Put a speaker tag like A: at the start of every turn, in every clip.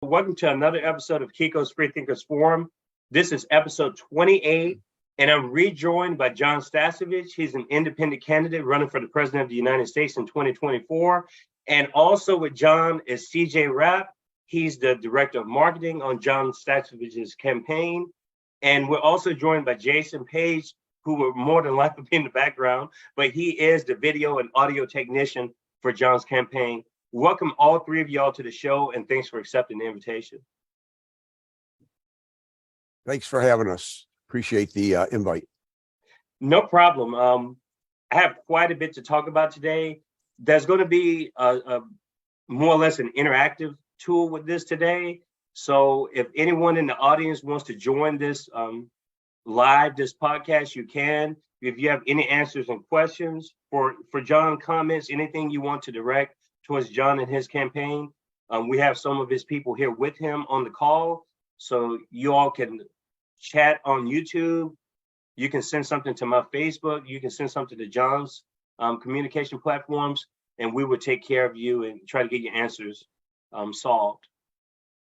A: Welcome to another episode of Kiko's Freethinkers Forum. This is episode 28, and I'm rejoined by Jon Stasevich. He's an independent candidate running for the President of the United States in 2024. And also with Jon is CJ Rapp. He's the Director of Marketing on Jon Stasevich's campaign. And we're also joined by Jason Page, who will more than likely be in the background, but he is the video and audio technician for Jon's campaign. Welcome all three of y'all to the show, and thanks for accepting the invitation.
B: Thanks for having us. Appreciate the invite.
A: No problem. I have quite a bit to talk about today. There's going to be a more or less an interactive tool with this today. So if anyone in the audience wants to join this this podcast, you can. If you have any answers and questions for Jon, comments, anything you want to direct towards Jon and his campaign, we have some of his people here with him on the call. So you all can chat on YouTube. You can send something to my Facebook. You can send something to Jon's communication platforms, and we will take care of you and try to get your answers solved.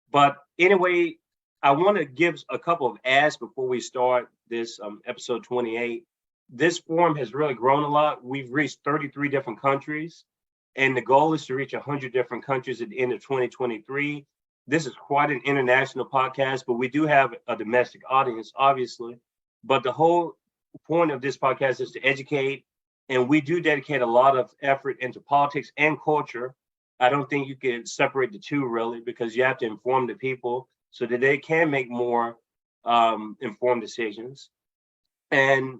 A: But anyway, I want to give a couple of ads before we start this episode 28. This forum has really grown a lot. We've reached 33 different countries, and the goal is to reach 100 different countries at the end of 2023. This is quite an international podcast, but we do have a domestic audience, obviously. But the whole point of this podcast is to educate, and we do dedicate a lot of effort into politics and culture. I don't think you can separate the two really, because you have to inform the people so that they can make more informed decisions. And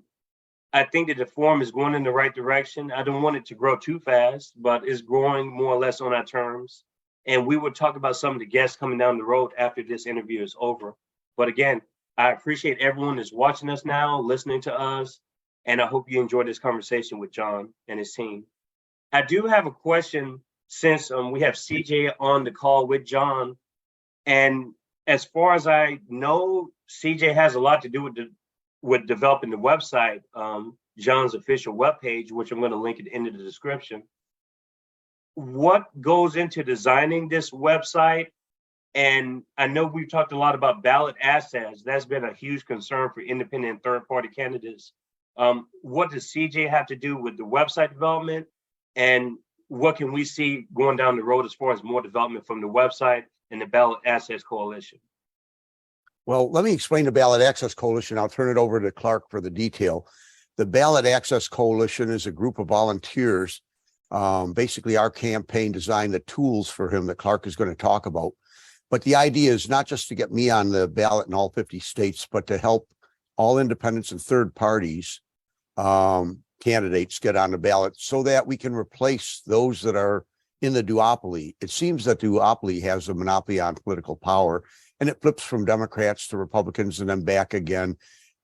A: I think that the forum is going in the right direction. I don't want it to grow too fast, but it's growing more or less on our terms. And we will talk about some of the guests coming down the road after this interview is over. But again, I appreciate everyone that's watching us now, listening to us, and I hope you enjoy this conversation with Jon and his team. I do have a question since we have CJ on the call with Jon. And as far as I know, CJ has a lot to do with developing the website, Jon's official webpage, which I'm going to link it into the description. What goes into designing this website? And I know we've talked a lot about ballot assets. That's been a huge concern for independent and third-party candidates. What does CJ have to do with the website development? And what can we see going down the road as far as more development from the website and the Ballot Access Coalition?
B: Well, let me explain the Ballot Access Coalition. I'll turn it over to Clark for the detail. The Ballot Access Coalition is a group of volunteers. Basically, our campaign designed the tools for him that Clark is going to talk about. But the idea is not just to get me on the ballot in all 50 states, but to help all independents and third parties candidates get on the ballot so that we can replace those that are in the duopoly. It seems that duopoly has a monopoly on political power, and it flips from Democrats to Republicans and then back again.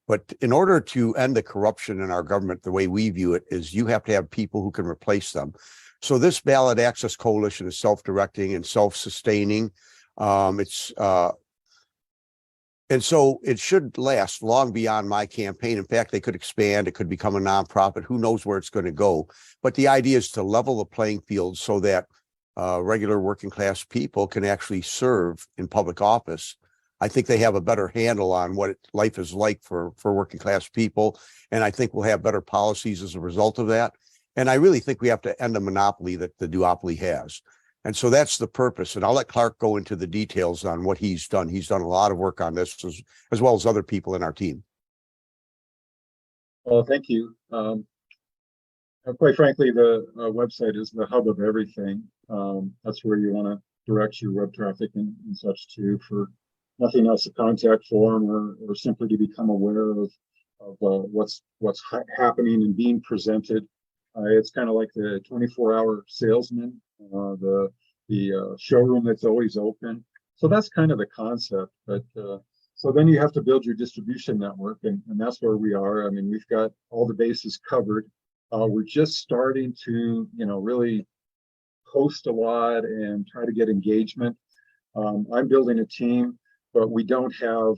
B: But in order to end the corruption in our government, the way we view it is you have to have people who can replace them. So this Ballot Access Coalition is self-directing and self-sustaining. And so it should last long beyond my campaign. In fact, they could expand. It could become a nonprofit. Who knows where it's going to go? But the idea is to level the playing field so that regular working class people can actually serve in public office. I think they have a better handle on what life is like for working class people. And I think we'll have better policies as a result of that. And I really think we have to end the monopoly that the duopoly has. And so that's the purpose. And I'll let Clark go into the details on what he's done. He's done a lot of work on this as well as other people in our team.
C: Well, thank you. Quite frankly, the website is the hub of everything. That's where you want to direct your web traffic and such to, for nothing else, a contact form or simply to become aware of what's happening and being presented. It's kind of like the 24-hour salesman, the showroom that's always open. So that's kind of the concept. But so then you have to build your distribution network, and that's where we are. I mean, we've got all the bases covered. We're just starting to, really post a lot and try to get engagement. I'm building a team, but we don't have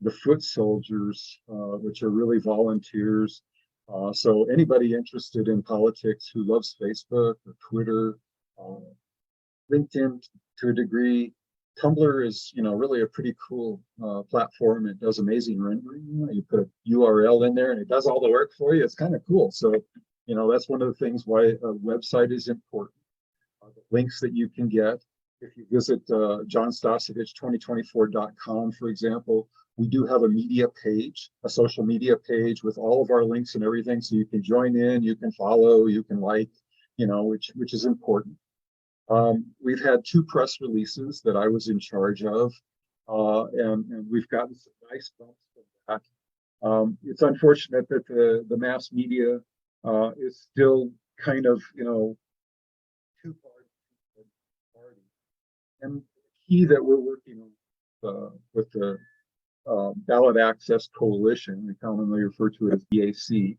C: the foot soldiers, which are really volunteers. So anybody interested in politics who loves Facebook or Twitter, LinkedIn to a degree, Tumblr is, really a pretty cool platform. It does amazing rendering. You put a URL in there and it does all the work for you. It's kind of cool. So, that's one of the things why a website is important. The links that you can get. If you visit jonstasevich2024.com, for example, we do have a media page, a social media page with all of our links and everything. So you can join in, you can follow, you can like, which is important. We've had 2 press releases that I was in charge of, and we've gotten some nice bumps from that. It's unfortunate that the mass media is still kind of, too far party. And the key that we're working on with the Ballot Access Coalition, we commonly refer to it as BAC,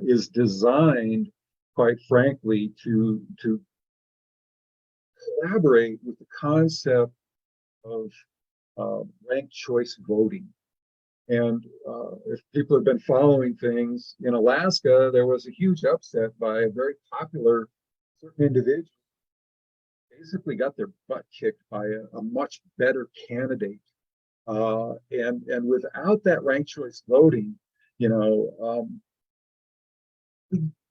C: is designed, quite frankly, to collaborate with the concept of ranked choice voting. And if people have been following things, in Alaska, there was a huge upset by a very popular certain individual. Basically got their butt kicked by a much better candidate. And without that ranked choice voting, we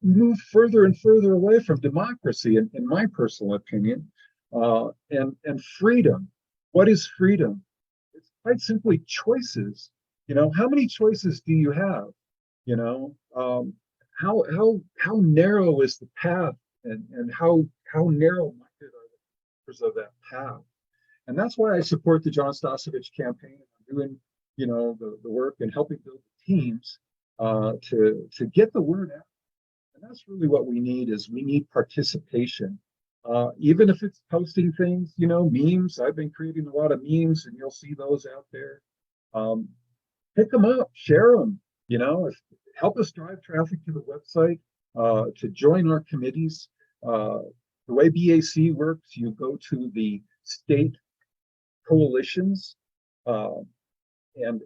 C: move further and further away from democracy, in my personal opinion. And freedom. What is freedom? It's quite simply choices. How many choices do you have? How narrow is the path, and how narrow-minded are the members of that path? And that's why I support the Jon Stasevich campaign. I'm doing, the work and helping build the teams to get the word out. And that's really what we need. We need participation. Even if it's posting things, memes. I've been creating a lot of memes, and you'll see those out there. Pick them up, share them. Help us drive traffic to the website, to join our committees. The way BAC works, you go to the state coalitions, and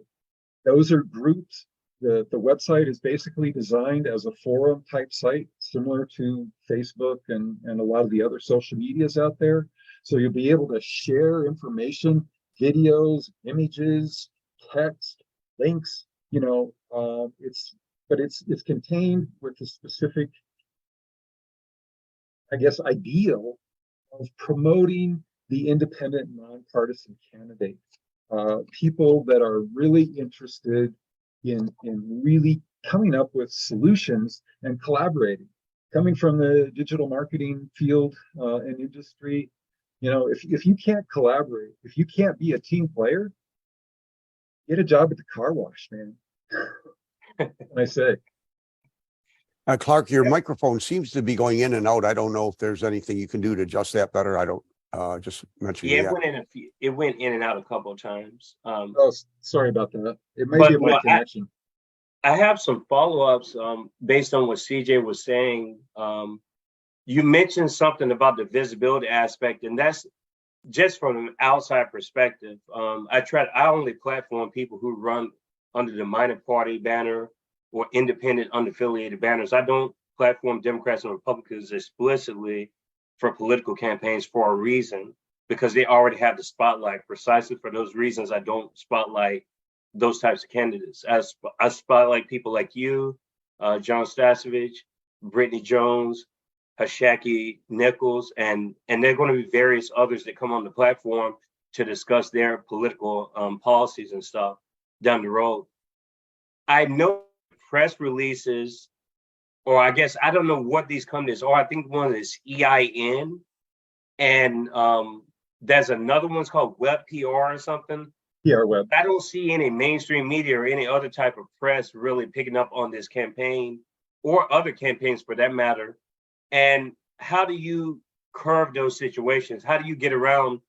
C: those are groups. The website is basically designed as a forum type site, similar to Facebook and a lot of the other social medias out there. So you'll be able to share information, videos, images, text, links. It's contained with the specific, ideal of promoting the independent, nonpartisan candidates, people that are really interested in really coming up with solutions and collaborating. Coming from the digital marketing field and industry, if you can't collaborate, if you can't be a team player, get a job at the car wash, man. I say.
B: Clark, your microphone seems to be going in and out. I don't know if there's anything you can do to adjust that better. I don't just mention.
A: Yeah, it went in and out a couple of times.
C: Oh, sorry about that. It may be my connection.
A: I have some follow-ups based on what CJ was saying. You mentioned something about the visibility aspect, and that's just from an outside perspective. I only platform people who run under the minor party banner or independent, unaffiliated banners. I don't platform Democrats and Republicans explicitly for political campaigns for a reason, because they already have the spotlight. Precisely for those reasons, I don't spotlight those types of candidates. I spotlight people like you, Jon Stasevich, Brittany Jones, Hashaki Nichols, and there are going to be various others that come on the platform to discuss their political policies and stuff down the road. I know press releases, or I guess I don't know what these companies are. I think one is EIN, and there's another one's called Web PR or something.
C: PR Web.
A: I don't see any mainstream media or any other type of press really picking up on this campaign, or other campaigns for that matter. And how do you curve those situations? How do you get around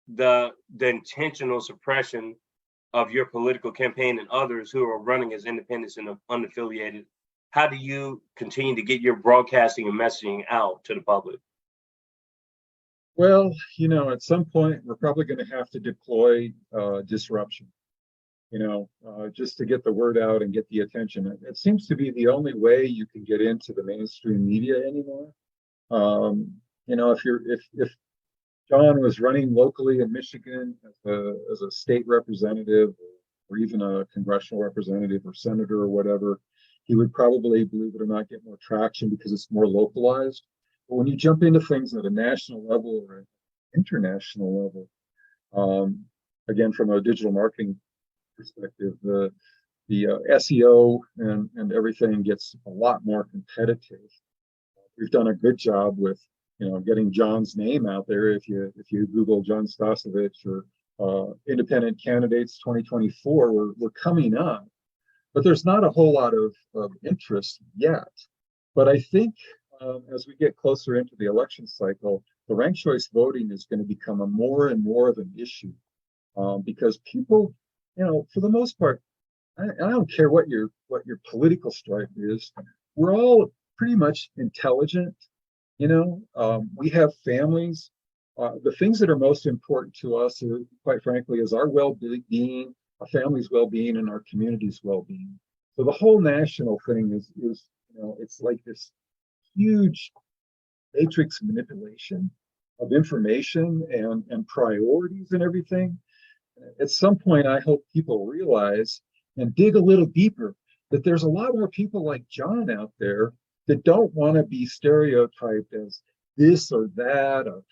A: the intentional suppression of your political campaign and others who are running as independents and unaffiliated? How do you continue to get your broadcasting and messaging out to the public?
C: Well, at some point, we're probably going to have to deploy disruption, just to get the word out and get the attention. It seems to be the only way you can get into the mainstream media anymore. If John was running locally in Michigan as a state representative or even a congressional representative or senator or whatever, he would probably, believe it or not, get more traction because it's more localized. But when you jump into things at a national level or an international level, again, from a digital marketing perspective, the SEO and everything gets a lot more competitive. We've done a good job with, getting John's name out there. If you Google Jon Stasevich or independent candidates 2024, we're coming up, but there's not a whole lot of interest yet. But I think as we get closer into the election cycle, the ranked choice voting is going to become a more and more of an issue because people, for the most part, I don't care what your political stripe is. We're all pretty much intelligent. We have families. The things that are most important to us, quite frankly, is our well-being, our family's well-being, and our community's well-being. So the whole national thing is it's like this huge matrix manipulation of information and priorities and everything. At some point, I hope people realize and dig a little deeper that there's a lot more people like John out there that don't want to be stereotyped as this or that, or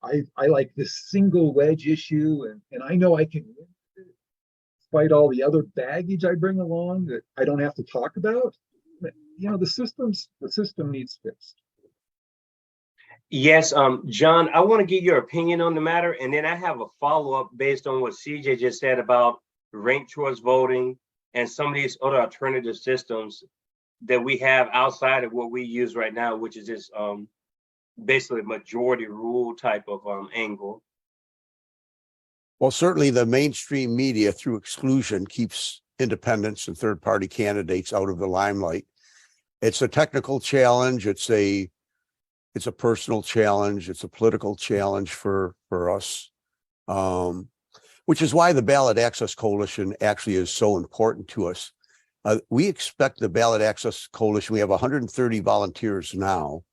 C: I like this single wedge issue, and I know I can win it, despite all the other baggage I bring along that I don't have to talk about. The system needs fixed.
A: Yes, John, I want to get your opinion on the matter, and then I have a follow-up based on what CJ just said about ranked choice voting and some of these other alternative systems that we have outside of what we use right now, which is this basically majority rule type of angle.
B: Well, certainly the mainstream media through exclusion keeps independents and third-party candidates out of the limelight. It's a technical challenge. It's a personal challenge. It's a political challenge for us, which is why the Ballot Access Coalition actually is so important to us. We expect the Ballot Access Coalition, we have 130 volunteers now,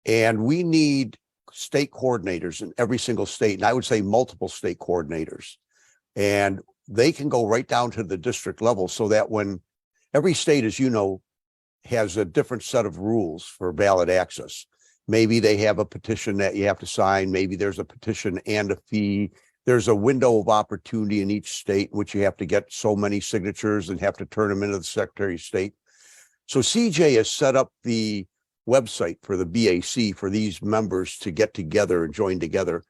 B: and we need state coordinators in every single state, and I would say multiple state coordinators. And they can go right down to the district level so that when every state, as you know, has a different set of rules for ballot access. Maybe they have a petition that you have to sign. Maybe there's a petition and a fee. There's a window of opportunity in each state in which you have to get so many signatures and have to turn them into the Secretary of State. So CJ has set up the website for the BAC for these members to get together and join together.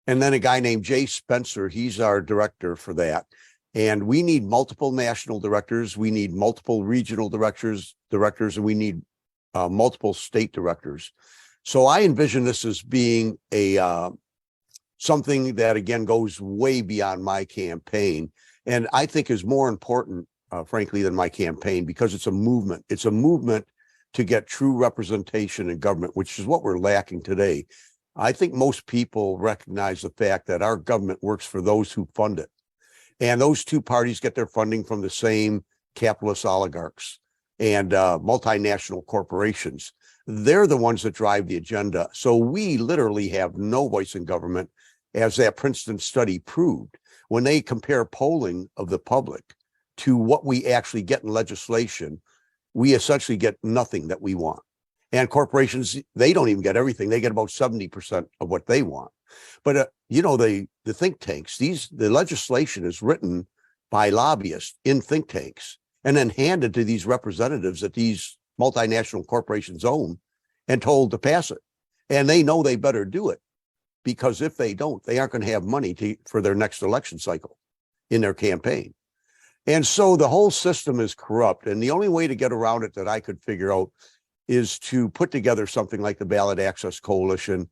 B: And then a guy named Jay Spencer, he's our director for that. And we need multiple national directors. We need multiple regional directors, and we need multiple state directors. So I envision this as being something that, again, goes way beyond my campaign. And I think is more important, frankly, than my campaign, because it's a movement. It's a movement to get true representation in government, which is what we're lacking today. I think most people recognize the fact that our government works for those who fund it. And those two parties get their funding from the same capitalist oligarchs and multinational corporations. They're the ones that drive the agenda. So we literally have no voice in government, as that Princeton study proved. When they compare polling of the public to what we actually get in legislation, we essentially get nothing that we want. And corporations, they don't even get everything. They get about 70% of what they want. But, the think tanks, the legislation is written by lobbyists in think tanks and then handed to these representatives that these multinational corporations own and told to pass it. And they know they better do it, because if they don't, they aren't going to have money for their next election cycle in their campaign. And so the whole system is corrupt. And the only way to get around it that I could figure out is to put together something like the Ballot Access Coalition.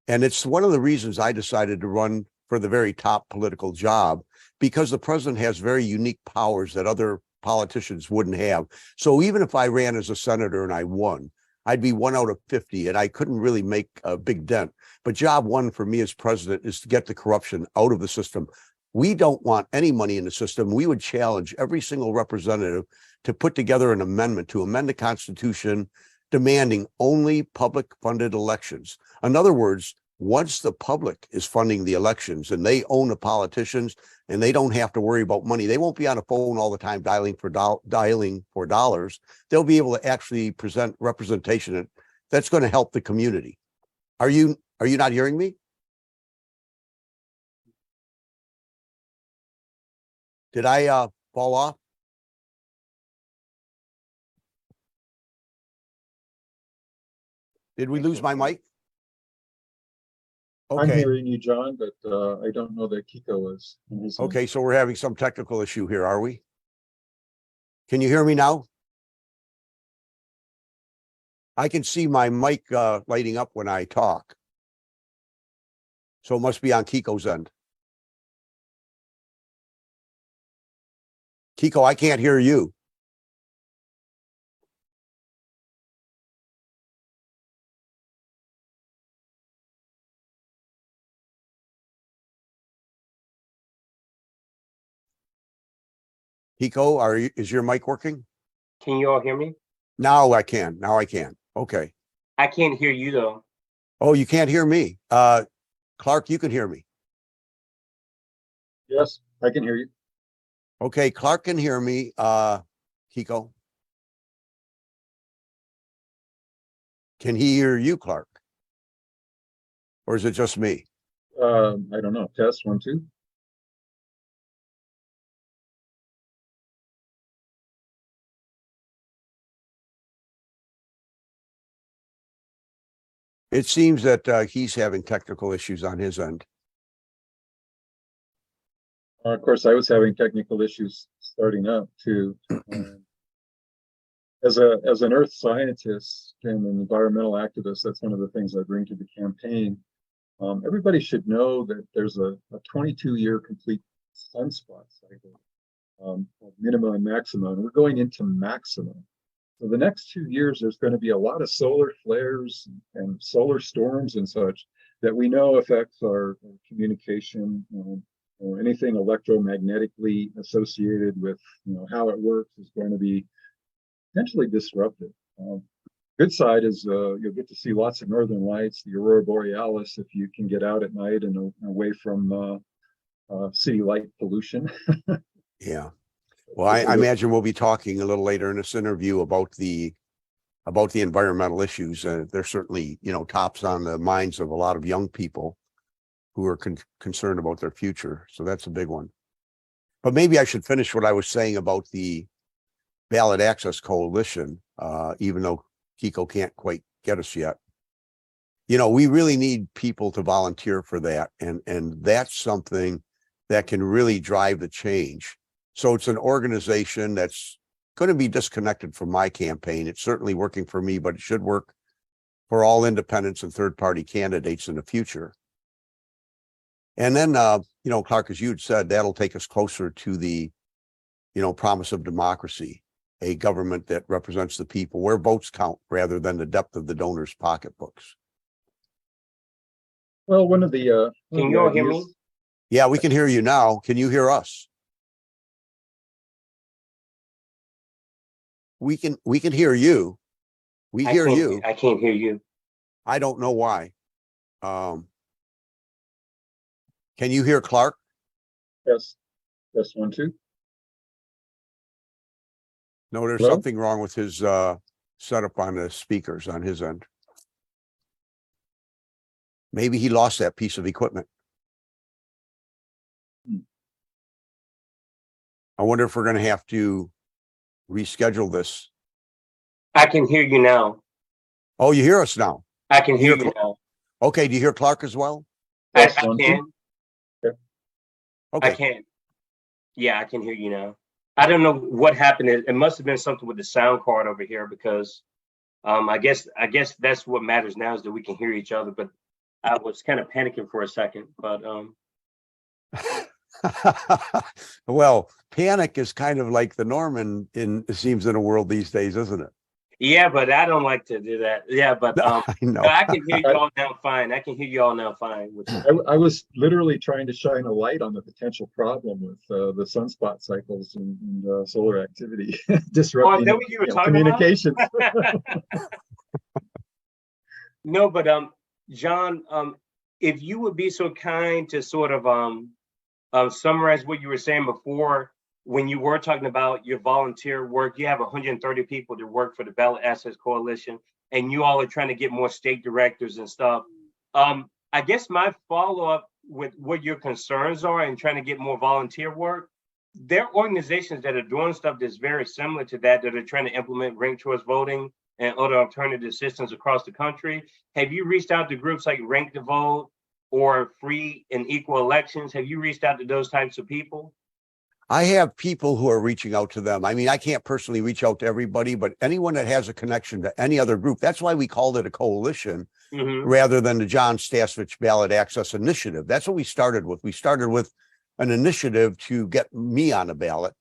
B: And it's one of the reasons I decided to run for the very top political job, because the president has very unique powers that other politicians wouldn't have. So even if I ran as a senator and I won, I'd be 1 out of 50, and I couldn't really make a big dent. But job one for me as president is to get the corruption out of the system. We don't want any money in the system. We would challenge every single representative to put together an amendment to amend the Constitution demanding only public funded elections. In other words, once the public is funding the elections and they own the politicians and they don't have to worry about money, they won't be on the phone all the time dialing for dollars. They'll be able to actually present representation that's going to help the community. Are you not hearing me? Did I fall off? Did we lose my mic?
C: I'm
B: Okay.
C: hearing you, John, but I don't know that Kiko is.
B: Okay, so we're having some technical issue here, are we? Can you hear me now? I can see my mic lighting up when I talk. So it must be on Kiko's end. Kiko, I can't hear you. Kiko, is your mic working?
A: Can you all hear me?
B: Now I can. Now I can. Okay.
A: I can't hear you though.
B: Oh, you can't hear me. Clark, you can hear me.
C: Yes, I can hear you.
B: Okay, Clark can hear me. Kiko. Can he hear you, Clark? Or is it just me?
C: I don't know. Test 1, 2.
B: It seems that he's having technical issues on his end.
C: Of course, I was having technical issues starting up too. As an earth scientist and an environmental activist, that's one of the things I bring to the campaign. Everybody should know that there's a 22-year complete sunspot cycle, minimum and maximum. And we're going into maximum. So the next 2 years, there's going to be a lot of solar flares and solar storms and such that we know affects our communication. Or anything electromagnetically associated with how it works is going to be potentially disruptive. Good side is you'll get to see lots of northern lights, the aurora borealis, if you can get out at night and away from city light pollution.
B: Yeah. Well, I imagine we'll be talking a little later in this interview about the environmental issues. They're certainly, tops on the minds of a lot of young people who are concerned about their future. So that's a big one. But maybe I should finish what I was saying about the Ballot Access Coalition, even though Kiko can't quite get us yet. We really need people to volunteer for that. And that's something that can really drive the change. So it's an organization that's going to be disconnected from my campaign. It's certainly working for me, but it should work for all independents and third-party candidates in the future. And then, Clark, as you'd said, that'll take us closer to the, promise of democracy, a government that represents the people, where votes count rather than the depth of the donors' pocketbooks.
C: Well, one of the
A: Can you all hear me?
B: Yeah, we can hear you now. Can you hear us? We can hear you. We hear you.
A: I can't hear you.
B: I don't know why. Can you hear Clark?
C: Yes. Test 1, 2.
B: No, there's
C: Hello?
B: something wrong with his setup on the speakers on his end. Maybe he lost that piece of equipment. I wonder if we're going to have to reschedule this.
A: I can hear you now.
B: Oh, you hear us now?
A: I can hear you now.
B: Okay, do you hear Clark as well?
A: I
C: Test 1, 2.
A: can.
B: Okay.
A: I can. Yeah, I can hear you now. I don't know what happened. It must have been something with the sound card over here because I guess that's what matters now is that we can hear each other. But I was kind of panicking for a second. But
B: Well, panic is kind of like the norm it seems in the world these days, isn't it?
A: yeah, but I don't like to do that. Yeah, but
B: I know.
A: no, I can hear you all now fine. I can hear you all now fine.
C: I was literally trying to shine a light on the potential problem with the sunspot cycles and solar activity disrupting
A: what you were talking
C: communications.
A: No, but John, if you would be so kind to sort of summarize what you were saying before, when you were talking about your volunteer work, you have 130 people that work for the Ballot Access Coalition, and you all are trying to get more state directors and stuff. I guess my follow-up with what your concerns are and trying to get more volunteer work, there are organizations that are doing stuff that's very similar to that are trying to implement ranked choice voting and other alternative systems across the country. Have you reached out to groups like Rank the Vote or Free and Equal Elections? Have you reached out to those types of people?
B: I have people who are reaching out to them. I mean, I can't personally reach out to everybody, but anyone that has a connection to any other group, that's why we called it a coalition rather than the Jon Stasevich Ballot Access Initiative. That's what we started with. We started with an initiative to get me on the ballot.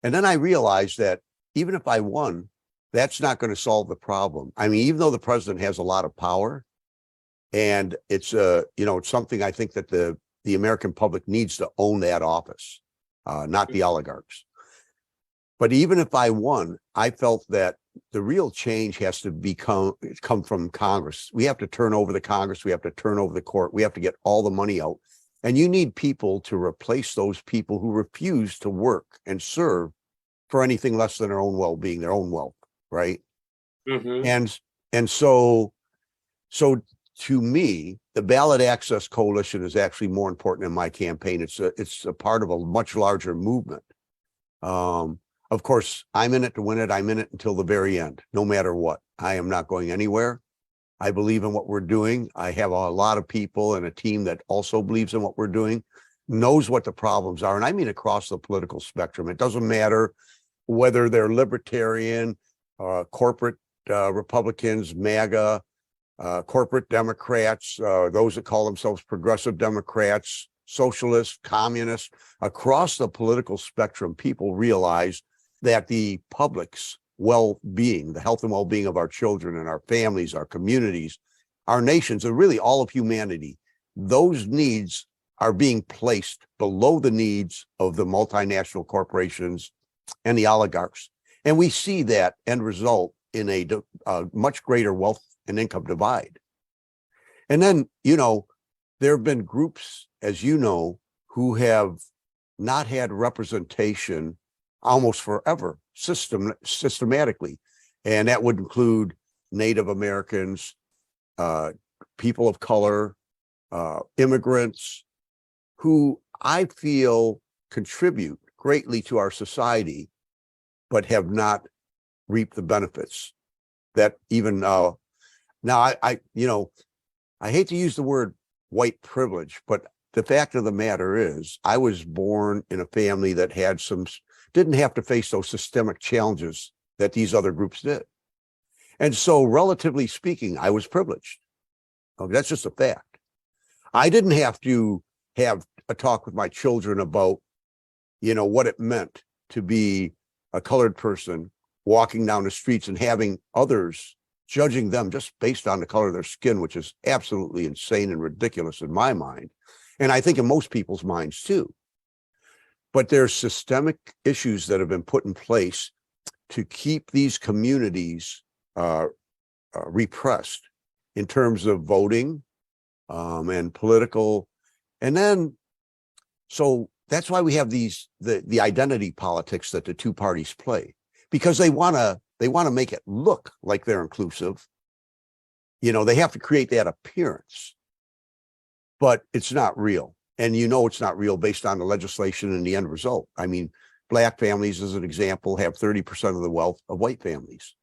B: And then I realized that even if I won, that's not going to solve the problem. I mean, even though the president has a lot of power, and it's it's something I think that the American public needs to own that office, not the oligarchs. But even if I won, I felt that the real change has to come from Congress. We have to turn over the Congress. We have to turn over the court. We have to get all the money out. And you need people to replace those people who refuse to work and serve for anything less than their own well-being, their own wealth, right? And so to me, the Ballot Access Coalition is actually more important in my campaign. It's a part of a much larger movement. Of course, I'm in it to win it. I'm in it until the very end, no matter what. I am not going anywhere. I believe in what we're doing. I have a lot of people and a team that also believes in what we're doing, knows what the problems are. And I mean across the political spectrum. It doesn't matter whether they're libertarian, corporate Republicans, MAGA, corporate Democrats, those that call themselves progressive Democrats, socialists, communists. Across the political spectrum, people realize that the public's well-being, the health and well-being of our children and our families, our communities, our nations, and really all of humanity, those needs are being placed below the needs of the multinational corporations and the oligarchs. And we see that end result in a much greater wealth and income divide. And then, there have been groups, as you know, who have not had representation almost forever, systematically. And that would include Native Americans, people of color, immigrants, who I feel contribute greatly to our society, but have not reaped the benefits that even now I hate to use the word white privilege, but the fact of the matter is I was born in a family that didn't have to face those systemic challenges that these other groups did. And so relatively speaking, I was privileged. Okay, that's just a fact. I didn't have to have a talk with my children about, what it meant to be a colored person walking down the streets and having others judging them just based on the color of their skin, which is absolutely insane and ridiculous in my mind. And I think in most people's minds too. But there's systemic issues that have been put in place to keep these communities repressed in terms of voting and political. And then, so that's why we have the identity politics that the two parties play, because they want to make it look like they're inclusive. They have to create that appearance, but it's not real. And it's not real based on the legislation and the end result. I mean, Black families, as an example, have 30% of the wealth of white families.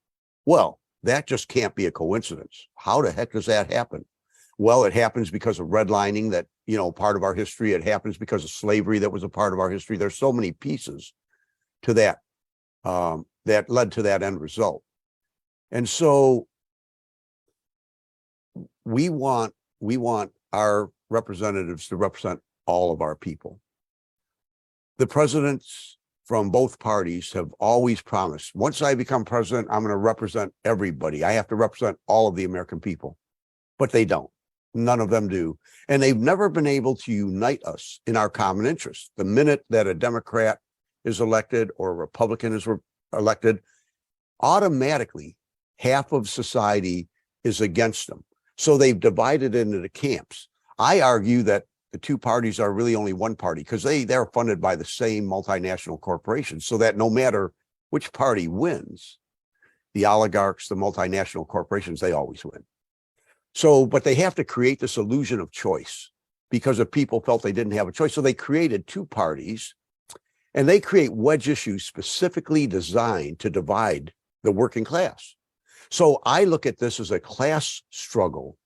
B: Well, that just can't be a coincidence. How the heck does that happen? Well, it happens because of redlining that, part of our history. It happens because of slavery that was a part of our history. There's so many pieces to that that led to that end result. And so we want our representatives to represent all of our people. The presidents from both parties have always promised, once I become president, I'm going to represent everybody. I have to represent all of the American people, but they don't. None of them do. And they've never been able to unite us in our common interest. The minute that a Democrat is elected or a Republican is elected, automatically half of society is against them. So they've divided into the camps. I argue that the two parties are really only one party because they're funded by the same multinational corporations, so that no matter which party wins, the oligarchs, the multinational corporations, they always win. So, but they have to create this illusion of choice because if people felt they didn't have a choice. So they created two parties, and they create wedge issues specifically designed to divide the working class. So I look at this as a class struggle.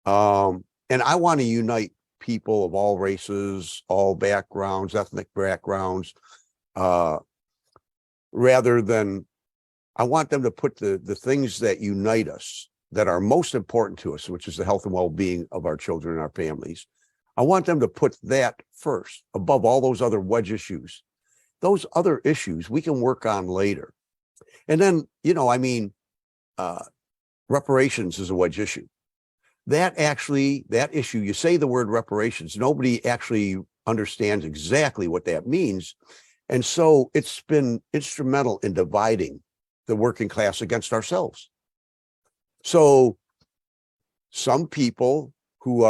B: And I want to unite people of all races, all backgrounds, ethnic backgrounds, rather than I want them to put the things that unite us, that are most important to us, which is the health and well-being of our children and our families. I want them to put that first above all those other wedge issues. Those other issues we can work on later. And then, reparations is a wedge issue. That issue, you say the word reparations, nobody actually understands exactly what that means. And so it's been instrumental in dividing the working class against ourselves. So some people who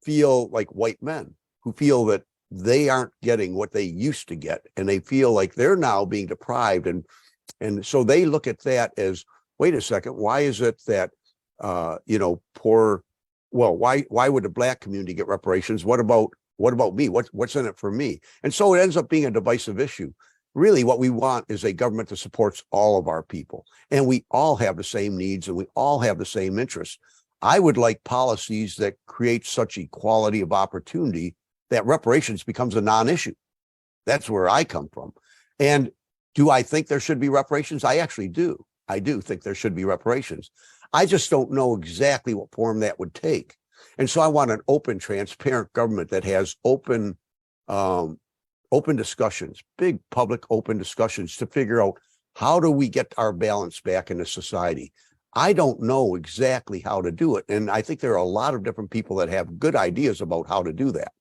B: feel like white men, who feel that they aren't getting what they used to get, and they feel like they're now being deprived. And so they look at that as, wait a second, why is it that, why would the Black community get reparations? What about me? What's in it for me? And so it ends up being a divisive issue. Really, what we want is a government that supports all of our people. And we all have the same needs and we all have the same interests. I would like policies that create such equality of opportunity that reparations becomes a non-issue. That's where I come from. And do I think there should be reparations? I actually do. I do think there should be reparations. I just don't know exactly what form that would take. And so I want an open, transparent government that has open discussions, big public open discussions to figure out how do we get our balance back into society. I don't know exactly how to do it. And I think there are a lot of different people that have good ideas about how to do that.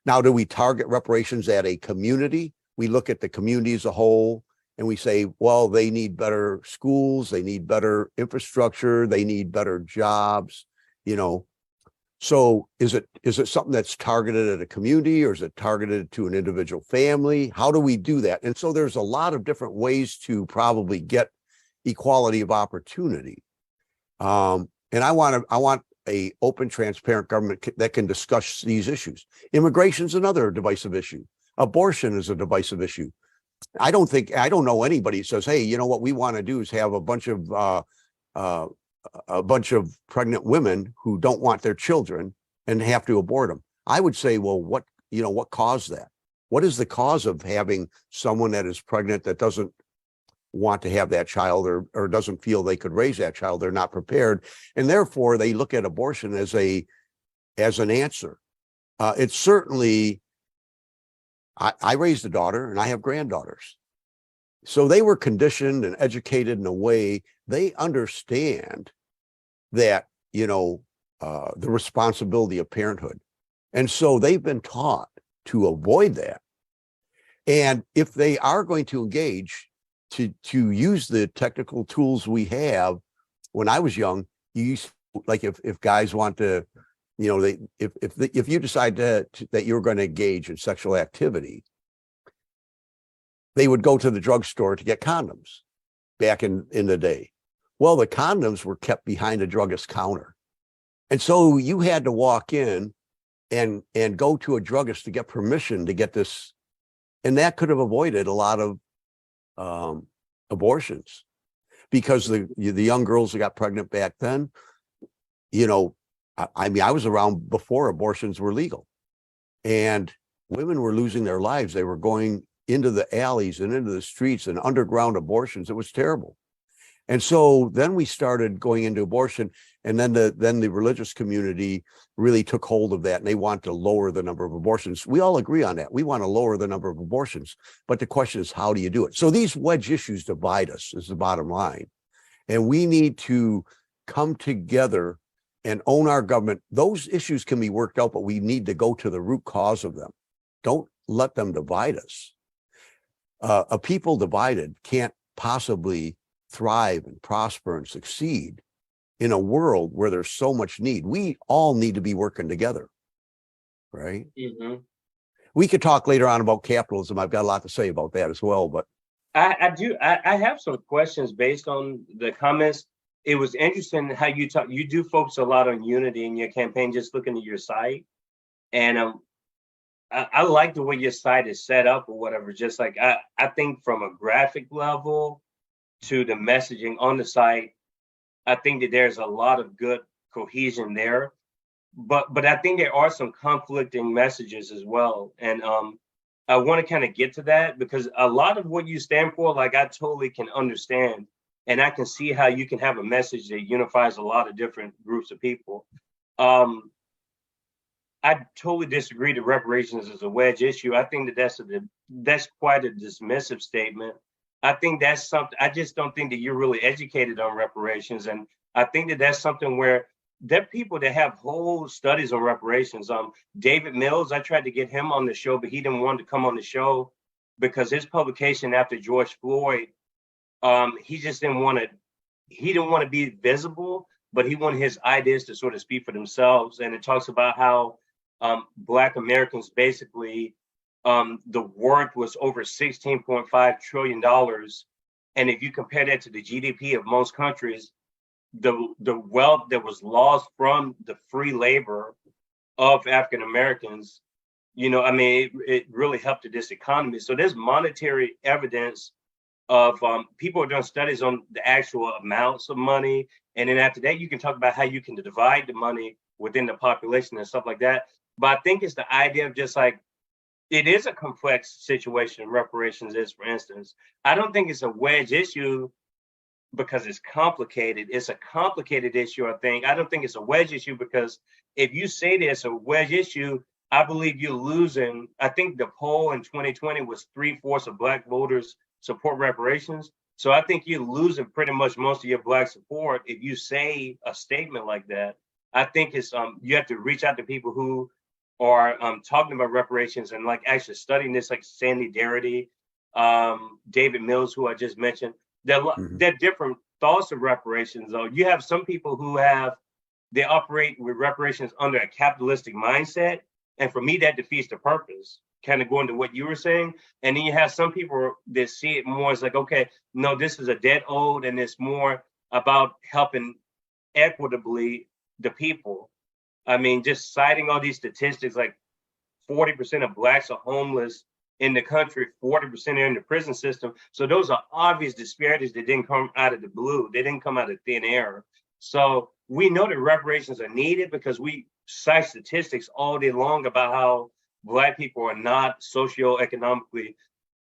B: Now, do we target reparations at a community? We look at the community as a whole and we say, well, they need better schools, they need better infrastructure, they need better jobs, So is it something that's targeted at a community, or is it targeted to an individual family? How do we do that? And so there's a lot of different ways to probably get equality of opportunity. And I want a open, transparent government that can discuss these issues. Immigration is another divisive issue. Abortion is a divisive issue. I don't know anybody who says, hey, what we want to do is have a bunch of pregnant women who don't want their children and have to abort them. I would say, well, what caused that? What is the cause of having someone that is pregnant that doesn't want to have that child or doesn't feel they could raise that child? They're not prepared. And therefore they look at abortion as an answer. It's certainly, I raised a daughter and I have granddaughters. So they were conditioned and educated in a way they understand that, the responsibility of parenthood. And so they've been taught to avoid that. And if they are going to engage to use the technical tools we have, when I was young, you used, like if guys want to, if you decide that you're going to engage in sexual activity, they would go to the drugstore to get condoms back in the day. Well, the condoms were kept behind a druggist's counter. And so you had to walk in and go to a druggist to get permission to get this. And that could have avoided a lot of abortions, because the young girls that got pregnant back then, I was around before abortions were legal, and women were losing their lives. They were going into the alleys and into the streets and underground abortions. It was terrible. And so then we started going into abortion, and then the religious community really took hold of that, and they want to lower the number of abortions. We all agree on that. We want to lower the number of abortions, but the question is, how do you do it? So these wedge issues divide us, is the bottom line. And we need to come together and own our government. Those issues can be worked out, but we need to go to the root cause of them. Don't let them divide us. A people divided can't possibly thrive and prosper and succeed. in a world where there's so much need. We all need to be working together, right?
A: Mm-hmm.
B: We could talk later on about capitalism. I've got a lot to say about that as well, but
A: I do. I have some questions based on the comments. It was interesting how you talk. You do focus a lot on unity in your campaign. Just looking at your site, and I like the way your site is set up or whatever. Just like I think from a graphic level to the messaging on the site, I think that there's a lot of good cohesion there. But I think there are some conflicting messages as well, and I want to kind of get to that because a lot of what you stand for, like I totally can understand, and I can see how you can have a message that unifies a lot of different groups of people. I totally disagree that reparations is a wedge issue. I think that that's quite a dismissive statement. I think that's something. I just don't think that you're really educated on reparations, and I think that that's something where there are people that have whole studies on reparations. David Mills, I tried to get him on the show, but he didn't want to come on the show because his publication after George Floyd, he just didn't want to. He didn't want to be visible, but he wanted his ideas to sort of speak for themselves. And it talks about how Black Americans basically the worth was over $16.5 trillion, and if you compare that to the GDP of most countries, the wealth that was lost from the free labor of African Americans, I mean, it really helped this economy. So there's monetary evidence of people have done studies on the actual amounts of money. And then after that, you can talk about how you can divide the money within the population and stuff like that. But I think it's the idea of just like, it is a complex situation, reparations is, for instance. I don't think it's a wedge issue because it's complicated. It's a complicated issue, I think. I don't think it's a wedge issue because if you say there's a wedge issue, I believe you're losing. I think the poll in 2020 was 3/4 of Black voters support reparations. So I think you're losing pretty much most of your Black support if you say a statement like that. I think it's you have to reach out to people who are talking about reparations and like actually studying this, like Sandy Darity, David Mills, who I just mentioned. They're different thoughts of reparations, though. You have some people who they operate with reparations under a capitalistic mindset. And for me, that defeats the purpose, kind of going to what you were saying. And then you have some people that see it more as like, okay, no, this is a debt owed, and it's more about helping equitably the people. I mean, just citing all these statistics, like 40% of Blacks are homeless in the country, 40% are in the prison system. So those are obvious disparities that didn't come out of the blue. They didn't come out of thin air. So we know that reparations are needed because we cite statistics all day long about how Black people are not socioeconomically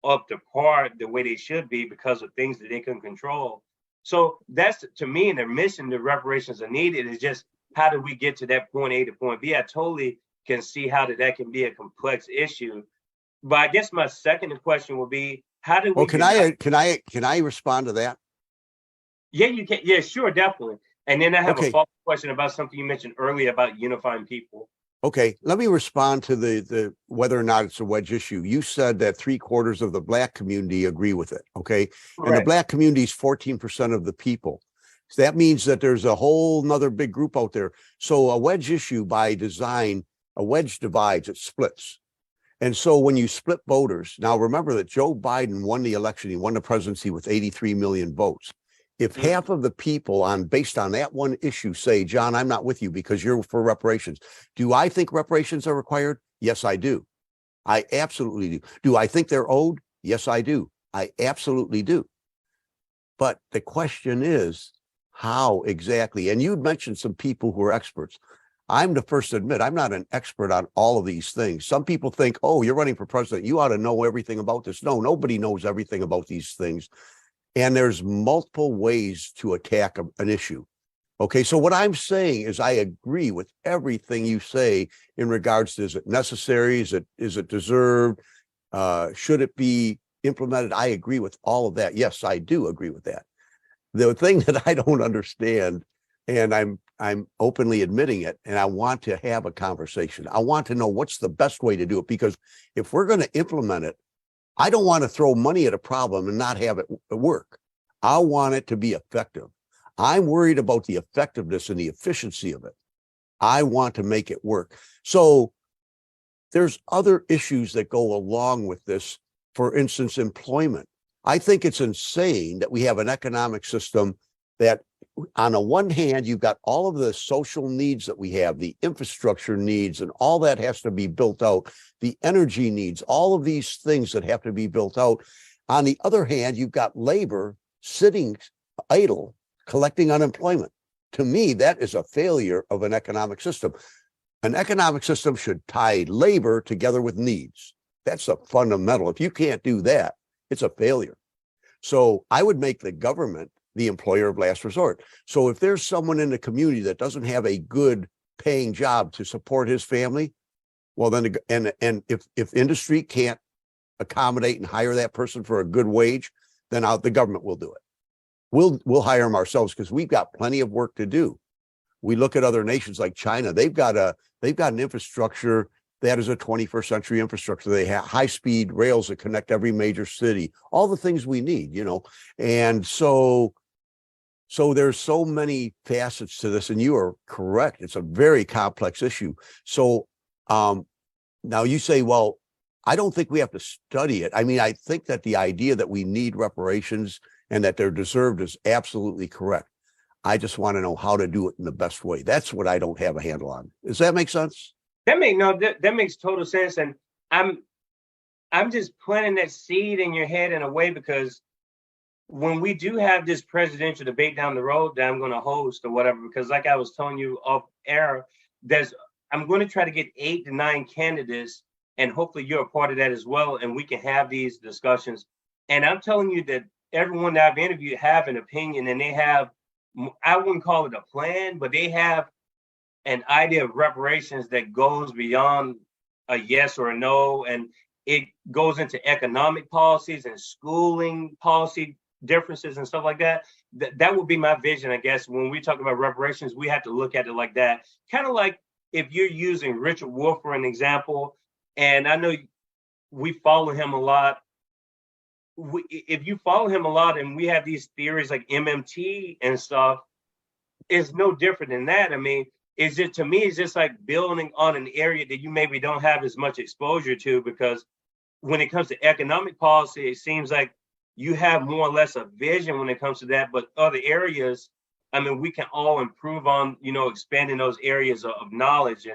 A: up to par the way they should be because of things that they couldn't control. So that's, to me, in their mission, the reparations are needed. Is just how do we get to that point A to point B? I totally can see how that can be a complex issue. But I guess my second question would be, how do we?
B: Well, can I respond to that?
A: Yeah, you can. Yeah, sure, definitely. And then I have
B: Okay.
A: a follow-up question about something you mentioned earlier about unifying people.
B: Okay, let me respond to the whether or not it's a wedge issue. You said that 3/4 of the Black community agree with it. Okay,
A: Correct.
B: and the Black community is 14% of the people. So that means that there's a whole nother big group out there. So a wedge issue by design, a wedge divides, it splits. And so when you split voters, now remember that Joe Biden won the election, he won the presidency with 83 million votes. If half of the people based on that one issue say, John, I'm not with you because you're for reparations. Do I think reparations are required? Yes, I do. I absolutely do. Do I think they're owed? Yes, I do. I absolutely do. But the question is, how exactly? And you mentioned some people who are experts. I'm the first to admit I'm not an expert on all of these things. Some people think, oh, you're running for president, you ought to know everything about this. No, nobody knows everything about these things. And there's multiple ways to attack an issue. Okay, so what I'm saying is I agree with everything you say in regards to, is it necessary? Is it deserved? Should it be implemented? I agree with all of that. Yes, I do agree with that. The thing that I don't understand, and I'm openly admitting it, and I want to have a conversation. I want to know what's the best way to do it, because if we're going to implement it, I don't want to throw money at a problem and not have it work. I want it to be effective. I'm worried about the effectiveness and the efficiency of it. I want to make it work. So there's other issues that go along with this. For instance, employment. I think it's insane that we have an economic system that on the one hand, you've got all of the social needs that we have, the infrastructure needs, and all that has to be built out, the energy needs, all of these things that have to be built out. On the other hand, you've got labor sitting idle, collecting unemployment. To me, that is a failure of an economic system. An economic system should tie labor together with needs. That's a fundamental. If you can't do that, it's a failure. So I would make the government the employer of last resort. So if there's someone in the community that doesn't have a good paying job to support his family, well then, and if industry can't accommodate and hire that person for a good wage, then the government will do it. We'll hire them ourselves because we've got plenty of work to do. We look at other nations like China. They've got an infrastructure that is a 21st century infrastructure. They have high-speed rails that connect every major city, all the things we need, And so there's so many facets to this, and you are correct. It's a very complex issue. So now you say, well, I don't think we have to study it. I mean, I think that the idea that we need reparations and that they're deserved is absolutely correct. I just want to know how to do it in the best way. That's what I don't have a handle on. Does that make sense?
A: That makes total sense. And I'm just planting that seed in your head in a way, because when we do have this presidential debate down the road that I'm going to host or whatever, because like I was telling you off air, I'm going to try to get 8 to 9 candidates, and hopefully you're a part of that as well, and we can have these discussions. And I'm telling you that everyone that I've interviewed have an opinion, and they have, I wouldn't call it a plan, but they have an idea of reparations that goes beyond a yes or a no, and it goes into economic policies and schooling policy differences and stuff like that. That would be my vision, I guess. When we talk about reparations, we have to look at it like that. Kind of like if you're using Richard Wolff for an example, and I know we follow him a lot. If you follow him a lot, and we have these theories like MMT and stuff, it's no different than that. I mean, to me, it's just like building on an area that you maybe don't have as much exposure to, because when it comes to economic policy, it seems like you have more or less a vision when it comes to that. But other areas, I mean, we can all improve on, expanding those areas of knowledge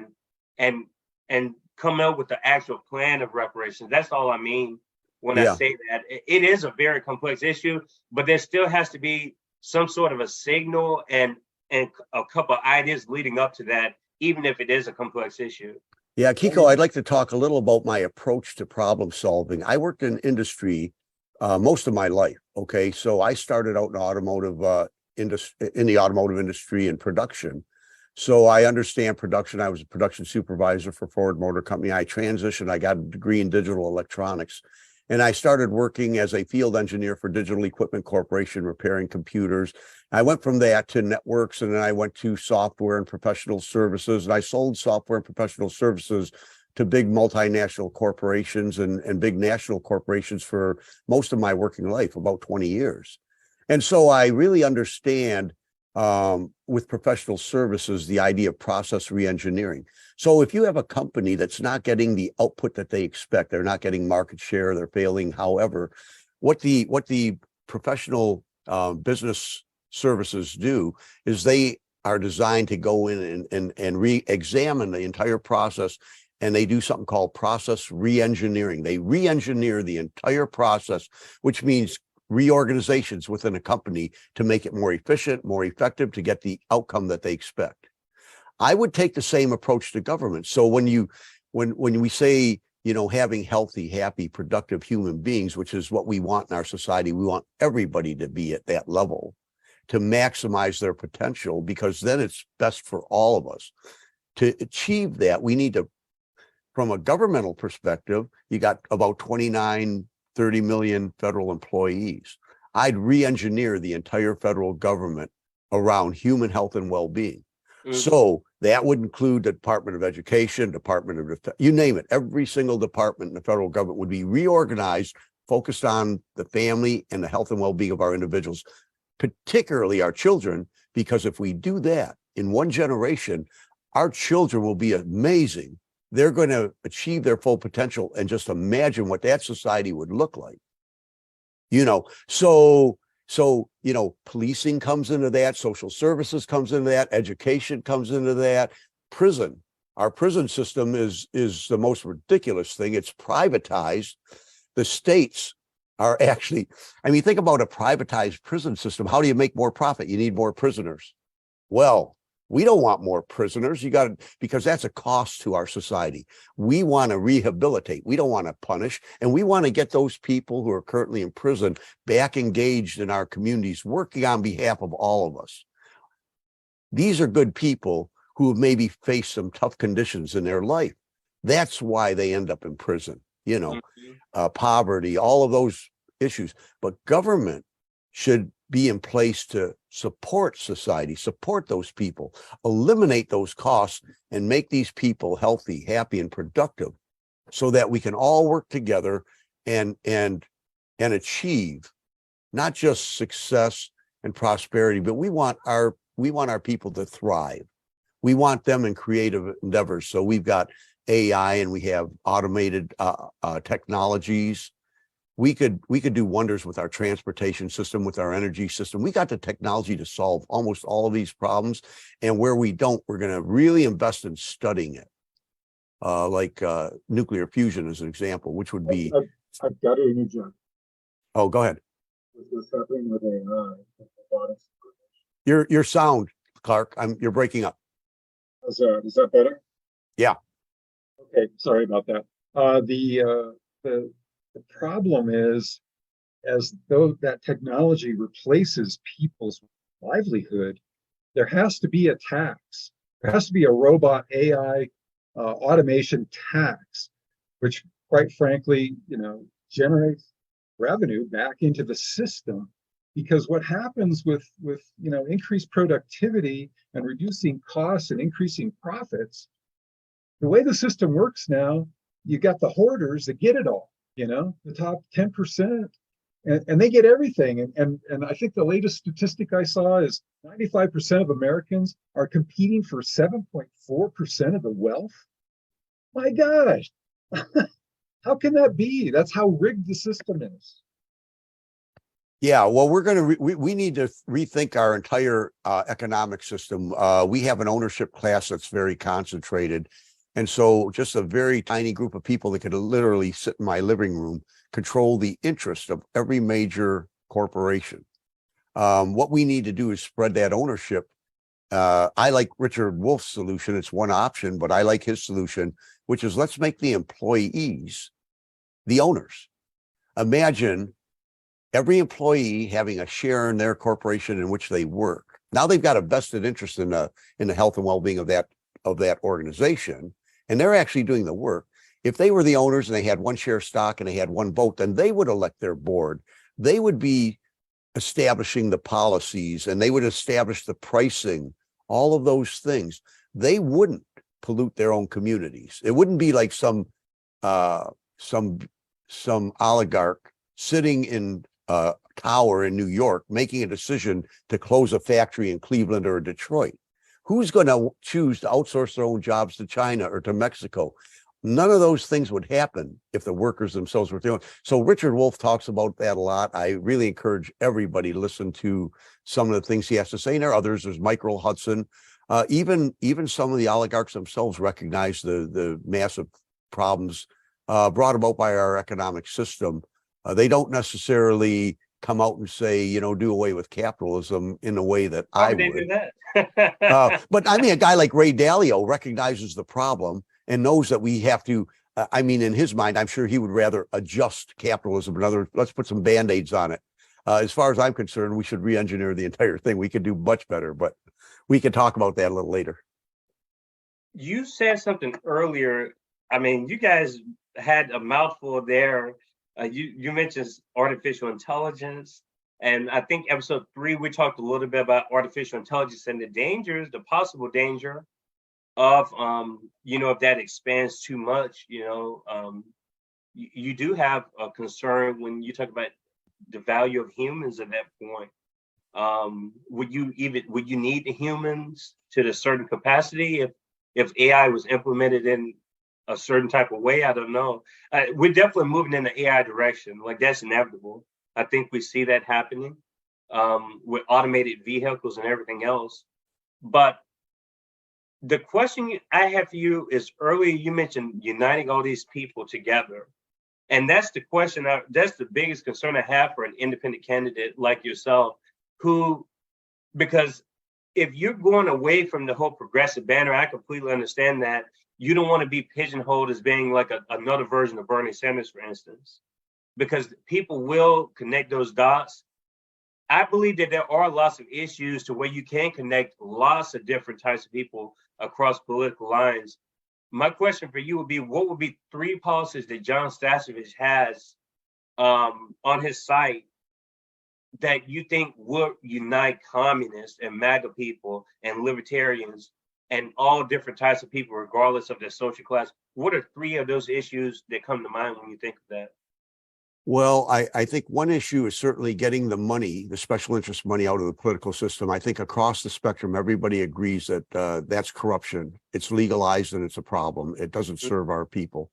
A: and come up with the actual plan of reparations. That's all I mean when I say that. It is a very complex issue, but there still has to be some sort of a signal and a couple of ideas leading up to that, even if it is a complex issue.
B: Yeah, Kiko, I'd like to talk a little about my approach to problem solving. I worked in industry most of my life. Okay, so I started out in the automotive industry and production. So I understand production. I was a production supervisor for Ford Motor Company. I transitioned. I got a degree in digital electronics. And I started working as a field engineer for Digital Equipment Corporation, repairing computers. I went from that to networks, and then I went to software and professional services. And I sold software and professional services to big multinational corporations and big national corporations for most of my working life, about 20 years. And so I really understand with professional services, the idea of process reengineering. So if you have a company that's not getting the output that they expect, they're not getting market share, they're failing, however, what the professional business services do is they are designed to go in and re-examine the entire process, and they do something called process reengineering. They re-engineer the entire process, which means reorganizations within a company to make it more efficient, more effective, to get the outcome that they expect. I would take the same approach to government. So when we say, having healthy, happy, productive human beings, which is what we want in our society, we want everybody to be at that level to maximize their potential, because then it's best for all of us. To achieve that, we need to, from a governmental perspective, you got about 30 million federal employees. I'd re-engineer the entire federal government around human health and well-being. Mm-hmm. So that would include the Department of Education, Department of Defense, you name it. Every single department in the federal government would be reorganized, focused on the family and the health and well-being of our individuals. particularly our children, because if we do that in one generation, our children will be amazing. They're going to achieve their full potential, and just imagine what that society would look like. So policing comes into that, social services comes into that, education comes into that, prison. Our prison system is the most ridiculous thing. It's privatized. The states are actually, think about a privatized prison system. How do you make more profit? You need more prisoners. Well, we don't want more prisoners. Because that's a cost to our society. We want to rehabilitate. We don't want to punish. And we want to get those people who are currently in prison back engaged in our communities, working on behalf of all of us. These are good people who have maybe faced some tough conditions in their life. That's why they end up in prison, poverty, all of those issues. But government should be in place to support society, support those people, eliminate those costs, and make these people healthy, happy, and productive, so that we can all work together and achieve not just success and prosperity, but we want our people to thrive. We want them in creative endeavors. So we've got AI, and we have automated technologies. We could do wonders with our transportation system, with our energy system. We got the technology to solve almost all of these problems. And where we don't, we're going to really invest in studying it. Like nuclear fusion as an example, which would be.
C: I've got to interject.
B: Oh, go ahead.
C: What's happening with AI?
B: Your sound, Clark, you're breaking up.
C: Is that better?
B: Yeah.
C: Okay, sorry about that. The problem is, as though that technology replaces people's livelihood, there has to be a tax. There has to be a robot AI automation tax, which, quite frankly, generates revenue back into the system. Because what happens with increased productivity and reducing costs and increasing profits, the way the system works now, you got the hoarders that get it all. The top 10%, and they get everything. And I think the latest statistic I saw is 95% of Americans are competing for 7.4% of the wealth. My gosh, how can that be? That's how rigged the system is.
B: Yeah, well, we need to rethink our entire economic system. We have an ownership class that's very concentrated. And so just a very tiny group of people that could literally sit in my living room control the interest of every major corporation. What we need to do is spread that ownership. I like Richard Wolff's solution. It's one option, but I like his solution, which is let's make the employees the owners. Imagine every employee having a share in their corporation in which they work. Now they've got a vested interest in the health and well-being of that organization. And they're actually doing the work. If they were the owners and they had one share of stock and they had one vote, then they would elect their board. They would be establishing the policies, and they would establish the pricing, all of those things. They wouldn't pollute their own communities. It wouldn't be like some oligarch sitting in a tower in New York making a decision to close a factory in Cleveland or Detroit. Who's going to choose to outsource their own jobs to China or to Mexico? None of those things would happen if the workers themselves were doing. So Richard Wolff talks about that a lot. I really encourage everybody to listen to some of the things he has to say. And there are others. There's Michael Hudson. Even some of the oligarchs themselves recognize the massive problems brought about by our economic system. They don't necessarily come out and say, do away with capitalism in a way that I would.
A: Do that?
B: But a guy like Ray Dalio recognizes the problem and knows that we have to, in his mind, I'm sure he would rather adjust capitalism. In other words, let's put some Band-Aids on it. As far as I'm concerned, we should re-engineer the entire thing. We could do much better, but we can talk about that a little later.
A: You said something earlier. You guys had a mouthful there. You mentioned artificial intelligence, and I think episode 3 we talked a little bit about artificial intelligence and the possible danger of if that expands too much. You do have a concern when you talk about the value of humans at that point. Would you need the humans to a certain capacity if AI was implemented in a certain type of way? I don't know. We're definitely moving in the AI direction. Like, that's inevitable. I think we see that happening with automated vehicles and everything else. But the question I have for you is, earlier you mentioned uniting all these people together. And that's the question, that's the biggest concern I have for an independent candidate like yourself, because if you're going away from the whole progressive banner, I completely understand that. You don't want to be pigeonholed as being like another version of Bernie Sanders, for instance, because people will connect those dots. I believe that there are lots of issues to where you can connect lots of different types of people across political lines. My question for you would be, what would be 3 policies that Jon Stasevich has on his site that you think would unite communists and MAGA people and libertarians and all different types of people, regardless of their social class? What are 3 of those issues that come to mind when you think of that?
B: Well, I think one issue is certainly getting the money, the special interest money, out of the political system. I think across the spectrum, everybody agrees that that's corruption. It's legalized and it's a problem. It doesn't serve our people.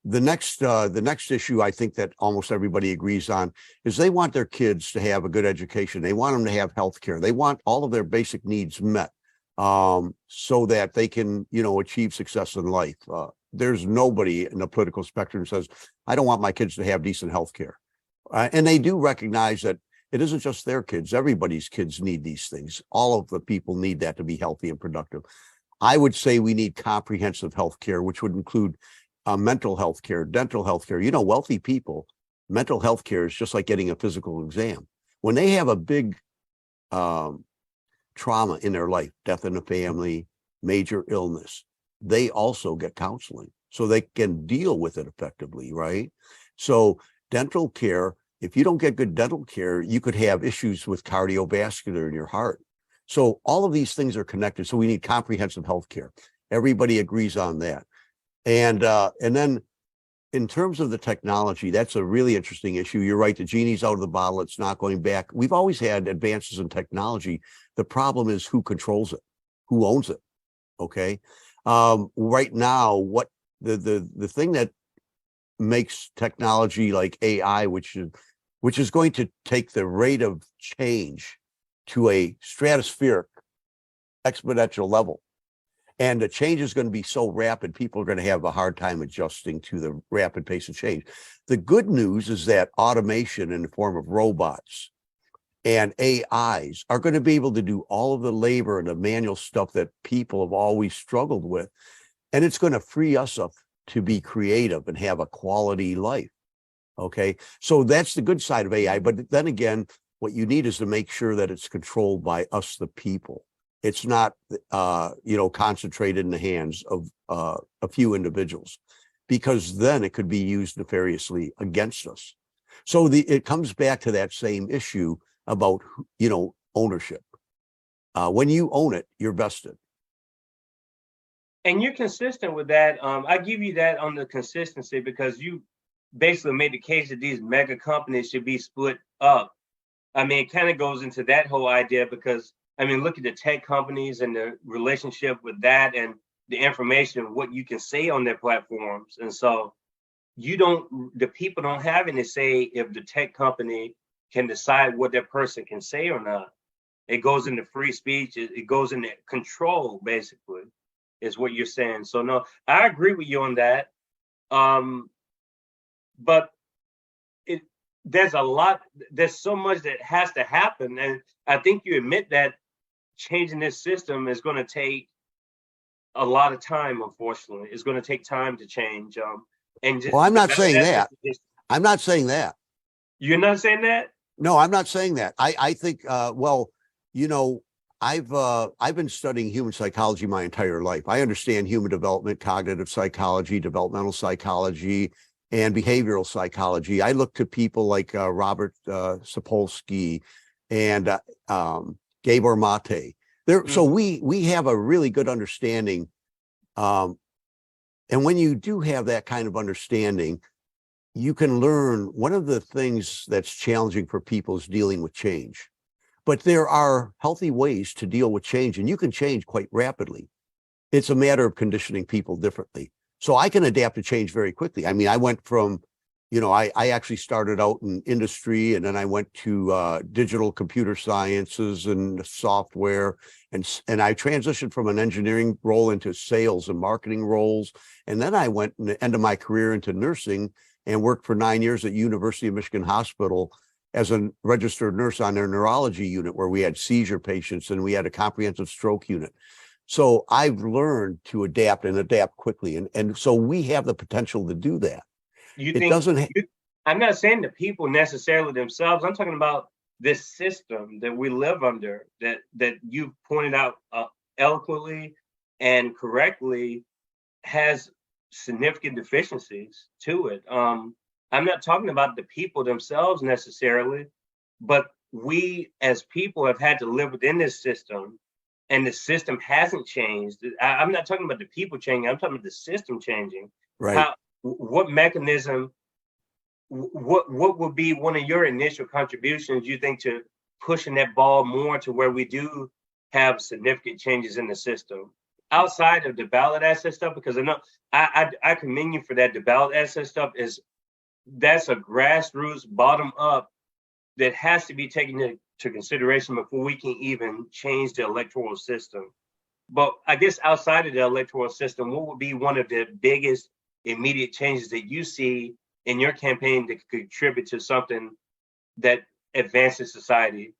B: The next issue I think that almost everybody agrees on is they want their kids to have a good education. They want them to have health care. They want all of their basic needs met so that they can, achieve success in life. There's nobody in the political spectrum who says, I don't want my kids to have decent health care. And they do recognize that it isn't just their kids. Everybody's kids need these things. All of the people need that to be healthy and productive. I would say we need comprehensive health care, which would include mental health care, dental health care. Wealthy people, mental health care is just like getting a physical exam. When they have a big trauma in their life, death in the family, major illness, they also get counseling so they can deal with it effectively, right? So dental care, if you don't get good dental care, you could have issues with cardiovascular in your heart. So all of these things are connected. So we need comprehensive health care. Everybody agrees on that. And then in terms of the technology, that's a really interesting issue. You're right, the genie's out of the bottle. It's not going back. We've always had advances in technology. The problem is who controls it, who owns it, okay? Right now, what the thing that makes technology like AI, which is going to take the rate of change to a stratospheric exponential level. And the change is going to be so rapid, people are going to have a hard time adjusting to the rapid pace of change. The good news is that automation in the form of robots and AIs are going to be able to do all of the labor and the manual stuff that people have always struggled with. And it's going to free us up to be creative and have a quality life. Okay, so that's the good side of AI. But then again, what you need is to make sure that it's controlled by us, the people. It's not, concentrated in the hands of a few individuals, because then it could be used nefariously against us. So it comes back to that same issue about, ownership. When you own it, you're vested.
A: And you're consistent with that. I give you that on the consistency, because you basically made the case that these mega companies should be split up. I mean, it kind of goes into that whole idea, because look at the tech companies and the relationship with that and the information, what you can say on their platforms. And so the people don't have any say if the tech company can decide what that person can say or not. It goes into free speech. It goes into control, basically, is what you're saying. So no, I agree with you on that. But there's so much that has to happen. And I think you admit that changing this system is going to take a lot of time. Unfortunately, it's going to take time to change.
B: Well, I'm not saying that. I'm not saying that.
A: You're not saying that?
B: No, I'm not saying that. I think, I've been studying human psychology my entire life. I understand human development, cognitive psychology, developmental psychology, and behavioral psychology. I look to people like Robert Sapolsky and Gabor Mate. So we have a really good understanding. And when you do have that kind of understanding, you can learn. One of the things that's challenging for people is dealing with change. But there are healthy ways to deal with change, and you can change quite rapidly. It's a matter of conditioning people differently. So I can adapt to change very quickly. I mean, I went from, I actually started out in industry, and then I went to digital computer sciences and software, and I transitioned from an engineering role into sales and marketing roles. And then I went in the end of my career into nursing and worked for 9 years at University of Michigan Hospital as a registered nurse on their neurology unit, where we had seizure patients and we had a comprehensive stroke unit. So I've learned to adapt and adapt quickly. And so we have the potential to do that.
A: You
B: It
A: think
B: doesn't,
A: I'm not saying the people necessarily themselves. I'm talking about this system that we live under that you pointed out eloquently and correctly has significant deficiencies to it. I'm not talking about the people themselves necessarily, but we as people have had to live within this system, and the system hasn't changed. I'm not talking about the people changing. I'm talking about the system changing.
B: right.
A: What mechanism? What would be one of your initial contributions, you think, to pushing that ball more to where we do have significant changes in the system outside of the ballot access stuff? Because I know I commend you for that. The ballot access stuff that's a grassroots bottom up that has to be taken into consideration before we can even change the electoral system. But I guess outside of the electoral system, what would be one of the biggest immediate changes that you see in your campaign that could contribute to something that advances society?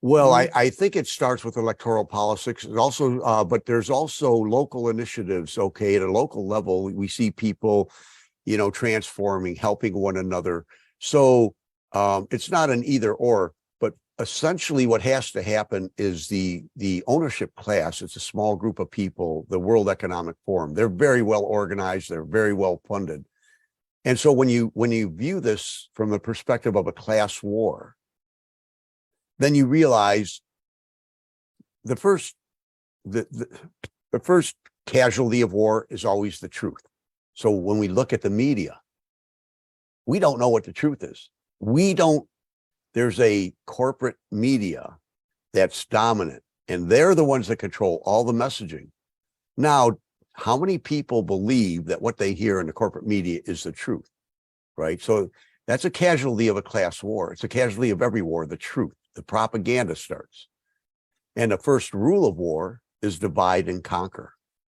B: Well, I think it starts with electoral politics, and also, but there's also local initiatives. Okay, at a local level, we see people, transforming, helping one another. So it's not an either or, but essentially what has to happen is the ownership class. It's a small group of people, the World Economic Forum. They're very well organized. They're very well funded. And so when you view this from the perspective of a class war, then you realize the first casualty of war is always the truth. So when we look at the media, we don't know what the truth is. There's a corporate media that's dominant, and they're the ones that control all the messaging. Now, how many people believe that what they hear in the corporate media is the truth, right? So that's a casualty of a class war. It's a casualty of every war, the truth. The propaganda starts. And the first rule of war is divide and conquer.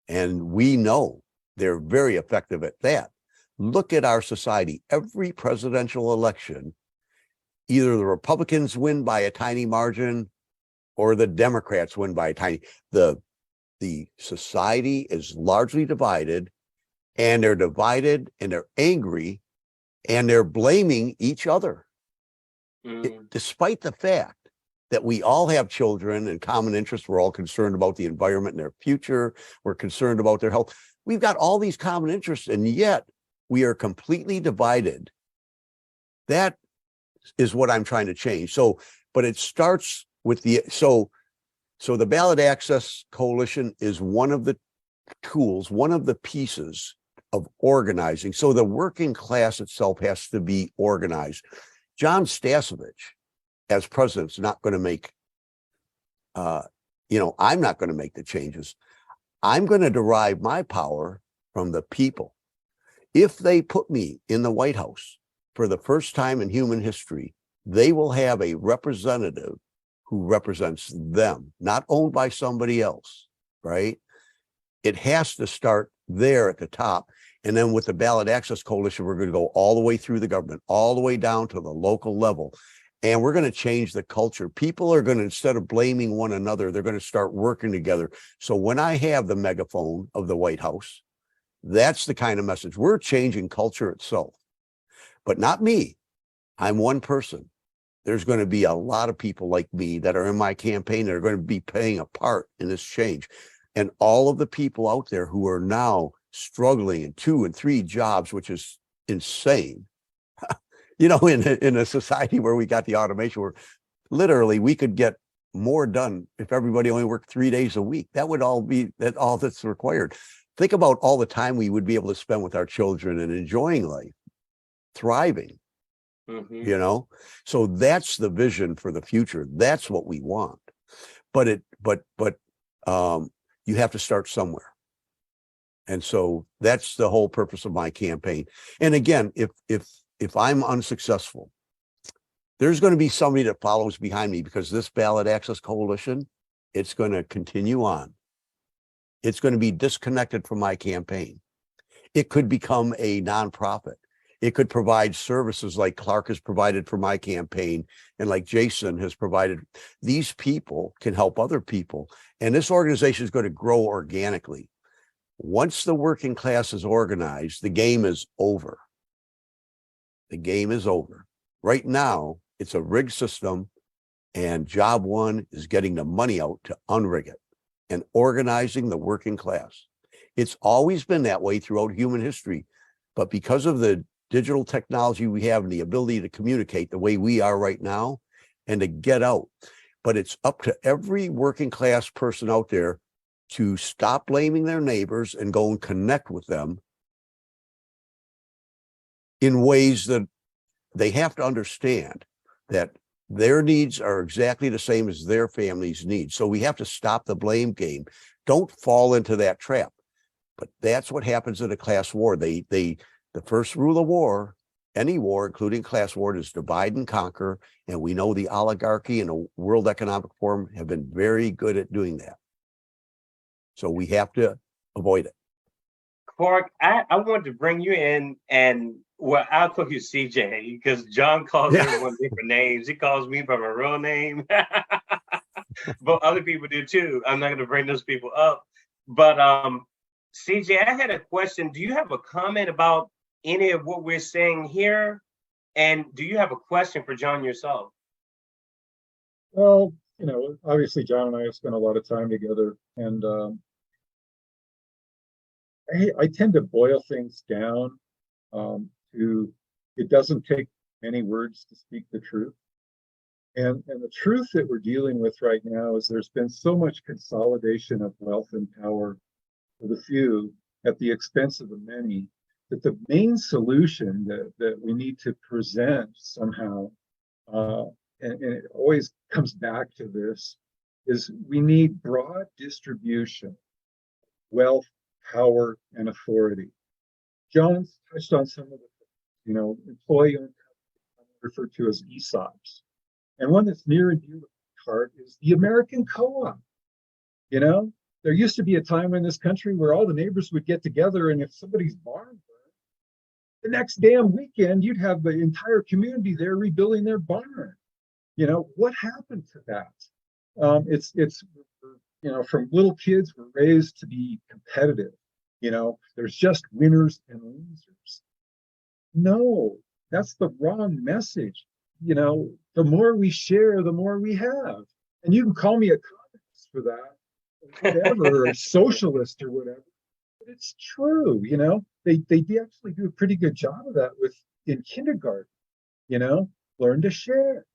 B: And we know they're very effective at that. Look at our society. Every presidential election, either the Republicans win by a tiny margin or the Democrats win by a tiny. The society is largely divided, and they're divided and they're angry and they're blaming each other. Despite the fact that we all have children and common interests, we're all concerned about the environment and their future, we're concerned about their health. We've got all these common interests, and yet we are completely divided. That is what I'm trying to change. So, but it starts with so the Ballot Access Coalition is one of the tools, one of the pieces of organizing. So the working class itself has to be organized. Jon Stasevich, as president, is not going to make, I'm not going to make the changes. I'm going to derive my power from the people. If they put me in the White House for the first time in human history, they will have a representative who represents them, not owned by somebody else, right? It has to start there at the top. And then with the Ballot Access Coalition, we're going to go all the way through the government, all the way down to the local level. And we're going to change the culture. People are going to, instead of blaming one another, they're going to start working together. So when I have the megaphone of the White House, that's the kind of message. We're changing culture itself, but not me. I'm one person. There's going to be a lot of people like me that are in my campaign that are going to be playing a part in this change. And all of the people out there who are now struggling in 2 and 3 jobs, which is insane. In a society where we got the automation, where literally we could get more done if everybody only worked 3 days a week. That would all that's required. Think about all the time we would be able to spend with our children and enjoying life, thriving.
A: Mhm.
B: you know? So that's the vision for the future. That's what we want. But you have to start somewhere. And so that's the whole purpose of my campaign. And again, if I'm unsuccessful, there's going to be somebody that follows behind me, because this Ballot Access Coalition, it's going to continue on. It's going to be disconnected from my campaign. It could become a nonprofit. It could provide services like Clark has provided for my campaign and like Jason has provided. These people can help other people. And this organization is going to grow organically. Once the working class is organized, the game is over. The game is over. Right now, it's a rigged system, and job one is getting the money out to unrig it and organizing the working class. It's always been that way throughout human history. But because of the digital technology we have and the ability to communicate the way we are right now and to get out, but it's up to every working class person out there to stop blaming their neighbors and go and connect with them in ways that they have to understand that their needs are exactly the same as their family's needs. So we have to stop the blame game. Don't fall into that trap. But that's what happens in a class war. The first rule of war, any war, including class war, is divide and conquer. And we know the oligarchy and the World Economic Forum have been very good at doing that. So we have to avoid it.
A: Clark, I wanted to bring you in, and well, I'll call you CJ because John calls everyone different names. He calls me by my real name, but other people do too. I'm not going to bring those people up. But CJ, I had a question. Do you have a comment about any of what we're saying here? And do you have a question for John yourself?
C: Well, obviously John and I have spent a lot of time together, and I tend to boil things down to it doesn't take many words to speak the truth. And the truth that we're dealing with right now is there's been so much consolidation of wealth and power for the few at the expense of the many, that the main solution that we need to present somehow, and it always comes back to this, is we need broad distribution, wealth, power, and authority. John touched on some of the, employee-owned companies referred to as ESOPs. And one that's near and dear to my heart is the American co-op. There used to be a time in this country where all the neighbors would get together, and if somebody's barn burned, the next damn weekend, you'd have the entire community there rebuilding their barn. What happened to that? It's from little kids, we're raised to be competitive. There's just winners and losers. No, that's the wrong message. The more we share, the more we have. And you can call me a communist for that, whatever, or a socialist or whatever. But it's true, They actually do a pretty good job of that in kindergarten. Learn to share.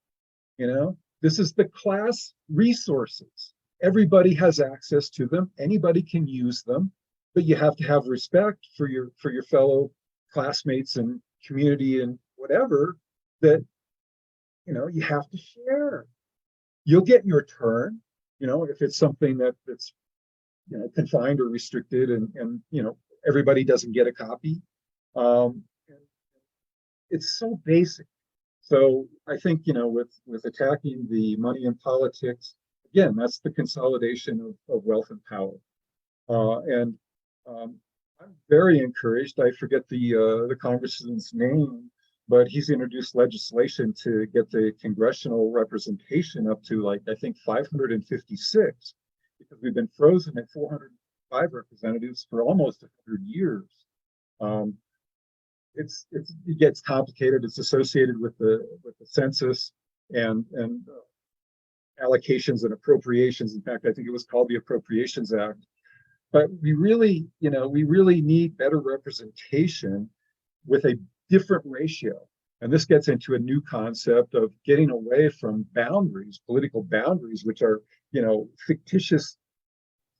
C: This is the class resources. Everybody has access to them. Anybody can use them, but you have to have respect for your fellow classmates and community and whatever, that you have to share. You'll get your turn, if it's something that's confined or restricted, and everybody doesn't get a copy. It's so basic. So I think with attacking the money in politics, again, that's the consolidation of wealth and power. And I'm very encouraged. I forget the congressman's name, but he's introduced legislation to get the congressional representation up to I think 556, because we've been frozen at 405 representatives for almost 100 years. It gets complicated. It's associated with the census and allocations and appropriations. In fact, I think it was called the Appropriations Act. But we really need better representation with a different ratio. And this gets into a new concept of getting away from boundaries, political boundaries, which are, fictitious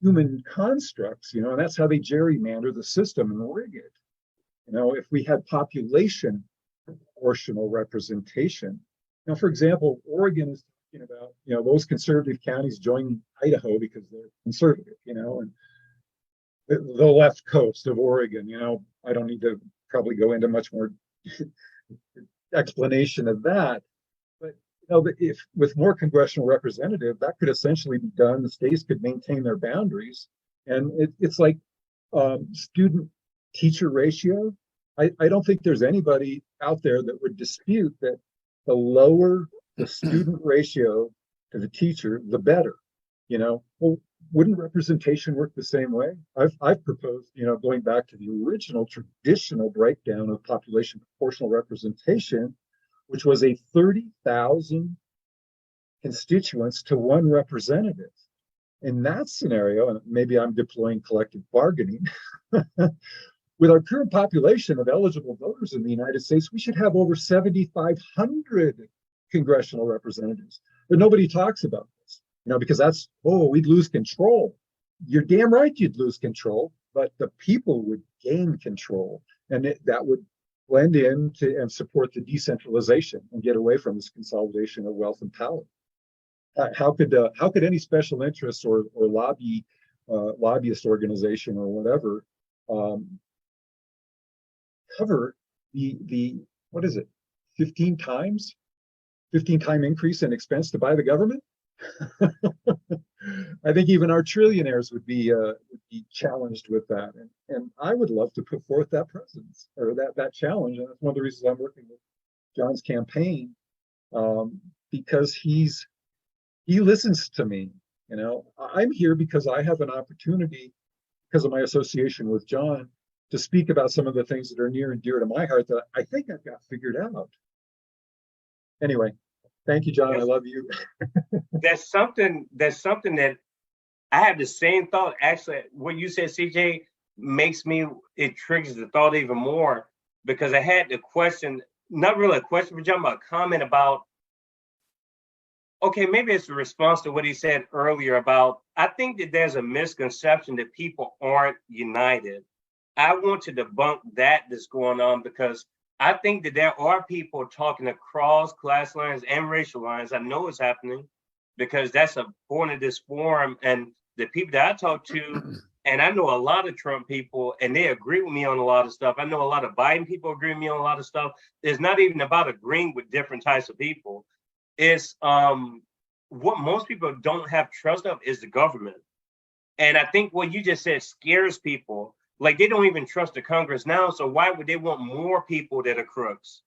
C: human constructs, and that's how they gerrymander the system and rig it. If we had population proportional representation. Now, for example, Oregon is talking about, those conservative counties joining Idaho because they're conservative, and the left coast of Oregon, I don't need to probably go into much more explanation of that. But if with more congressional representative, that could essentially be done. The states could maintain their boundaries, and it's like student teacher ratio. I don't think there's anybody out there that would dispute that the lower the student ratio to the teacher, the better. Well, wouldn't representation work the same way? I've proposed, going back to the original traditional breakdown of population proportional representation, which was a 30,000 constituents to one representative. In that scenario, and maybe I'm deploying collective bargaining, with our current population of eligible voters in the United States, we should have over 7,500 congressional representatives. But nobody talks about this, because we'd lose control. You're damn right you'd lose control, but the people would gain control, and that would blend in and support the decentralization and get away from this consolidation of wealth and power. How could any special interest or lobbyist organization or whatever cover the what is it, 15-time increase in expense to buy the government? I think even our trillionaires would be challenged with that, and I would love to put forth that presence or that challenge, and that's one of the reasons I'm working with Jon's campaign, because he listens to me. I'm here because I have an opportunity, because of my association with Jon, to speak about some of the things that are near and dear to my heart that I think I've got figured out. Anyway, thank you, Jon. I love you.
A: That's something that I have the same thought. Actually, what you said, CJ, it triggers the thought even more, because I had the question, not really a question for Jon, but a comment about, okay, maybe it's a response to what he said earlier about, I think that there's a misconception that people aren't united. I want to debunk that's going on, because I think that there are people talking across class lines and racial lines. I know it's happening because that's a point of this forum. And the people that I talk to, and I know a lot of Trump people, and they agree with me on a lot of stuff. I know a lot of Biden people agree with me on a lot of stuff. It's not even about agreeing with different types of people. It's what most people don't have trust of is the government. And I think what you just said scares people. Like, they don't even trust the Congress now. So why would they want more people that are crooks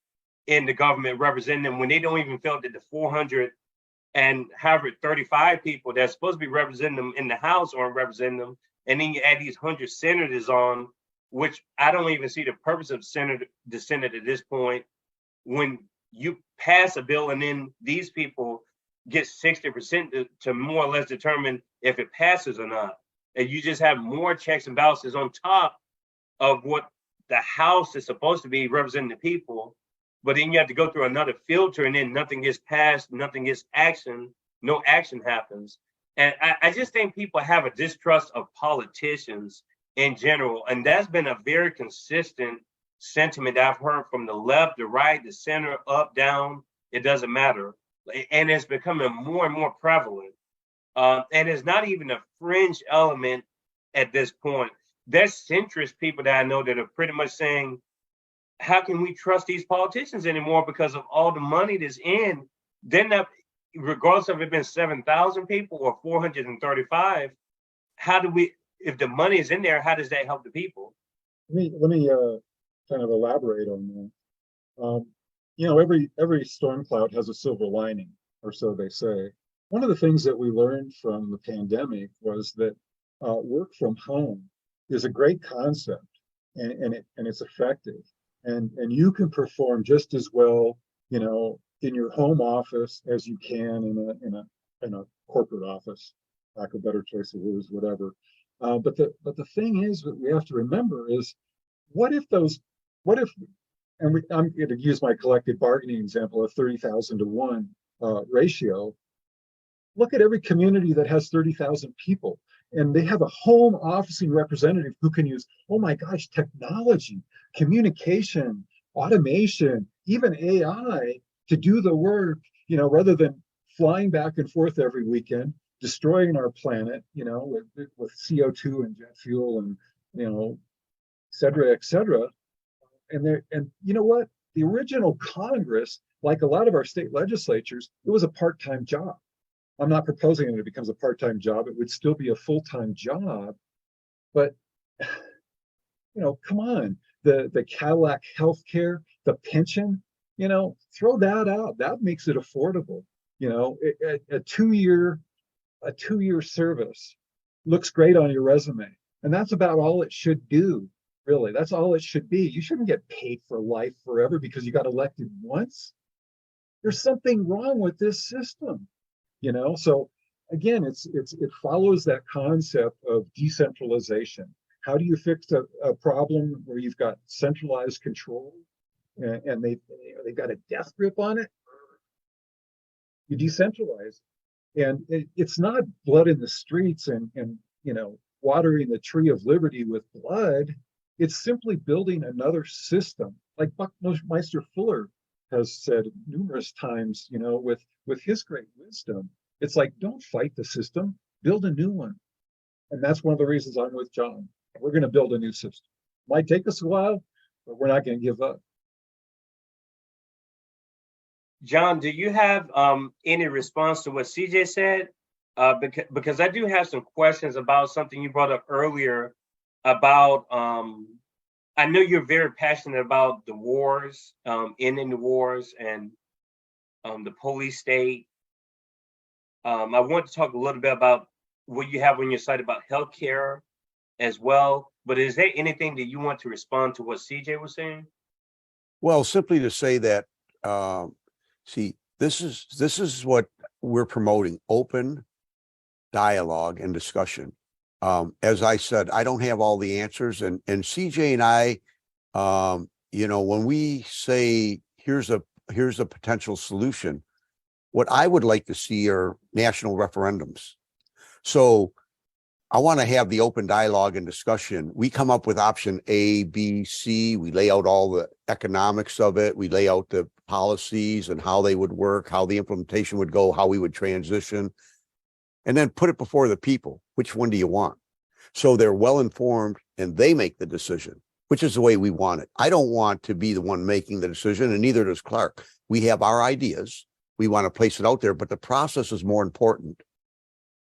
A: in the government representing them when they don't even feel that the 435 people that's supposed to be representing them in the House aren't representing them? And then you add these 100 senators on, which I don't even see the purpose of the Senate at this point. When you pass a bill and then these people get 60% to more or less determine if it passes or not. And you just have more checks and balances on top of what the House is supposed to be representing the people. But then you have to go through another filter, and then nothing gets passed, nothing gets action, no action happens. And I just think people have a distrust of politicians in general. And that's been a very consistent sentiment that I've heard from the left, the right, the center, up, down. It doesn't matter. And it's becoming more and more prevalent. And it's not even a fringe element at this point. There's centrist people that I know that are pretty much saying, how can we trust these politicians anymore because of all the money that's in? They're not, regardless of it being 7,000 people or 435, if the money is in there, how does that help the people?
C: Let me kind of elaborate on that. Every storm cloud has a silver lining, or so they say. One of the things that we learned from the pandemic was that work from home is a great concept, and it's effective, and you can perform just as well, in your home office as you can in a corporate office, lack of better choice of words, whatever. But the thing is, what we have to remember is, I'm going to use my collective bargaining example of 30,000 to 1 ratio. Look at every community that has 30,000 people, and they have a home officing representative who can use, oh my gosh, technology, communication, automation, even AI to do the work, rather than flying back and forth every weekend, destroying our planet, with CO2 and jet fuel and, et cetera, et cetera. And you know what? The original Congress, like a lot of our state legislatures, it was a part-time job. I'm not proposing that it becomes a part-time job. It would still be a full-time job. But, come on, the Cadillac healthcare, the pension, throw that out. That makes it affordable. A 2-year service looks great on your resume. And that's about all it should do. Really, that's all it should be. You shouldn't get paid for life forever because you got elected once. There's something wrong with this system, So again, it follows that concept of decentralization. How do you fix a problem where you've got centralized control and they've got a death grip on it? You decentralize, and it's not blood in the streets and watering the tree of liberty with blood. It's simply building another system, like Buckminster Fuller has said numerous times, with his great wisdom. It's like, don't fight the system, build a new one. And that's one of the reasons I'm with Jon. We're going to build a new system. Might take us a while, but we're not going to give up.
A: Jon, do you have any response to what CJ said? Because I do have some questions about something you brought up earlier about, I know you're very passionate about the wars, ending the wars and the police state. I want to talk a little bit about what you have on your site about healthcare as well. But is there anything that you want to respond to what CJ was saying?
B: Well, simply to say that, see, this is what we're promoting: open dialogue and discussion. As I said, I don't have all the answers, and CJ and I, when we say here's a potential solution, what I would like to see are national referendums. So I want to have the open dialogue and discussion. We come up with option A, B, C. We lay out all the economics of it. We lay out the policies and how they would work, how the implementation would go, how we would transition, and then put it before the people. Which one do you want? So they're well informed and they make the decision, which is the way we want it. I don't want to be the one making the decision, and neither does Clark. We have our ideas. We want to place it out there, but the process is more important.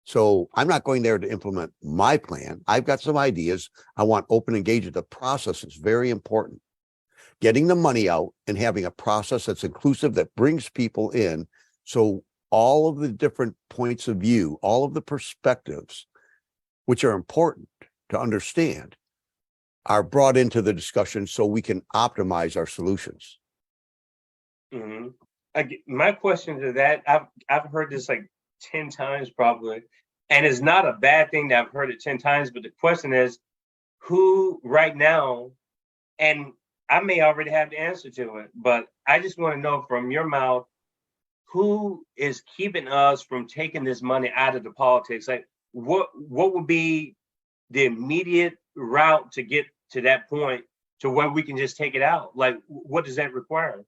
B: So I'm not going there to implement my plan. I've got some ideas. I want open engagement. The process is very important. Getting the money out and having a process that's inclusive, that brings people in. So all of the different points of view, all of the perspectives, which are important to understand, are brought into the discussion so we can optimize our solutions.
A: Mm-hmm. My question to that, I've heard this like 10 times probably, and it's not a bad thing that I've heard it 10 times, but the question is, who right now, and I may already have the answer to it, but I just want to know from your mouth, who is keeping us from taking this money out of the politics? Like, what would be the immediate route to get to that point to where we can just take it out? Like, what does that require?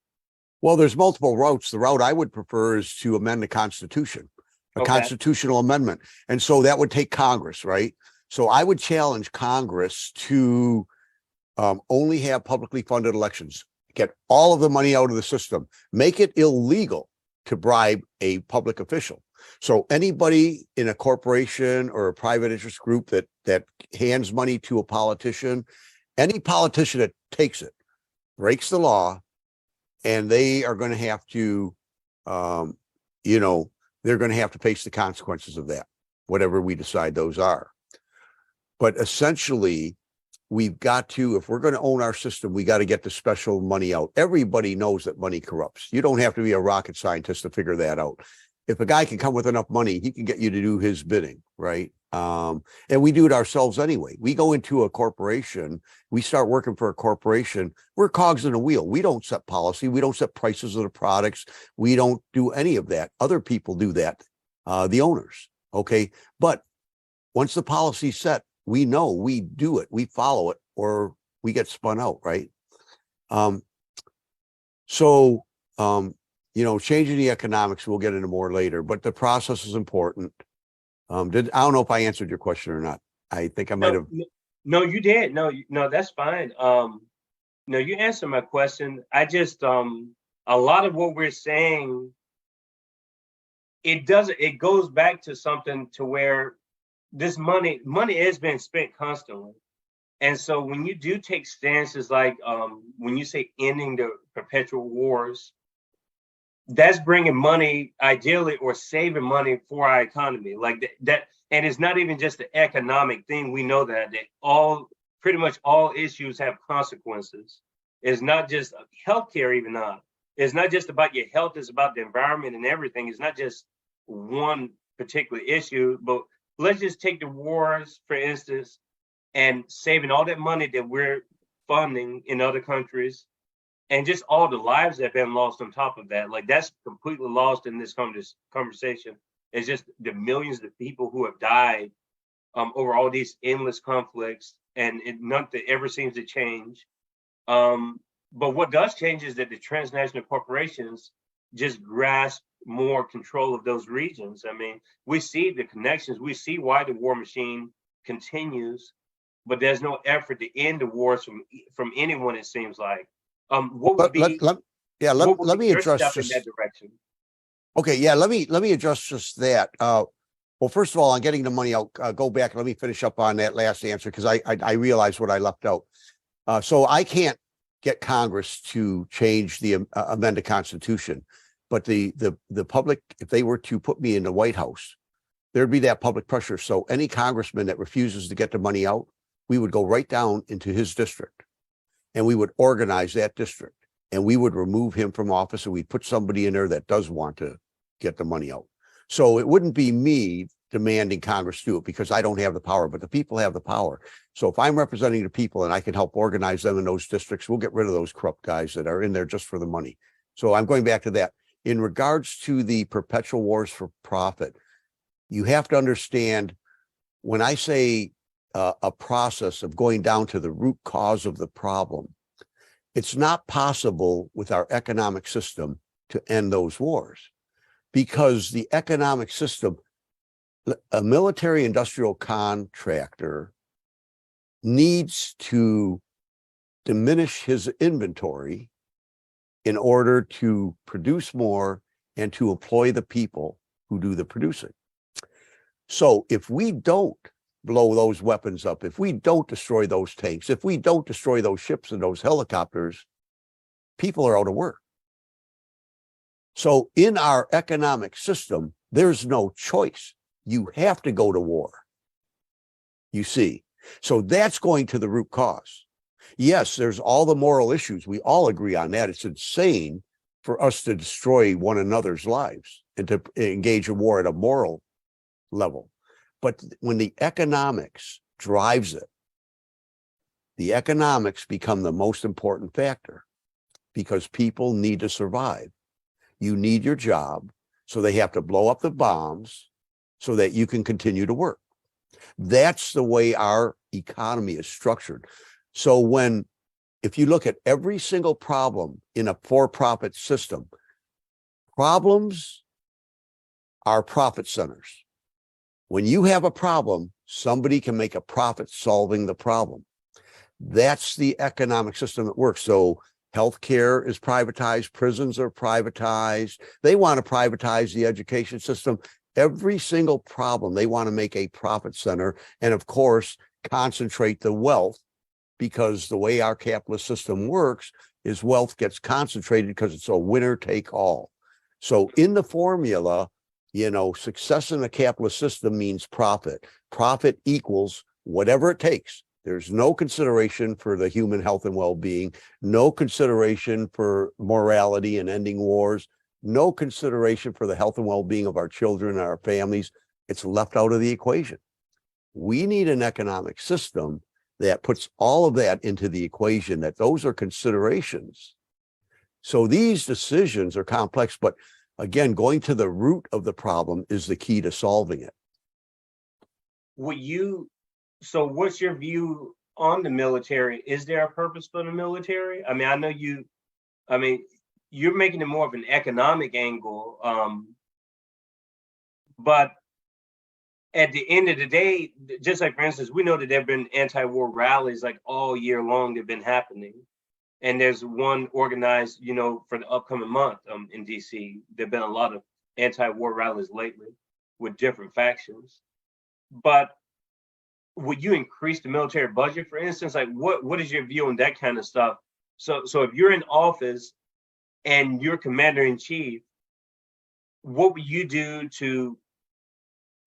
B: Well, there's multiple routes. The route I would prefer is to amend the Constitution, a constitutional amendment. And so that would take Congress, right? So I would challenge Congress to only have publicly funded elections, get all of the money out of the system, make it illegal to bribe a public official. So anybody in a corporation or a private interest group that hands money to a politician, any politician that takes it breaks the law, and they are going to have to, they're going to have to face the consequences of that, whatever we decide those are. But essentially, we've got to, if we're going to own our system, we got to get the special money out. Everybody knows that money corrupts. You don't have to be a rocket scientist to figure that out. If a guy can come with enough money, he can get you to do his bidding, right? And we do it ourselves anyway. We go into a corporation, we start working for a corporation, we're cogs in a wheel. We don't set policy. We don't set prices of the products. We don't do any of that. Other people do that, the owners, okay? But once the policy's set, we know, we do it, we follow it, or we get spun out, right? So, changing the economics, we'll get into more later, but the process is important. I don't know if I answered your question or not. I think I might have.
A: No, you did. No, that's fine. No, you answered my question. I just, a lot of what we're saying, it goes back to something to where this money is being spent constantly. And so when you do take stances like, when you say ending the perpetual wars, that's bringing money ideally or saving money for our economy like that. And it's not even just the economic thing. We know that pretty much all issues have consequences. It's not just healthcare, even not. It's not just about your health, it's about the environment and everything. It's not just one particular issue, but let's just take the wars, for instance, and saving all that money that we're funding in other countries and just all the lives that have been lost on top of that. Like that's completely lost in this conversation. It's just the millions of people who have died over all these endless conflicts, and nothing ever seems to change. But what does change is that the transnational corporations just grasp more control of those regions. I mean, we see the connections, we see why the war machine continues, but there's no effort to end the wars from anyone, it seems like. What would be
B: Let me
A: your
B: address
A: step in that direction?
B: Okay, yeah, let me address just that. Well, first of all, on getting the money out, go back. Let me finish up on that last answer because I realized what I left out. So I can't get Congress to change the amend the Constitution, but the public, if they were to put me in the White House, there'd be that public pressure. So any congressman that refuses to get the money out, we would go right down into his district, and we would organize that district, and we would remove him from office, and we'd put somebody in there that does want to get the money out. So it wouldn't be me demanding Congress do it because I don't have the power, but the people have the power. So if I'm representing the people and I can help organize them in those districts, we'll get rid of those corrupt guys that are in there just for the money. So I'm going back to that. In regards to the perpetual wars for profit, you have to understand when I say a process of going down to the root cause of the problem, it's not possible with our economic system to end those wars because the economic system, a military industrial contractor needs to diminish his inventory in order to produce more and to employ the people who do the producing. So if we don't blow those weapons up, if we don't destroy those tanks, if we don't destroy those ships and those helicopters, people are out of work. So in our economic system, there's no choice. You have to go to war. You see, so that's going to the root cause. Yes, there's all the moral issues. We all agree on that. It's insane for us to destroy one another's lives and to engage in war at a moral level. But when the economics drives it, the economics become the most important factor because people need to survive. You need your job, so they have to blow up the bombs so that you can continue to work. That's the way our economy is structured. So if you look at every single problem in a for-profit system, problems are profit centers. When you have a problem, somebody can make a profit solving the problem. That's the economic system that works. So healthcare is privatized, prisons are privatized. They want to privatize the education system. Every single problem, they want to make a profit center and, of course, concentrate the wealth, because the way our capitalist system works is wealth gets concentrated because it's a winner take all. So in the formula, success in a capitalist system means profit. Profit equals whatever it takes. There's no consideration for the human health and well-being, no consideration for morality and ending wars, no consideration for the health and well-being of our children and our families. It's left out of the equation. We need an economic system that puts all of that into the equation, that those are considerations. So these decisions are complex, but again, going to the root of the problem is the key to solving it.
A: So what's your view on the military? Is there a purpose for the military? I mean, you're making it more of an economic angle. But at the end of the day, just like, for instance, we know that there have been anti-war rallies like all year long. They've been happening. And there's one organized, for the upcoming month in DC. There've been a lot of anti-war rallies lately with different factions. But would you increase the military budget, for instance? Like, what is your view on that kind of stuff? So if you're in office and you're commander in chief, what would you do to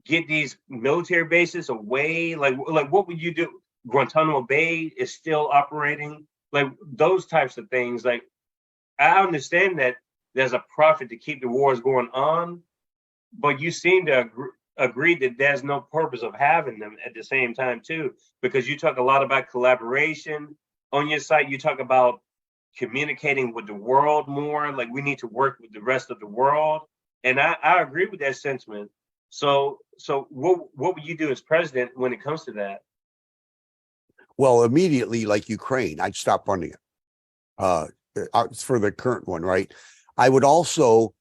A: get these military bases away? Like what would you do? Guantanamo Bay is still operating. Like those types of things. Like, I understand that there's a profit to keep the wars going on, but you seem to agree that there's no purpose of having them at the same time too, because you talk a lot about collaboration on your site. You talk about communicating with the world more. Like, we need to work with the rest of the world, and I agree with that sentiment. So what would you do as president when it comes to that?
B: Well, immediately, like Ukraine, I'd stop funding it for the current one, right? I would also,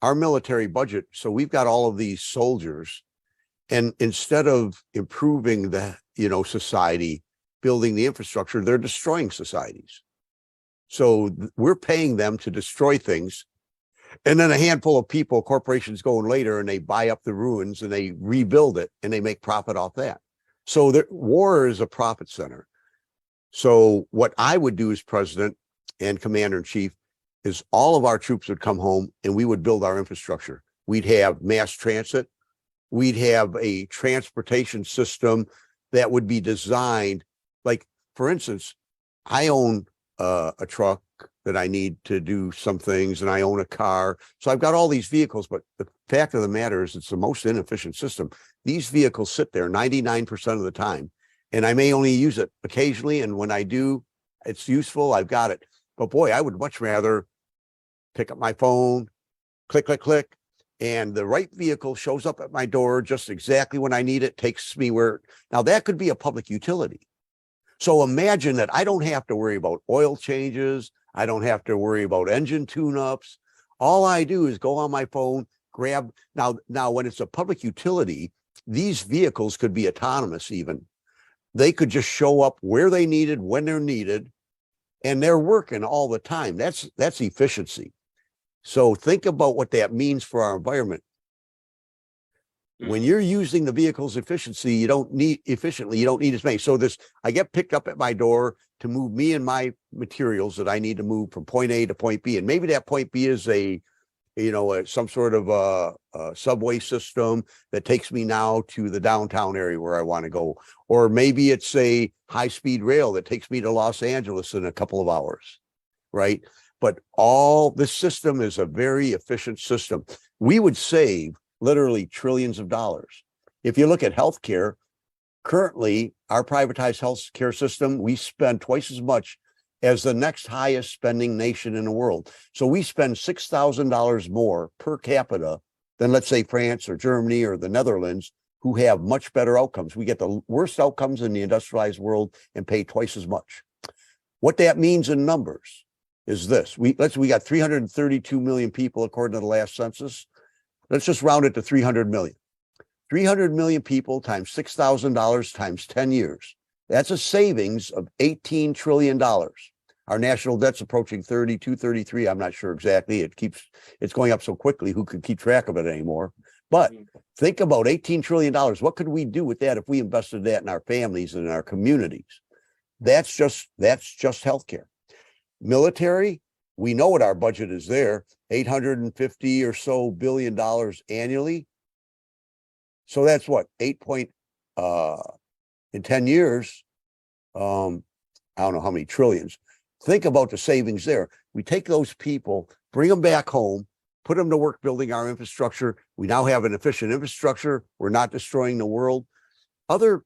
B: our military budget. So we've got all of these soldiers, and instead of improving the, society, building the infrastructure, they're destroying societies. So we're paying them to destroy things. And then a handful of people, corporations go in later and they buy up the ruins and they rebuild it and they make profit off that. So war is a profit center. So what I would do as president and commander in chief is all of our troops would come home and we would build our infrastructure. We'd have mass transit. We'd have a transportation system that would be designed. Like, for instance, I own a truck that I need to do some things, and I own a car. So I've got all these vehicles, but the fact of the matter is it's the most inefficient system. These vehicles sit there 99% of the time, and I may only use it occasionally. And when I do, it's useful. I've got it. But boy, I would much rather pick up my phone, click, click, click, and the right vehicle shows up at my door just exactly when I need it, takes me where. Now that could be a public utility. So imagine that I don't have to worry about oil changes. I don't have to worry about engine tune-ups. All I do is go on my phone, grab. Now, when it's a public utility, these vehicles could be autonomous even. They could just show up where they needed, when they're needed, and they're working all the time. That's efficiency. So think about what that means for our environment. When you're using the vehicle's efficiency, you don't need as many. So I get picked up at my door to move me and my materials that I need to move from point A to point B. And maybe that point B is some sort of a subway system that takes me now to the downtown area where I want to go. Or maybe it's a high-speed rail that takes me to Los Angeles in a couple of hours, right? But all this system is a very efficient system. We would save literally trillions of dollars. If you look at healthcare, currently our privatized healthcare system, we spend twice as much as the next highest spending nation in the world. So we spend $6,000 more per capita than, let's say, France or Germany or the Netherlands, who have much better outcomes. We get the worst outcomes in the industrialized world and pay twice as much. What that means in numbers is this. We got 332 million people according to the last census. Let's just round it to 300 million. 300 million people times $6,000 times 10 years. That's a savings of $18 trillion. Our national debt's approaching 32, 33. I'm not sure exactly. It's going up so quickly. Who could keep track of it anymore? But think about $18 trillion. What could we do with that if we invested that in our families and in our communities? That's just healthcare. Military, we know what our budget is there, $850 or so billion annually. So that's what, in 10 years, I don't know how many trillions. Think about the savings there. We take those people, bring them back home, put them to work building our infrastructure. We now have an efficient infrastructure. We're not destroying the world. Other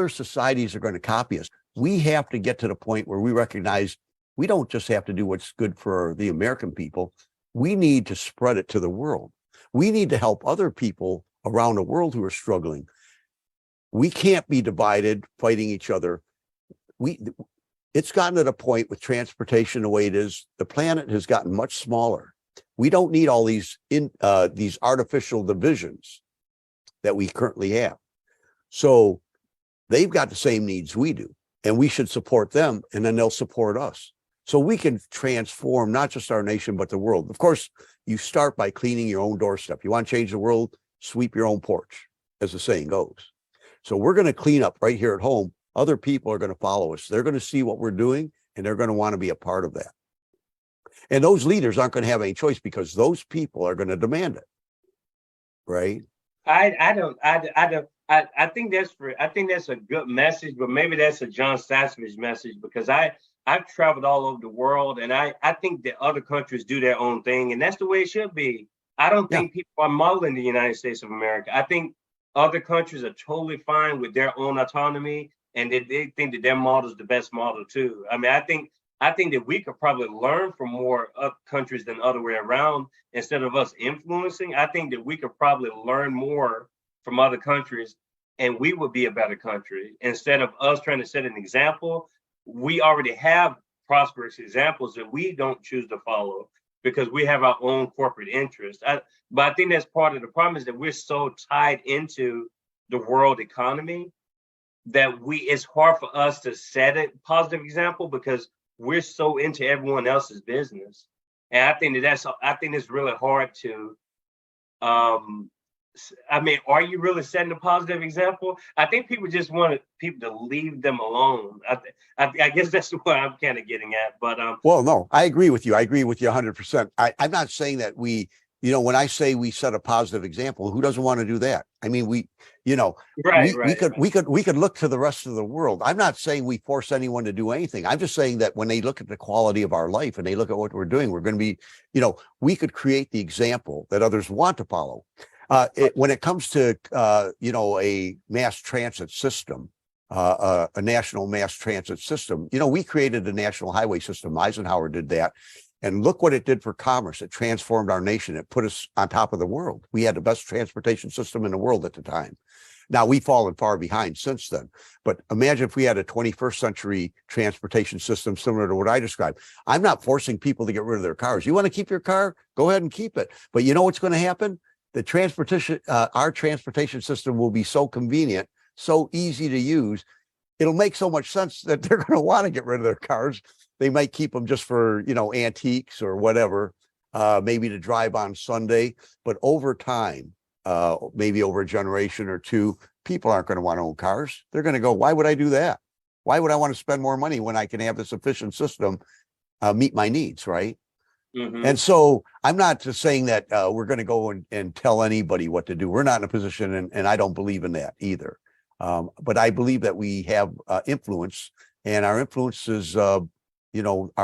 B: societies are going to copy us. We have to get to the point where we recognize we don't just have to do what's good for the American people. We need to spread it to the world. We need to help other people around the world who are struggling. We can't be divided, fighting each other. it's gotten to the point with transportation the way it is, the planet has gotten much smaller. We don't need all these artificial divisions that we currently have. So they've got the same needs we do, and we should support them, and then they'll support us. So we can transform not just our nation, but the world. Of course, you start by cleaning your own doorstep. You want to change the world, sweep your own porch, as the saying goes. So we're going to clean up right here at home. Other people are going to follow us. They're going to see what we're doing, and they're going to want to be a part of that. And those leaders aren't going to have any choice because those people are going to demand it. Right?
A: I think that's a good message, but maybe that's a Jon Stasevich message, because I've traveled all over the world, and I think that other countries do their own thing, and that's the way it should be. I don't think people are modeling the United States of America. I think other countries are totally fine with their own autonomy, and they think that their model is the best model too. I mean, I think that we could probably learn from more countries than the other way around. Instead of us influencing, I think that we could probably learn more from other countries, and we would be a better country. Instead of us trying to set an example, we already have prosperous examples that we don't choose to follow because we have our own corporate interests. But I think that's part of the problem, is that we're so tied into the world economy that it's hard for us to set a positive example because we're so into everyone else's business. And I think it's really hard to, I mean, are you really setting a positive example? I think people just want people to leave them alone. I guess that's what I'm kind of getting at. But
B: well, no, I agree with you. I agree with you 100%. I'm not saying that when I say we set a positive example, who doesn't want to do that? I mean, we could look to the rest of the world. I'm not saying we force anyone to do anything. I'm just saying that when they look at the quality of our life and they look at what we're doing, we're going to be, we could create the example that others want to follow. When it comes to, a mass transit system, a national mass transit system, we created a national highway system. Eisenhower did that. And look what it did for commerce. It transformed our nation. It put us on top of the world. We had the best transportation system in the world at the time. Now, we've fallen far behind since then. But imagine if we had a 21st century transportation system similar to what I described. I'm not forcing people to get rid of their cars. You want to keep your car? Go ahead and keep it. But you know what's going to happen? Our transportation system will be so convenient, so easy to use. It'll make so much sense that they're going to want to get rid of their cars. They might keep them just for, antiques or whatever, maybe to drive on Sunday. But over time, maybe over a generation or two, people aren't going to want to own cars. They're going to go, why would I do that? Why would I want to spend more money when I can have this efficient system meet my needs, right? Mm-hmm. And so I'm not just saying that we're going to go and tell anybody what to do. We're not in a position, and I don't believe in that either. But I believe that we have influence, and our influence is, our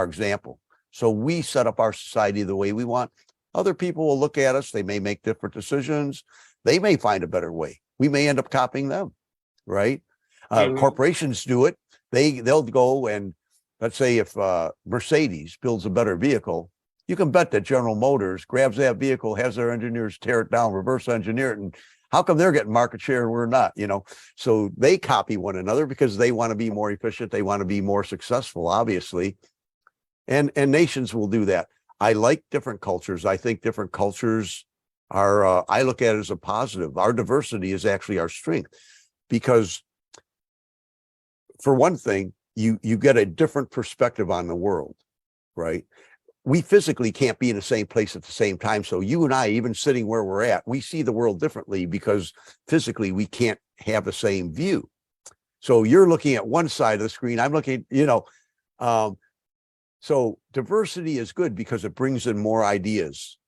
B: example. So we set up our society the way we want. Other people will look at us. They may make different decisions. They may find a better way. We may end up copying them, right? Corporations do it. They'll go and, let's say if Mercedes builds a better vehicle, you can bet that General Motors grabs that vehicle, has their engineers tear it down, reverse engineer it, and how come they're getting market share and we're not? So they copy one another because they want to be more efficient. They want to be more successful, obviously. And nations will do that. I like different cultures. I think different cultures are, I look at it as a positive. Our diversity is actually our strength because, for one thing, you get a different perspective on the world, right? We physically can't be in the same place at the same time. So you and I, even sitting where we're at, we see the world differently because physically we can't have the same view. So you're looking at one side of the screen. I'm looking, so diversity is good because it brings in more ideas,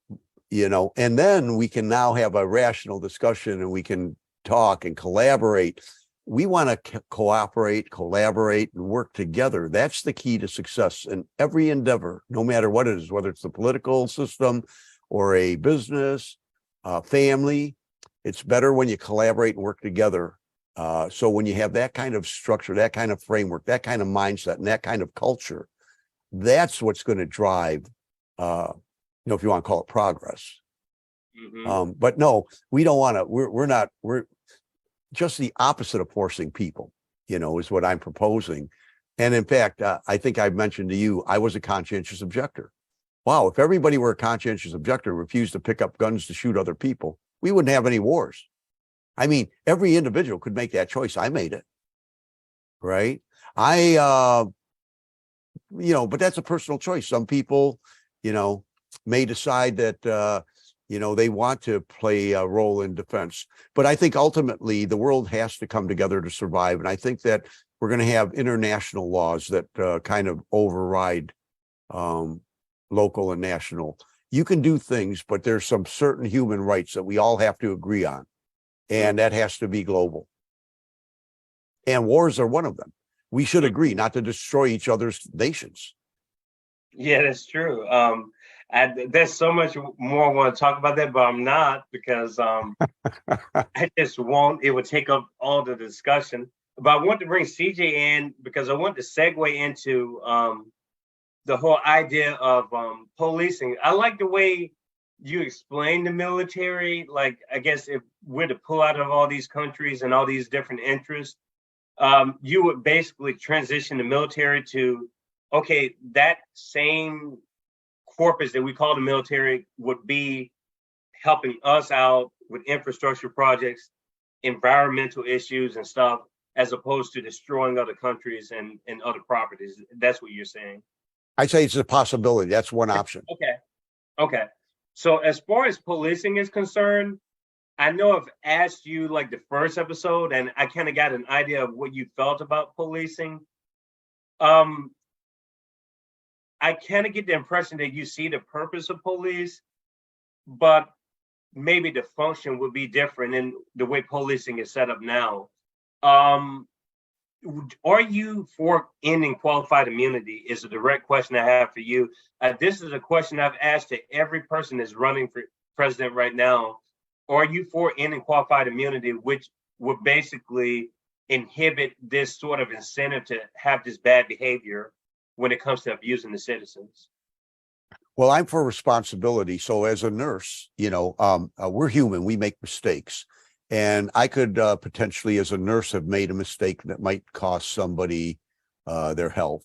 B: and then we can now have a rational discussion and we can talk and collaborate. We want to cooperate, collaborate, and work together. That's the key to success in every endeavor, no matter what it is, whether it's the political system or a business, family. It's better when you collaborate and work together. So when you have that kind of structure, that kind of framework, that kind of mindset, and that kind of culture, that's what's going to drive, if you want to call it progress. Mm-hmm. But no, we don't want to, we're just the opposite of forcing people, is what I'm proposing. And in fact, I think I mentioned to you, I was a conscientious objector. Wow, if everybody were a conscientious objector, refused to pick up guns to shoot other people, we wouldn't have any wars. I mean, every individual could make that choice. I made it, right? But that's a personal choice. Some people, may decide that, they want to play a role in defense. But I think ultimately the world has to come together to survive. And I think that we're going to have international laws that kind of override local and national. You can do things, but there's some certain human rights that we all have to agree on. And that has to be global. And wars are one of them. We should agree not to destroy each other's nations.
A: Yeah, that's true. There's so much more I want to talk about that, but I'm not, because I just won't. It would take up all the discussion. But I want to bring CJ in because I want to segue into the whole idea of policing. I like the way you explain the military. Like, I guess if we're to pull out of all these countries and all these different interests, you would basically transition the military to, okay, that same corpus that we call the military would be helping us out with infrastructure projects, environmental issues and stuff, as opposed to destroying other countries and other properties. That's what you're saying.
B: I'd say it's a possibility. That's one option.
A: Okay. So as far as policing is concerned, I know I've asked you like the first episode, and I kind of got an idea of what you felt about policing. I kind of get the impression that you see the purpose of police, but maybe the function would be different in the way policing is set up now. Are you for ending qualified immunity? Is a direct question I have for you. This is a question I've asked to every person that's running for president right now. Are you for ending qualified immunity, which would basically inhibit this sort of incentive to have this bad behavior when it comes to abusing the citizens?
B: Well, I'm for responsibility. So as a nurse, we're human. We make mistakes. And I could potentially, as a nurse, have made a mistake that might cost somebody their health.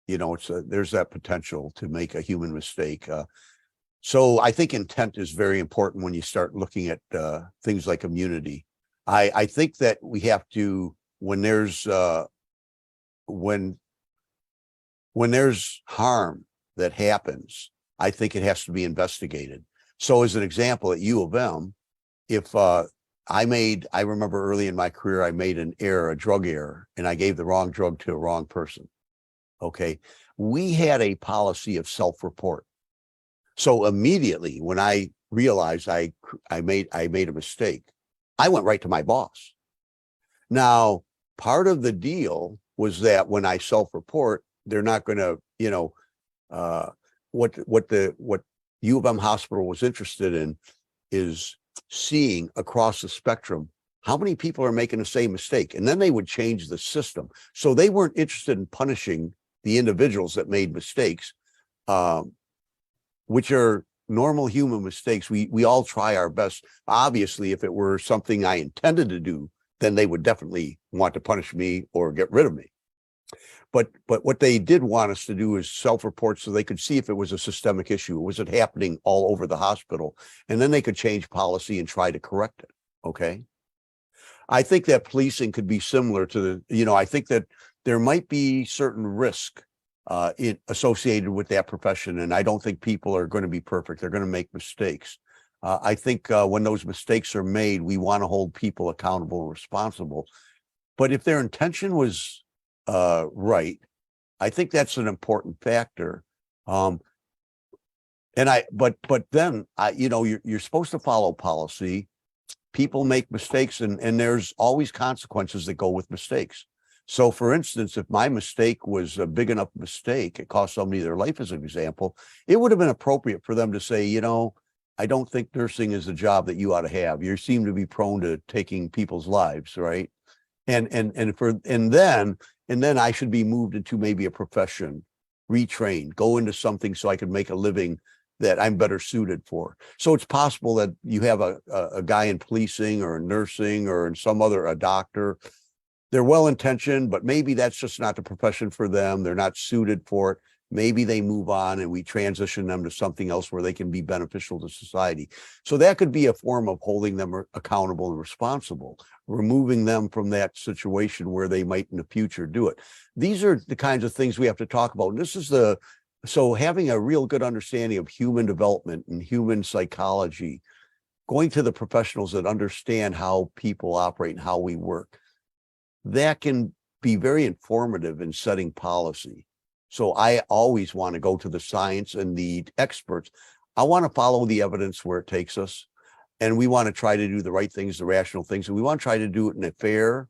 B: There's that potential to make a human mistake. So I think intent is very important when you start looking at things like immunity. I think that we have to, when there's harm that happens, I think it has to be investigated. So as an example, at U of M, if I remember early in my career, I made a drug error, and I gave the wrong drug to a wrong person. Okay. We had a policy of self-report. So immediately when I realized I made a mistake, I went right to my boss. Now, part of the deal was that when I self-report, they're not going to, what U of M hospital was interested in is seeing across the spectrum how many people are making the same mistake, and then they would change the system. So they weren't interested in punishing the individuals that made mistakes, which are normal human mistakes. We all try our best. Obviously, if it were something I intended to do, then they would definitely want to punish me or get rid of me. But what they did want us to do is self-report so they could see if it was a systemic issue. Was it happening all over the hospital? And then they could change policy and try to correct it. Okay. I think that policing could be similar to I think that there might be certain risk associated with that profession. And I don't think people are going to be perfect. They're going to make mistakes. I think when those mistakes are made, we want to hold people accountable and responsible. But if their intention was right, I think that's an important factor. But then you're supposed to follow policy. People make mistakes, and there's always consequences that go with mistakes. So for instance, if my mistake was a big enough mistake, it cost somebody their life as an example, it would have been appropriate for them to say, I don't think nursing is a job that you ought to have. You seem to be prone to taking people's lives, right? And then I should be moved into maybe a profession, retrained, go into something so I could make a living that I'm better suited for. So it's possible that you have a guy in policing or in nursing or in a doctor they're well-intentioned, but maybe that's just not the profession for them. They're not suited for it. Maybe they move on and we transition them to something else where they can be beneficial to society. So that could be a form of holding them accountable and responsible, removing them from that situation where they might in the future do it. These are the kinds of things we have to talk about. And so having a real good understanding of human development and human psychology, going to the professionals that understand how people operate and how we work, that can be very informative in setting policy. So I always want to go to the science and the experts. I want to follow the evidence where it takes us. And we want to try to do the right things, the rational things. And we want to try to do it in a fair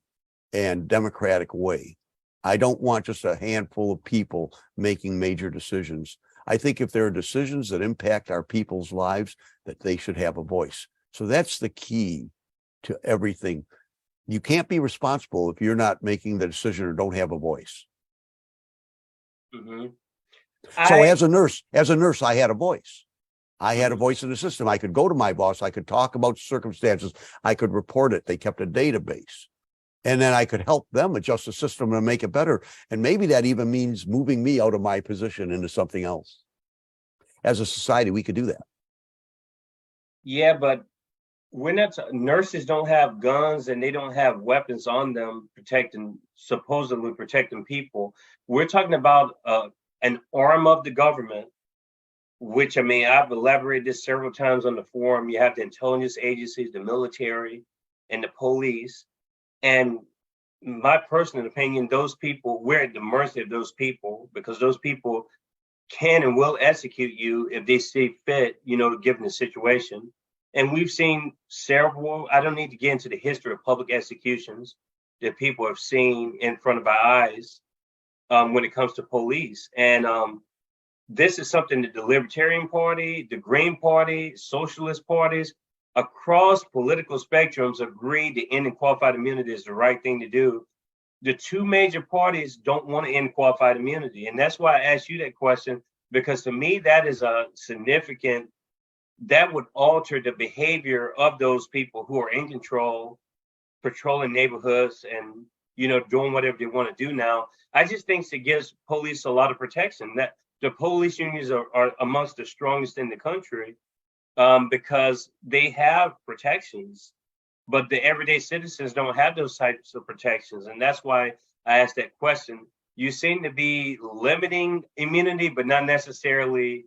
B: and democratic way. I don't want just a handful of people making major decisions. I think if there are decisions that impact our people's lives, that they should have a voice. So that's the key to everything. You can't be responsible if you're not making the decision or don't have a voice.
A: Mm-hmm.
B: So as a nurse, I had a voice. I had a voice in the system. I could go to my boss. I could talk about circumstances. I could report it. They kept a database. And then I could help them adjust the system and make it better. And maybe that even means moving me out of my position into something else. As a society, we could do that.
A: Yeah, but nurses don't have guns and they don't have weapons on them supposedly protecting people. We're talking about an arm of the government, which, I mean, I've elaborated this several times on the forum. You have the intelligence agencies, the military, and the police. And my personal opinion, those people, we're at the mercy of those people, because those people can and will execute you if they see fit, given the situation. And we've seen several, I don't need to get into the history of public executions that people have seen in front of our eyes when it comes to police. And this is something that the Libertarian Party, the Green Party, socialist parties across political spectrums agree that ending qualified immunity is the right thing to do. The two major parties don't want to end qualified immunity. And that's why I asked you that question, because to me, that is a significant, that would alter the behavior of those people who are in control, patrolling neighborhoods and, doing whatever they want to do now. I just think it gives police a lot of protection. That the police unions are amongst the strongest in the country because they have protections, but the everyday citizens don't have those types of protections. And that's why I asked that question. You seem to be limiting immunity, but not necessarily,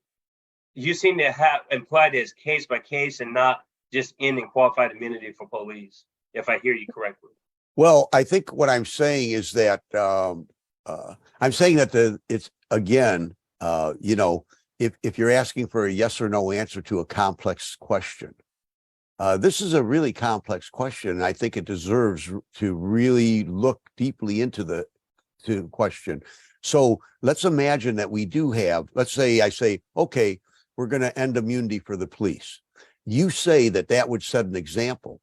A: you seem to have implied as case by case and not just ending qualified immunity for police, if I hear you correctly.
B: Well, I think what I'm saying is that I'm saying that it's again, if you're asking for a yes or no answer to a complex question, this is a really complex question. And I think it deserves to really look deeply into the question. So let's imagine that we do have, let's say I say, okay, we're going to end immunity for the police. You say that would set an example.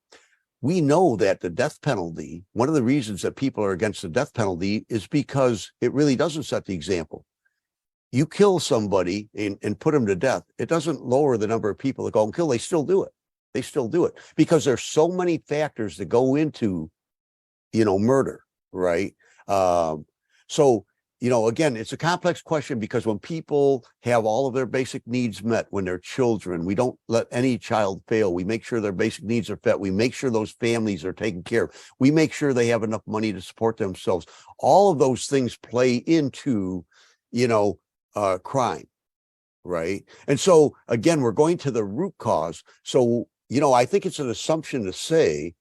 B: We know that the death penalty, one of the reasons that people are against the death penalty is because it really doesn't set the example. You kill somebody and put them to death, it doesn't lower the number of people that go and kill. They still do it. They still do it because there's so many factors that go into, murder, right? So, again, it's a complex question because when people have all of their basic needs met when they're children, we don't let any child fail. We make sure their basic needs are met. We make sure those families are taken care of. We make sure they have enough money to support themselves. All of those things play into, crime, right? And so, again, we're going to the root cause. So, I think it's an assumption to say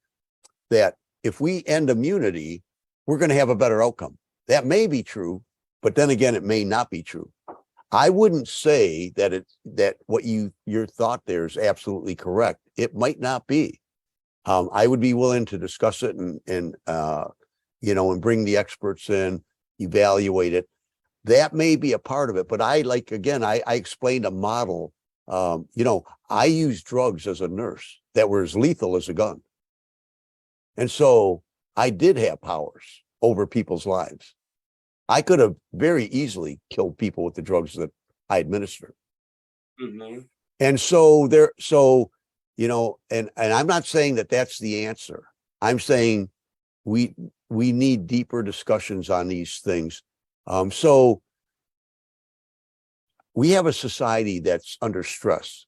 B: that if we end immunity, we're going to have a better outcome. That may be true, but then again, it may not be true. I wouldn't say that what your thought there is absolutely correct. It might not be. I would be willing to discuss it and bring the experts in, evaluate it. That may be a part of it, but I explained a model. I used drugs as a nurse that were as lethal as a gun. And so I did have powers over people's lives. I could have very easily killed people with the drugs that I administered.
A: Mm-hmm.
B: And so and I'm not saying that that's the answer. I'm saying we need deeper discussions on these things. So we have a society that's under stress.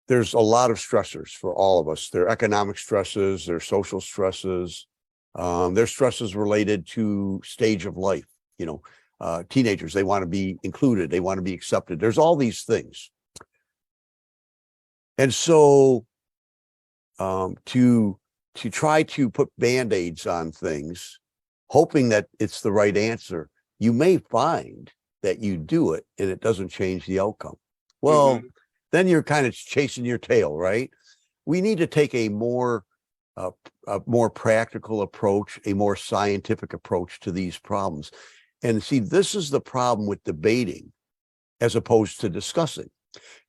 B: There's a lot of stressors for all of us. There are economic stresses, there are social stresses, there's stresses related to stage of life. Teenagers, they want to be included, they want to be accepted. There's all these things. And so to try to put band-aids on things, hoping that it's the right answer, you may find that you do it and it doesn't change the outcome. Well, then you're kind of chasing your tail, right? We need to take a more practical approach, a more scientific approach to these problems. And see, this is the problem with debating as opposed to discussing.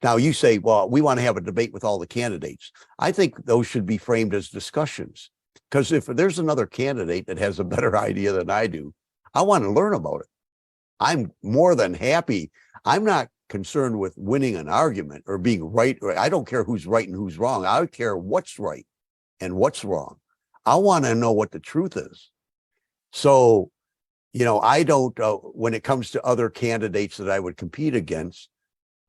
B: Now you say, well, we want to have a debate with all the candidates. I think those should be framed as discussions, because if there's another candidate that has a better idea than I do, I want to learn about it. I'm more than happy. I'm not concerned with winning an argument or being right. I don't care who's right and who's wrong. I care what's right and what's wrong. I want to know what the truth is. So, I don't, when it comes to other candidates that I would compete against,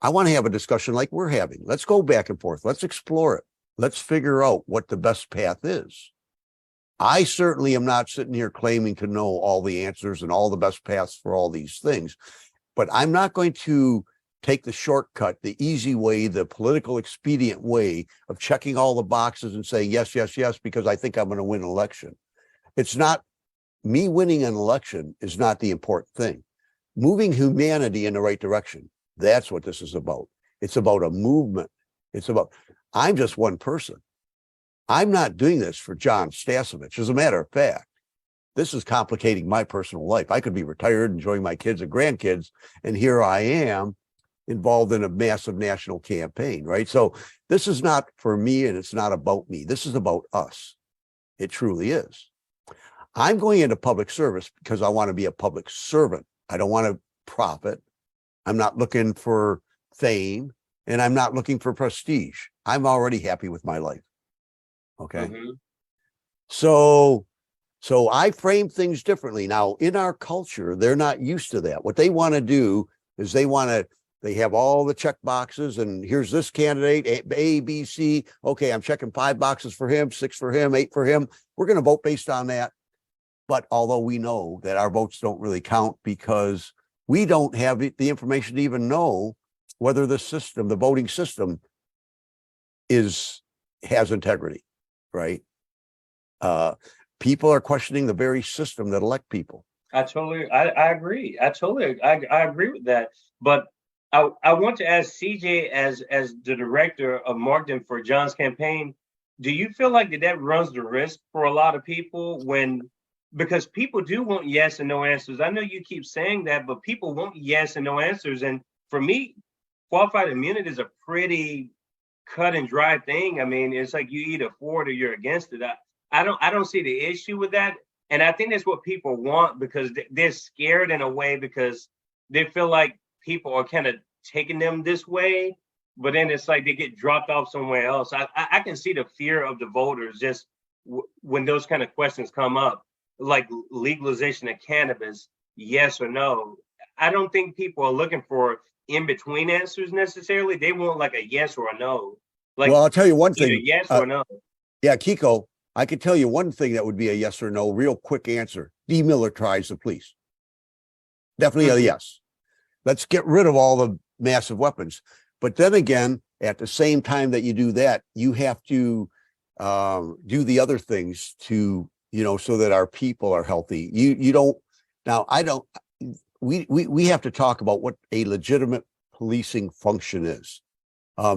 B: I want to have a discussion like we're having. Let's go back and forth. Let's explore it. Let's figure out what the best path is. I certainly am not sitting here claiming to know all the answers and all the best paths for all these things, but I'm not going to take the shortcut, the easy way, the political expedient way of checking all the boxes and saying yes, yes, yes, because I think I'm going to win an election. It's not me winning an election is not the important thing. Moving humanity in the right direction. That's what this is about. It's about a movement. I'm just one person. I'm not doing this for Jon Stasevich. As a matter of fact, this is complicating my personal life. I could be retired, enjoying my kids and grandkids, and here I am involved in a massive national campaign, right? So this is not for me, and it's not about me. This is about us. It truly is. I'm going into public service because I want to be a public servant. I don't want to profit. I'm not looking for fame, and I'm not looking for prestige. I'm already happy with my life. Okay. So I frame things differently. Now, in our culture, they're not used to that. What they want to do is they have all the check boxes, and here's this candidate, A, B, C. Okay, I'm checking 5 boxes for him, 6 for him, 8 for him. We're going to vote based on that. But although we know that our votes don't really count because we don't have the information to even know whether the voting system has integrity. Right? People are questioning the very system that elect people.
A: I agree. I agree with that. But I want to ask CJ, as the director of marketing for Jon's campaign, do you feel like that runs the risk for a lot of people because people do want yes and no answers? I know you keep saying that, but people want yes and no answers. And for me, qualified immunity is a pretty cut and dry thing. I mean, it's like you either for it or you're against it. I don't see the issue with that. And I think that's what people want, because they're scared in a way, because they feel like people are kind of taking them this way, but then it's like they get dropped off somewhere else. I can see the fear of the voters just when those kind of questions come up, like legalization of cannabis, yes or no. I don't think people are looking for in between answers necessarily. They want like a yes or a no. Like,
B: well, I'll tell you one thing.
A: Yes or no.
B: Yeah, Kiko, I could tell you one thing that would be a yes or no, real quick answer. Demilitarize the police. Definitely a yes. Let's get rid of all the massive weapons. But then again, at the same time that you do that, you have to do the other things to, so that our people are healthy. We have to talk about what a legitimate policing function is.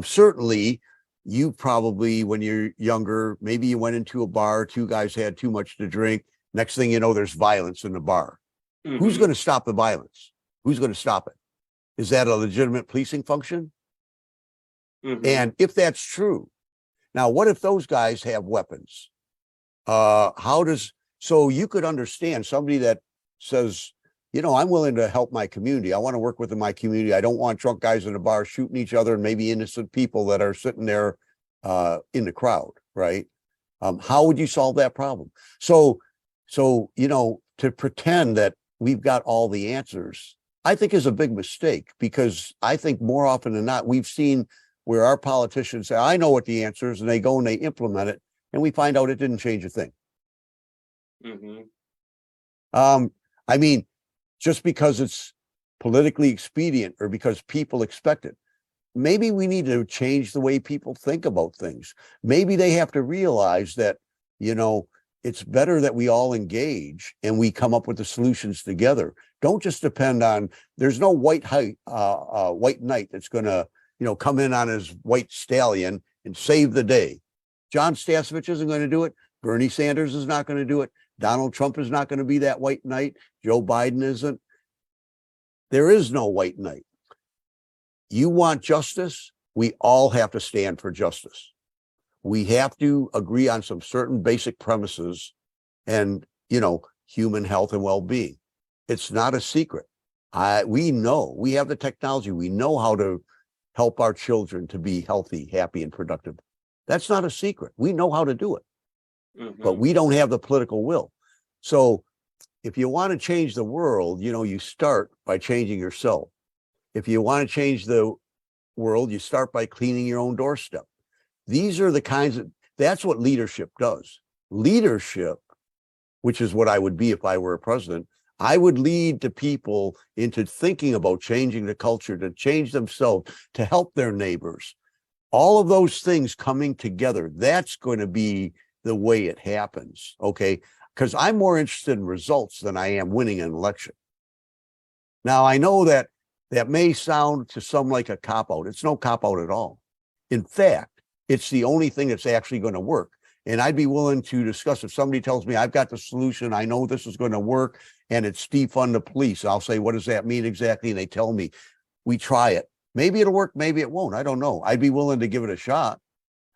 B: Certainly, you probably, when you're younger, maybe you went into a bar, 2 guys had too much to drink. Next thing you know, there's violence in the bar. Who's going to stop the violence? Who's going to stop it? Is that a legitimate policing function? And if that's true, now what if those guys have weapons? So you could understand somebody that says, I'm willing to help my community. I want to work within my community. I don't want drunk guys in the bar shooting each other and maybe innocent people that are sitting there in the crowd, right? How would you solve that problem? So So, to pretend that we've got all the answers, I think is a big mistake, because I think more often than not, we've seen where our politicians say, I know what the answer is, and they go and they implement it, and we find out it didn't change a thing. I mean, just because it's politically expedient or because people expect it, maybe we need to change the way people think about things. Maybe they have to realize that, it's better that we all engage and we come up with the solutions together. Don't just depend on, there's no white knight that's going to, come in on his white stallion and save the day. Jon Stasevich isn't going to do it. Bernie Sanders is not going to do it. Donald Trump is not going to be that white knight. Joe Biden isn't. There is no white knight. You want justice? We all have to stand for justice. We have to agree on some certain basic premises and, human health and well-being. It's not a secret. We know, we have the technology. We know how to help our children to be healthy, happy, and productive. That's not a secret. We know how to do it, but we don't have the political will. So if you want to change the world, you start by changing yourself. If you want to change the world, you start by cleaning your own doorstep. These are the that's what leadership does. Leadership, which is what I would be if I were a president, I would lead the people into thinking about changing the culture, to change themselves, to help their neighbors. All of those things coming together, that's going to be the way it happens, okay? Because I'm more interested in results than I am winning an election. Now, I know that may sound to some like a cop-out. It's no cop-out at all. In fact, it's the only thing that's actually going to work. And I'd be willing to discuss, if somebody tells me I've got the solution, I know this is going to work, and it's defund the police. I'll say, what does that mean exactly? And they tell me, we try it. Maybe it'll work, maybe it won't. I don't know. I'd be willing to give it a shot.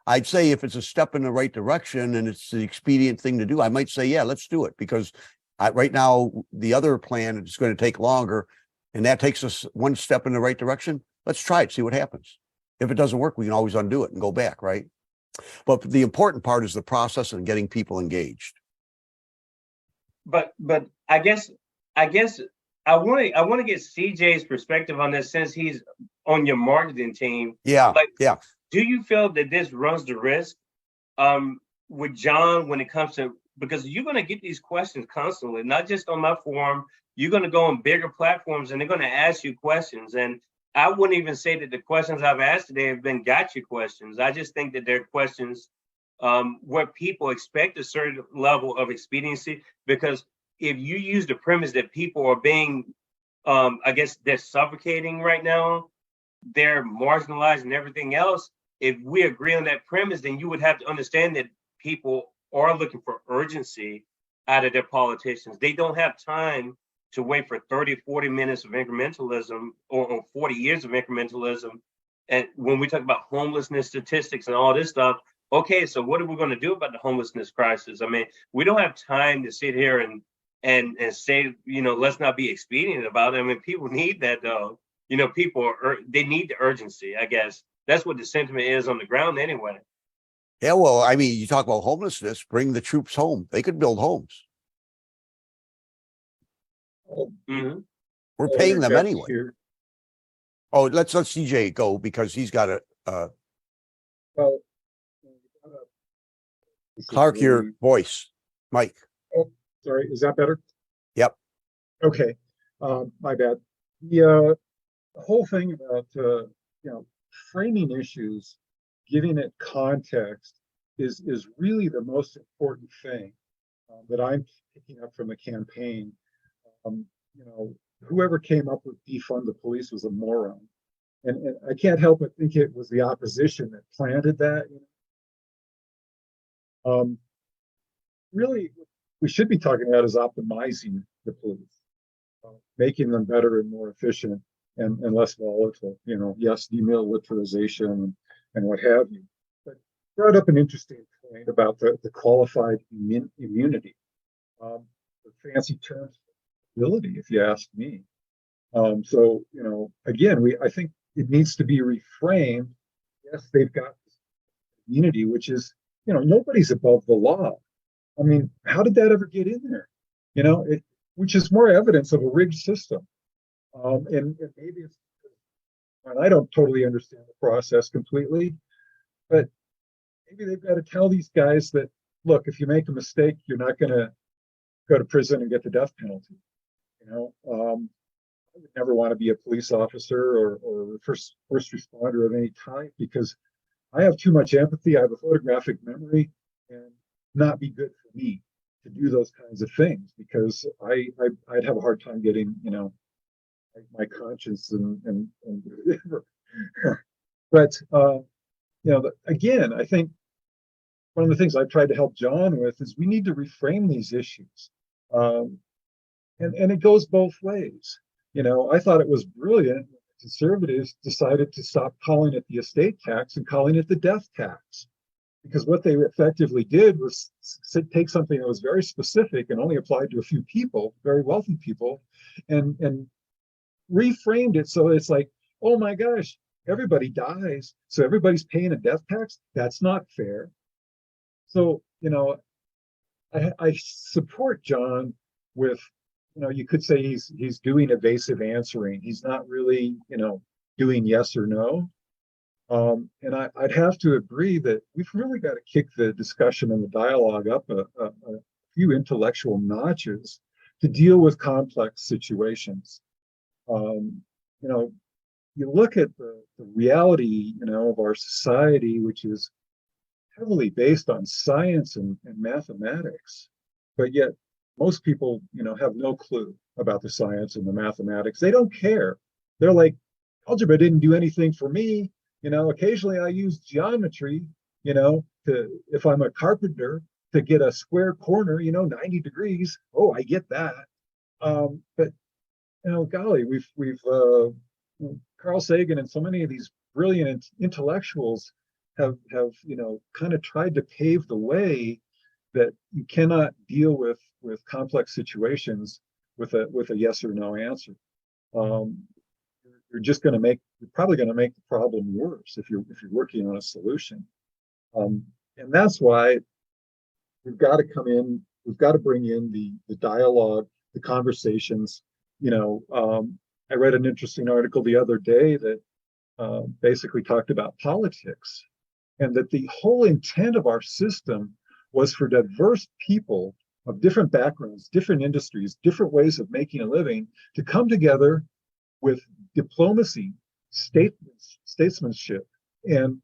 B: I'd say if it's a step in the right direction and it's the expedient thing to do, I might say, yeah, let's do it. Because right now, the other plan is going to take longer, and that takes us one step in the right direction. Let's try it, see what happens. If it doesn't work, we can always undo it and go back, right? But the important part is the process and getting people engaged.
A: But I guess I want to get CJ's perspective on this, since he's on your marketing team.
B: Yeah.
A: Do you feel that this runs the risk with Jon when it comes to, because you're going to get these questions constantly, not just on my forum. You're going to go on bigger platforms and they're going to ask you questions. And I wouldn't even say that the questions I've asked today have been gotcha questions. I just think that they're questions where people expect a certain level of expediency, because if you use the premise that people are being, I guess they're suffocating right now, they're marginalized and everything else. If we agree on that premise, then you would have to understand that people are looking for urgency out of their politicians. They don't have time to wait for 30, 40 minutes of incrementalism or 40 years of incrementalism. And when we talk about homelessness statistics and all this stuff, okay, so what are we going to do about the homelessness crisis? I mean, we don't have time to sit here and say, let's not be expedient about it. I mean, people need that though. They need the urgency, I guess. That's what the sentiment is on the ground anyway.
B: Yeah, well, I mean, you talk about homelessness, bring the troops home. They could build homes.
A: Mm-hmm.
B: We're paying them anyway. Oh, let's let CJ go because he's got a
C: Well,
B: Clark, your voice, Mike.
C: Oh, sorry. Is that better?
B: Yep.
C: Okay. My bad. The whole thing about framing issues, giving it context is really the most important thing that I'm picking up from the campaign. Whoever came up with defund the police was a moron. And I can't help but think it was the opposition that planted that. Really, we should be talking about is optimizing the police, making them better and more efficient and less volatile. Yes, demilitarization and what have you. But brought up an interesting point about the qualified immunity. The fancy term, ability, if you ask me. So again, I think it needs to be reframed. Yes, they've got immunity, which is, nobody's above the law. I mean, how did that ever get in there? Which is more evidence of a rigged system. And maybe it's, and I don't totally understand the process completely, but maybe they've got to tell these guys that, look, if you make a mistake, you're not going to go to prison and get the death penalty. I would never want to be a police officer or first responder of any type, because I have too much empathy. I have a photographic memory, and not be good for me to do those kinds of things, because I'd have a hard time getting, my conscience and whatever. But again, I think one of the things I've tried to help Jon with is we need to reframe these issues. And it goes both ways. I thought it was brilliant when conservatives decided to stop calling it the estate tax and calling it the death tax. Because what they effectively did was take something that was very specific and only applied to a few people, very wealthy people, and reframed it so it's like, oh my gosh, everybody dies, so everybody's paying a death tax? That's not fair. So, I support Jon with, you could say he's doing evasive answering. He's not really, doing yes or no. And I'd have to agree that we've really got to kick the discussion and the dialogue up a few intellectual notches to deal with complex situations. You look at the reality, of our society, which is heavily based on science and mathematics, but yet most people, have no clue about the science and the mathematics. They don't care. They're like, algebra didn't do anything for me. Occasionally I use geometry, if I'm a carpenter, to get a square corner, 90 degrees. Oh, I get that. But golly, we've Carl Sagan and so many of these brilliant intellectuals have kind of tried to pave the way that you cannot deal with complex situations with a yes or no answer. You're probably going to make the problem worse if you're working on a solution. And that's why we've got to come in. We've got to bring in the dialogue, the conversations. I read an interesting article the other day that basically talked about politics, and that the whole intent of our system was for diverse people of different backgrounds, different industries, different ways of making a living to come together with diplomacy, statesmanship, and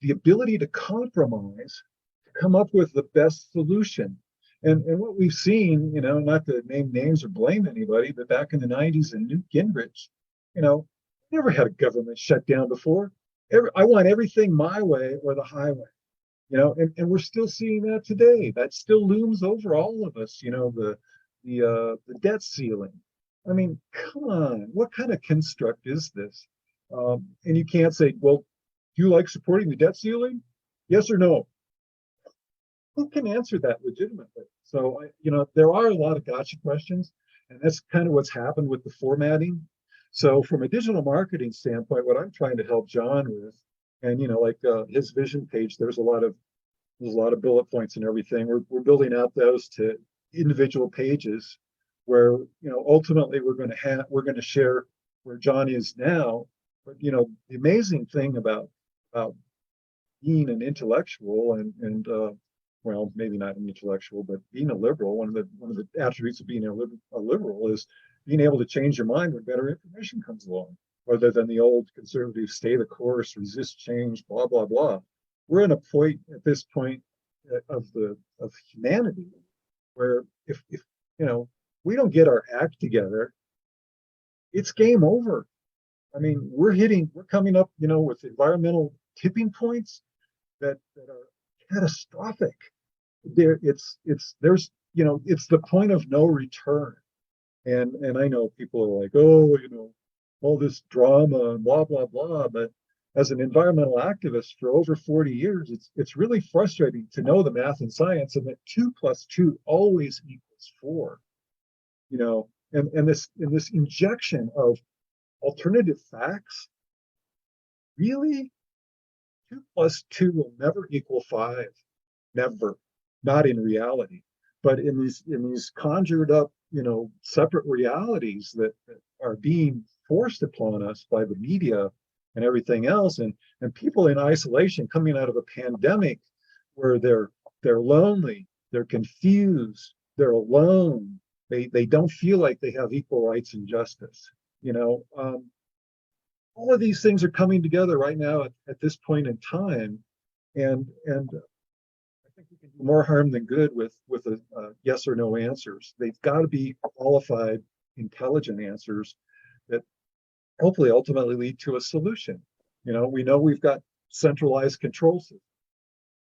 C: the ability to compromise, to come up with the best solution. And what we've seen, not to name names or blame anybody, but back in the 90s in Newt Gingrich, never had a government shut down before. I want everything my way or the highway, and we're still seeing that today. That still looms over all of us, the debt ceiling. I mean, come on, what kind of construct is this? And you can't say, well, do you like supporting the debt ceiling? Yes or no? Who can answer that legitimately? So, there are a lot of gotcha questions, and that's kind of what's happened with the formatting. So from a digital marketing standpoint, what I'm trying to help Jon with, and his vision page, there's a lot of bullet points and everything. We're building out those to individual pages where ultimately we're going to share where Jon is now. But the amazing thing about being an intellectual and well, maybe not an intellectual, but being a liberal, one of the attributes of being a liberal is being able to change your mind when better information comes along, rather than the old conservative stay the course, resist change, blah blah blah. We're in a point at this point of humanity where if we don't get our act together, it's game over. I mean, we're coming up, with environmental tipping points that are catastrophic. It's the point of no return. And I know people are like, oh, all this drama and blah blah blah. But as an environmental activist for over 40 years, it's really frustrating to know the math and science, and that 2 + 2 always equals 4. And this injection of alternative facts, really, 2 + 2 will never equal 5. Never. Not in reality. But in these conjured up, separate realities that are being forced upon us by the media and everything else, and people in isolation coming out of a pandemic where they're lonely, they're confused, they're alone, they don't feel like they have equal rights and justice. All of these things are coming together right now at this point in time, and I think we can do more harm than good with a yes or no answers. They've got to be qualified, intelligent answers that hopefully ultimately lead to a solution. We know we've got centralized control systems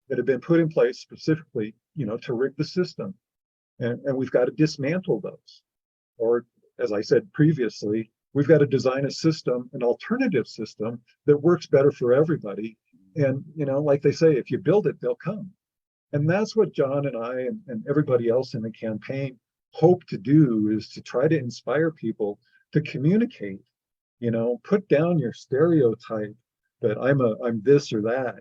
C: that have been put in place specifically, to rig the system, and we've got to dismantle those. Or, as I said previously, we've got to design a system, an alternative system that works better for everybody. And like they say, if you build it, they'll come. And that's what Jon and I and everybody else in the campaign hope to do, is to try to inspire people to communicate, put down your stereotype that I'm this or that,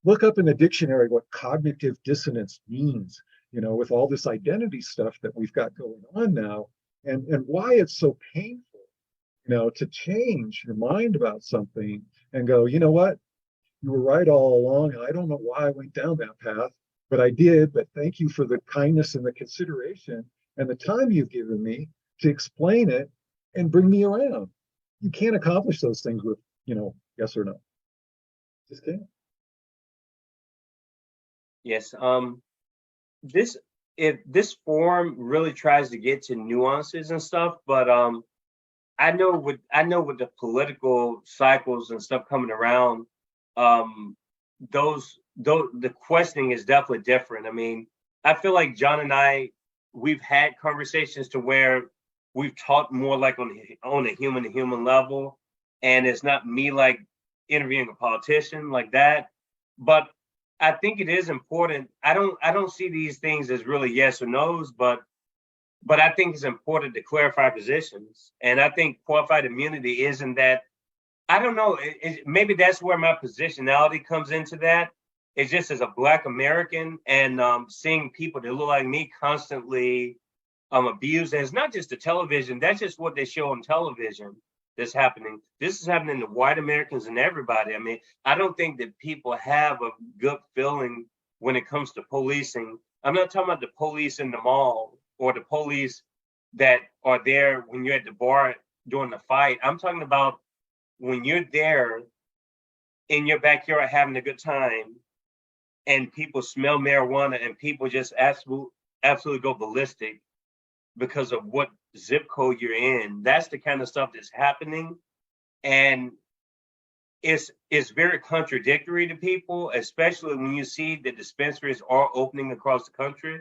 C: look up in the dictionary what cognitive dissonance means, with all this identity stuff that we've got going on now, and why it's so painful, to change your mind about something and go, you know what? You were right all along, and I don't know why I went down that path, but I did. But thank you for the kindness and the consideration and the time you've given me to explain it and bring me around. You can't accomplish those things with, yes or no. Just can't.
A: Yes. This forum really tries to get to nuances and stuff, but I know with the political cycles and stuff coming around, the questioning is definitely different. I mean, I feel like Jon and I, we've had conversations to where we've talked more like on a human to human level, and it's not me like interviewing a politician like that. But I think it is important. I don't see these things as really yes or no's, but I think it's important to clarify positions. And I think qualified immunity isn't that. I don't know. Maybe that's where my positionality comes into that. It's just as a Black American and seeing people that look like me constantly abused. And it's not just the television. That's just what they show on television that's happening. This is happening to white Americans and everybody. I mean, I don't think that people have a good feeling when it comes to policing. I'm not talking about the police in the mall or the police that are there when you're at the bar during the fight. I'm talking about when you're there in your backyard having a good time and people smell marijuana and people just absolutely go ballistic because of what zip code you're in. That's the kind of stuff that's happening. And it's very contradictory to people, especially when you see the dispensaries are opening across the country.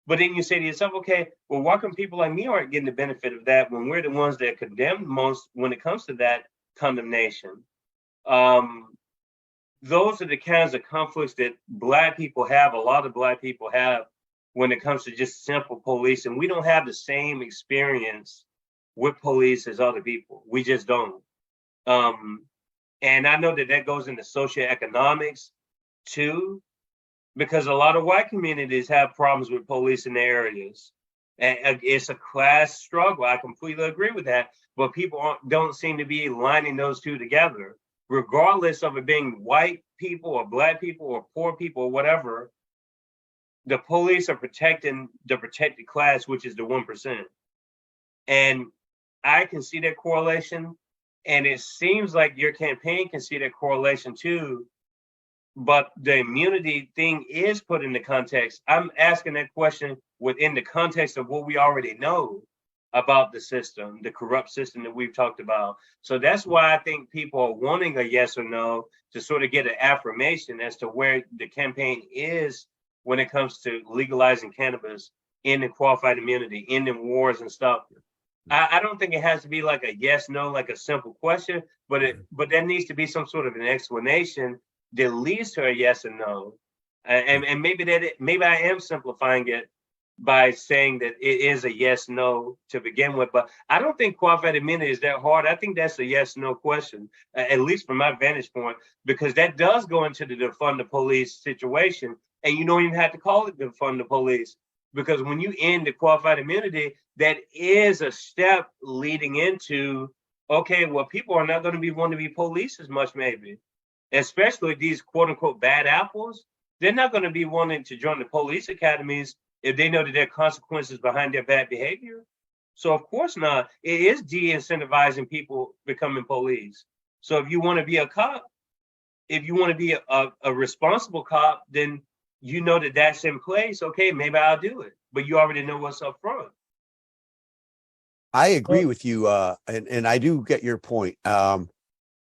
A: But then you say to yourself, okay, well, why come people like me aren't getting the benefit of that when we're the ones that are condemned most when it comes to that condemnation? Those are the kinds of conflicts that Black people have, a lot of Black people have, when it comes to just simple police. And we don't have the same experience with police as other people. We just don't. And I know that goes into socioeconomics too, because a lot of white communities have problems with police in their areas. And it's a class struggle. I completely agree with that. But people don't seem to be lining those two together, regardless of it being white people or Black people or poor people or whatever. The police are protecting the protected class, which is the 1%. And I can see that correlation. And it seems like your campaign can see that correlation too. But the immunity thing is put into context. I'm asking that question within the context of what we already know about the system, the corrupt system that we've talked about. So that's why I think people are wanting a yes or no to sort of get an affirmation as to where the campaign is when it comes to legalizing cannabis, ending qualified immunity, ending wars and stuff. I don't think it has to be like a yes, no, like a simple question, but there needs to be some sort of an explanation that leads to a yes and no. And maybe I am simplifying it by saying that it is a yes, no to begin with, but I don't think qualified immunity is that hard. I think that's a yes, no question, at least from my vantage point, because that does go into the defund the police situation. and you don't even have to call it defund the police, because when you end the qualified immunity, that is a step leading into, okay, well, people are not going to be wanting to be police as much, maybe, especially these quote unquote bad apples. They're not going to be wanting to join the police academies if they know that there are consequences behind their bad behavior. So of course not. It is de-incentivizing people becoming police. So if you want to be a cop, if you want to be a responsible cop, then you know that that's in place. Okay, maybe I'll do it, but you already know what's up front.
B: I agree with you, and I do get your point.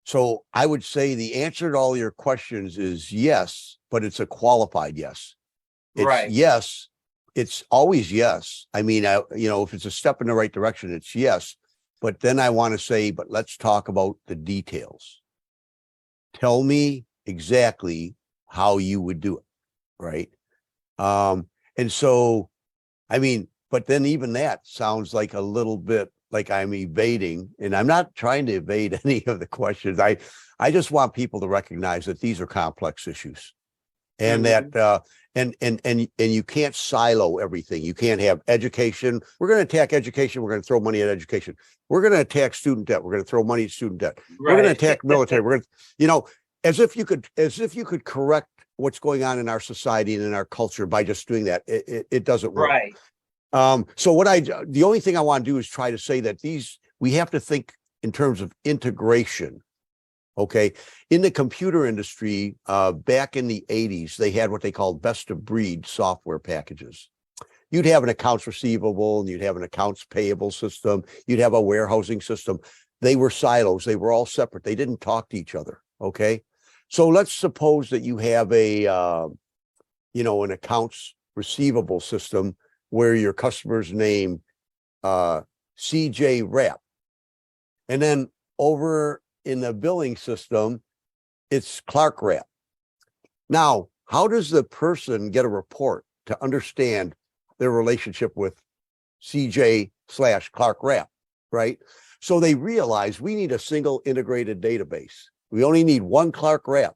B: So I would say the answer to all your questions is yes, but it's a qualified yes. It's
A: Right.
B: yes. It's always yes. I mean, if it's a step in the right direction, it's yes. But then I want to say, but let's talk about the details. Tell me exactly how you would do it, right? And so, I mean, but then even that sounds like a little bit like I'm evading, and I'm not trying to evade any of the questions. I just want people to recognize that these are complex issues, and that and you can't silo everything. You can't have education. We're going to attack education. We're going to throw money at education. We're going to attack student debt. We're going to throw money at student debt. We're going to attack military. We're going to, as if you could correct what's going on in our society and in our culture by just doing that. It doesn't work.
A: Right.
B: So the only thing I want to do is try to say that we have to think in terms of integration. Okay. In the computer industry, back in the 80s, they had what they called best of breed software packages. You'd have an accounts receivable and you'd have an accounts payable system. You'd have a warehousing system. They were silos. They were all separate. They didn't talk to each other. Okay. So let's suppose that you have an accounts receivable system where your customer's name, CJ Rap. And then over in the billing system, it's Clark Rap. Now, how does the person get a report to understand their relationship with CJ/Clark Rap, right? So they realize we need a single integrated database. We only need one Clark Rap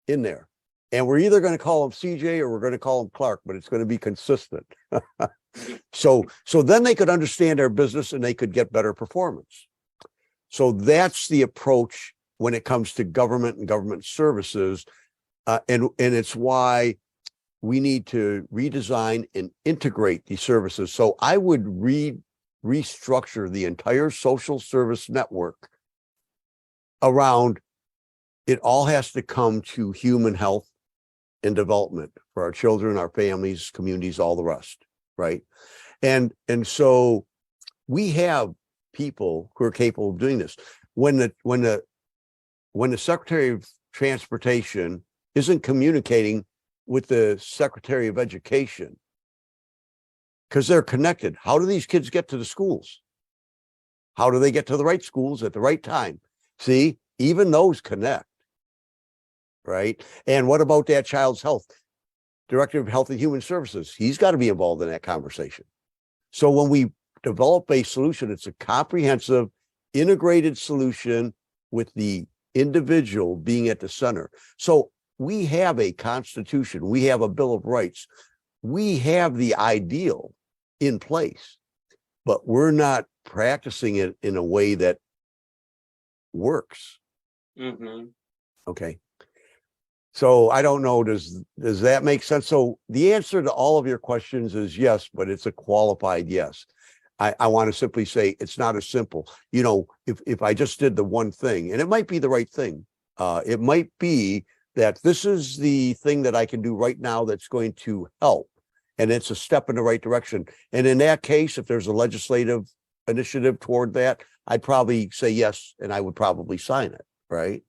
B: in there. And we're either going to call him CJ or we're going to call him Clark, but it's going to be consistent. So then they could understand their business and they could get better performance. So that's the approach when it comes to government and government services. And it's why we need to redesign and integrate these services. So I would restructure the entire social service network around it all has to come to human health and development for our children, our families, communities, all the rest, right? And so we have people who are capable of doing this. When the Secretary of Transportation isn't communicating with the Secretary of Education because they're connected, how do these kids get to the schools? How do they get to the right schools at the right time? See, even those connect, right? And what about that child's health? Director of Health and Human Services, he's got to be involved in that conversation. So when we develop a solution, it's a comprehensive, integrated solution with the individual being at the center. So we have a constitution, we have a Bill of Rights, we have the ideal in place, but we're not practicing it in a way that works.
A: Mm-hmm.
B: Okay. So I don't know, does that make sense? So the answer to all of your questions is yes, but it's a qualified yes. I want to simply say it's not as simple. If I just did the one thing, and it might be the right thing, it might be that this is the thing that I can do right now that's going to help, and it's a step in the right direction. And in that case, if there's a legislative initiative toward that, I'd probably say yes, and I would probably sign it, right?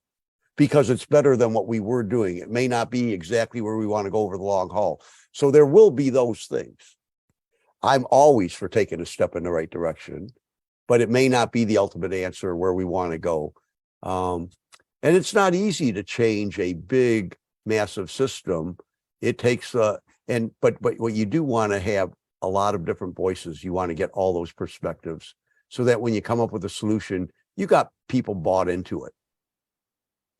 B: Because it's better than what we were doing. It may not be exactly where we want to go over the long haul. So there will be those things. I'm always for taking a step in the right direction, but it may not be the ultimate answer where we want to go. And it's not easy to change a big, massive system. It takes but what you do want to have a lot of different voices. You want to get all those perspectives so that when you come up with a solution, you got people bought into it.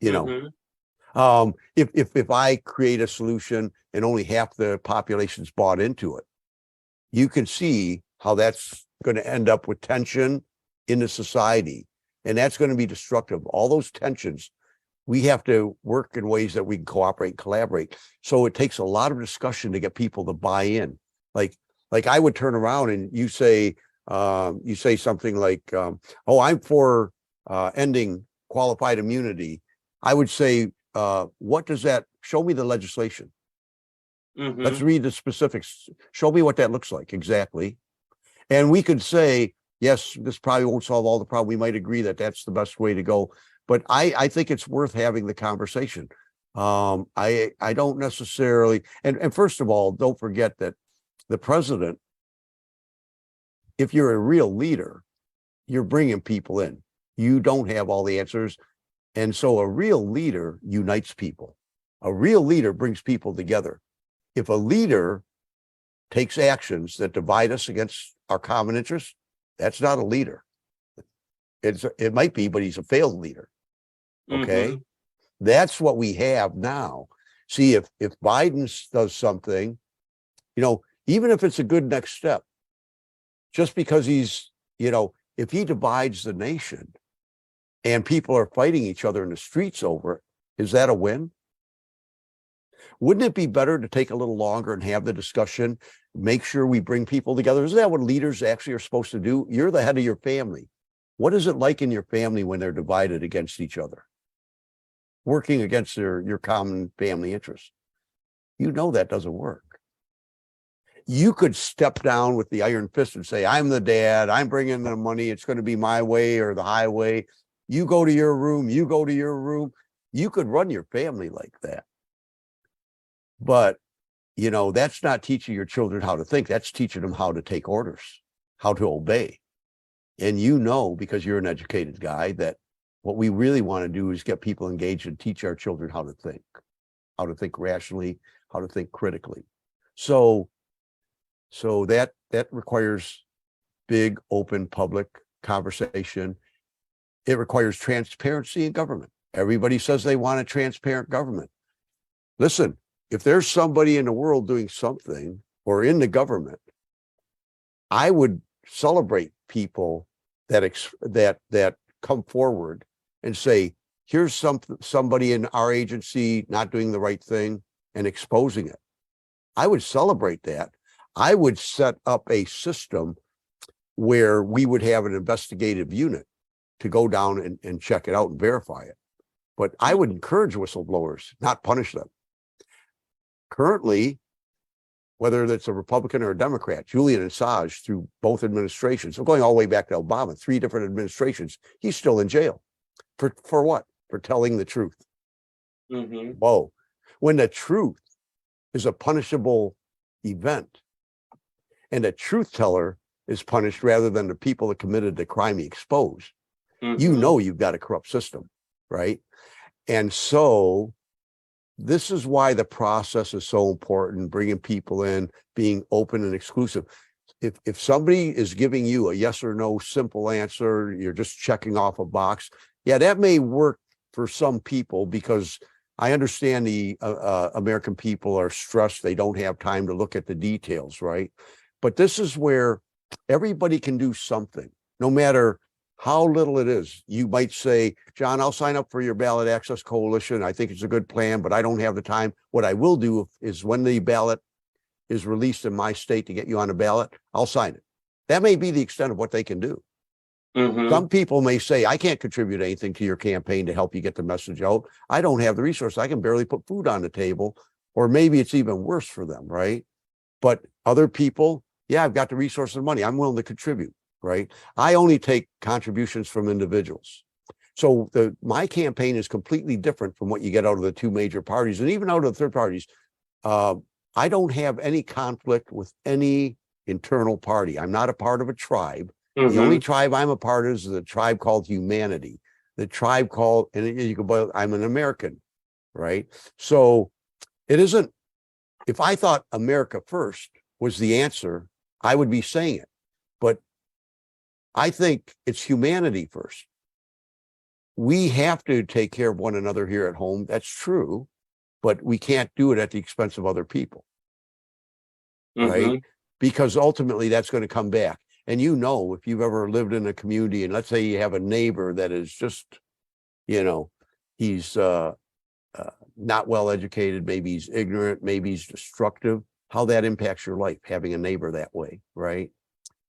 A: Mm-hmm.
B: If I create a solution and only half the population's bought into it, you can see how that's going to end up with tension in the society. And that's going to be destructive. All those tensions, we have to work in ways that we can cooperate and collaborate. So it takes a lot of discussion to get people to buy in. Like I would turn around and you say something like, oh, I'm for ending qualified immunity. I would say, what does that show me the legislation?
A: Mhm.
B: Let's read the specifics. Show me what that looks like exactly. And we could say, yes, this probably won't solve all the problem. We might agree that that's the best way to go. But I think it's worth having the conversation. I don't necessarily, and first of all, don't forget that the president, if you're a real leader, you're bringing people in. You don't have all the answers. And so a real leader unites people. A real leader brings people together. If a leader takes actions that divide us against our common interests, that's not a leader. It might be, but he's a failed leader. Okay.
A: Mhm.
B: That's what we have now. See, if Biden does something, even if it's a good next step, just because he's, if he divides the nation and people are fighting each other in the streets over it, is that a win? Wouldn't it be better to take a little longer and have the discussion, make sure we bring people together? Isn't that what leaders actually are supposed to do? You're the head of your family. What is it like in your family when they're divided against each other, working against your common family interests? You know that doesn't work. You could step down with the iron fist and say, I'm the dad, I'm bringing the money, it's going to be my way or the highway. You go to your room, you go to your room. You could run your family like that. But, that's not teaching your children how to think. That's teaching them how to take orders, how to obey. And because you're an educated guy, that what we really want to do is get people engaged and teach our children how to think rationally, how to think critically. So that requires big, open, public conversation. It requires transparency in government. Everybody says they want a transparent government. Listen, if there's somebody in the world doing something or in the government, I would celebrate people that come forward and say, here's somebody in our agency not doing the right thing and exposing it. I would celebrate that. I would set up a system where we would have an investigative unit to go down and check it out and verify it. But I would encourage whistleblowers, not punish them. Currently, whether it's a Republican or a Democrat, Julian Assange, through both administrations, so going all the way back to Obama, 3 different administrations, he's still in jail. For what? For telling the truth.
A: Mhm.
B: Whoa. When the truth is a punishable event and a truth teller is punished rather than the people that committed the crime he exposed,
A: Mhm.
B: you've got a corrupt system, right? And so this is why the process is so important, bringing people in, being open and exclusive. If somebody is giving you a yes or no simple answer, you're just checking off a box. Yeah, that may work for some people because I understand the American people are stressed. They don't have time to look at the details, right? But this is where everybody can do something, no matter how little it is. You might say, Jon, I'll sign up for your ballot access coalition. I think it's a good plan, but I don't have the time. What I will do is when the ballot is released in my state to get you on a ballot, I'll sign it. That may be the extent of what they can do.
A: Mhm.
B: Some people may say, I can't contribute anything to your campaign to help you get the message out. I don't have the resource. I can barely put food on the table, or maybe it's even worse for them, right? But other people, yeah, I've got the resources and money. I'm willing to contribute, right? I only take contributions from individuals. So my campaign is completely different from what you get out of the 2 major parties and even out of the third parties. I don't have any conflict with any internal party. I'm not a part of a tribe. The only
A: Mhm.
B: tribe I'm a part of is the tribe called humanity. The tribe called, and you can, I'm an American, right? So it isn't, if I thought America first was the answer, I would be saying it. But I think it's humanity first. we have to take care of one another here at home. That's true, but we can't do it at the expense of other people, right? Because ultimately that's going to come back. And you know, if you've ever lived in a community and let's say you have a neighbor that is just, you know, he's not well educated, maybe he's ignorant, maybe he's destructive, how that impacts your life, having a neighbor that way, right?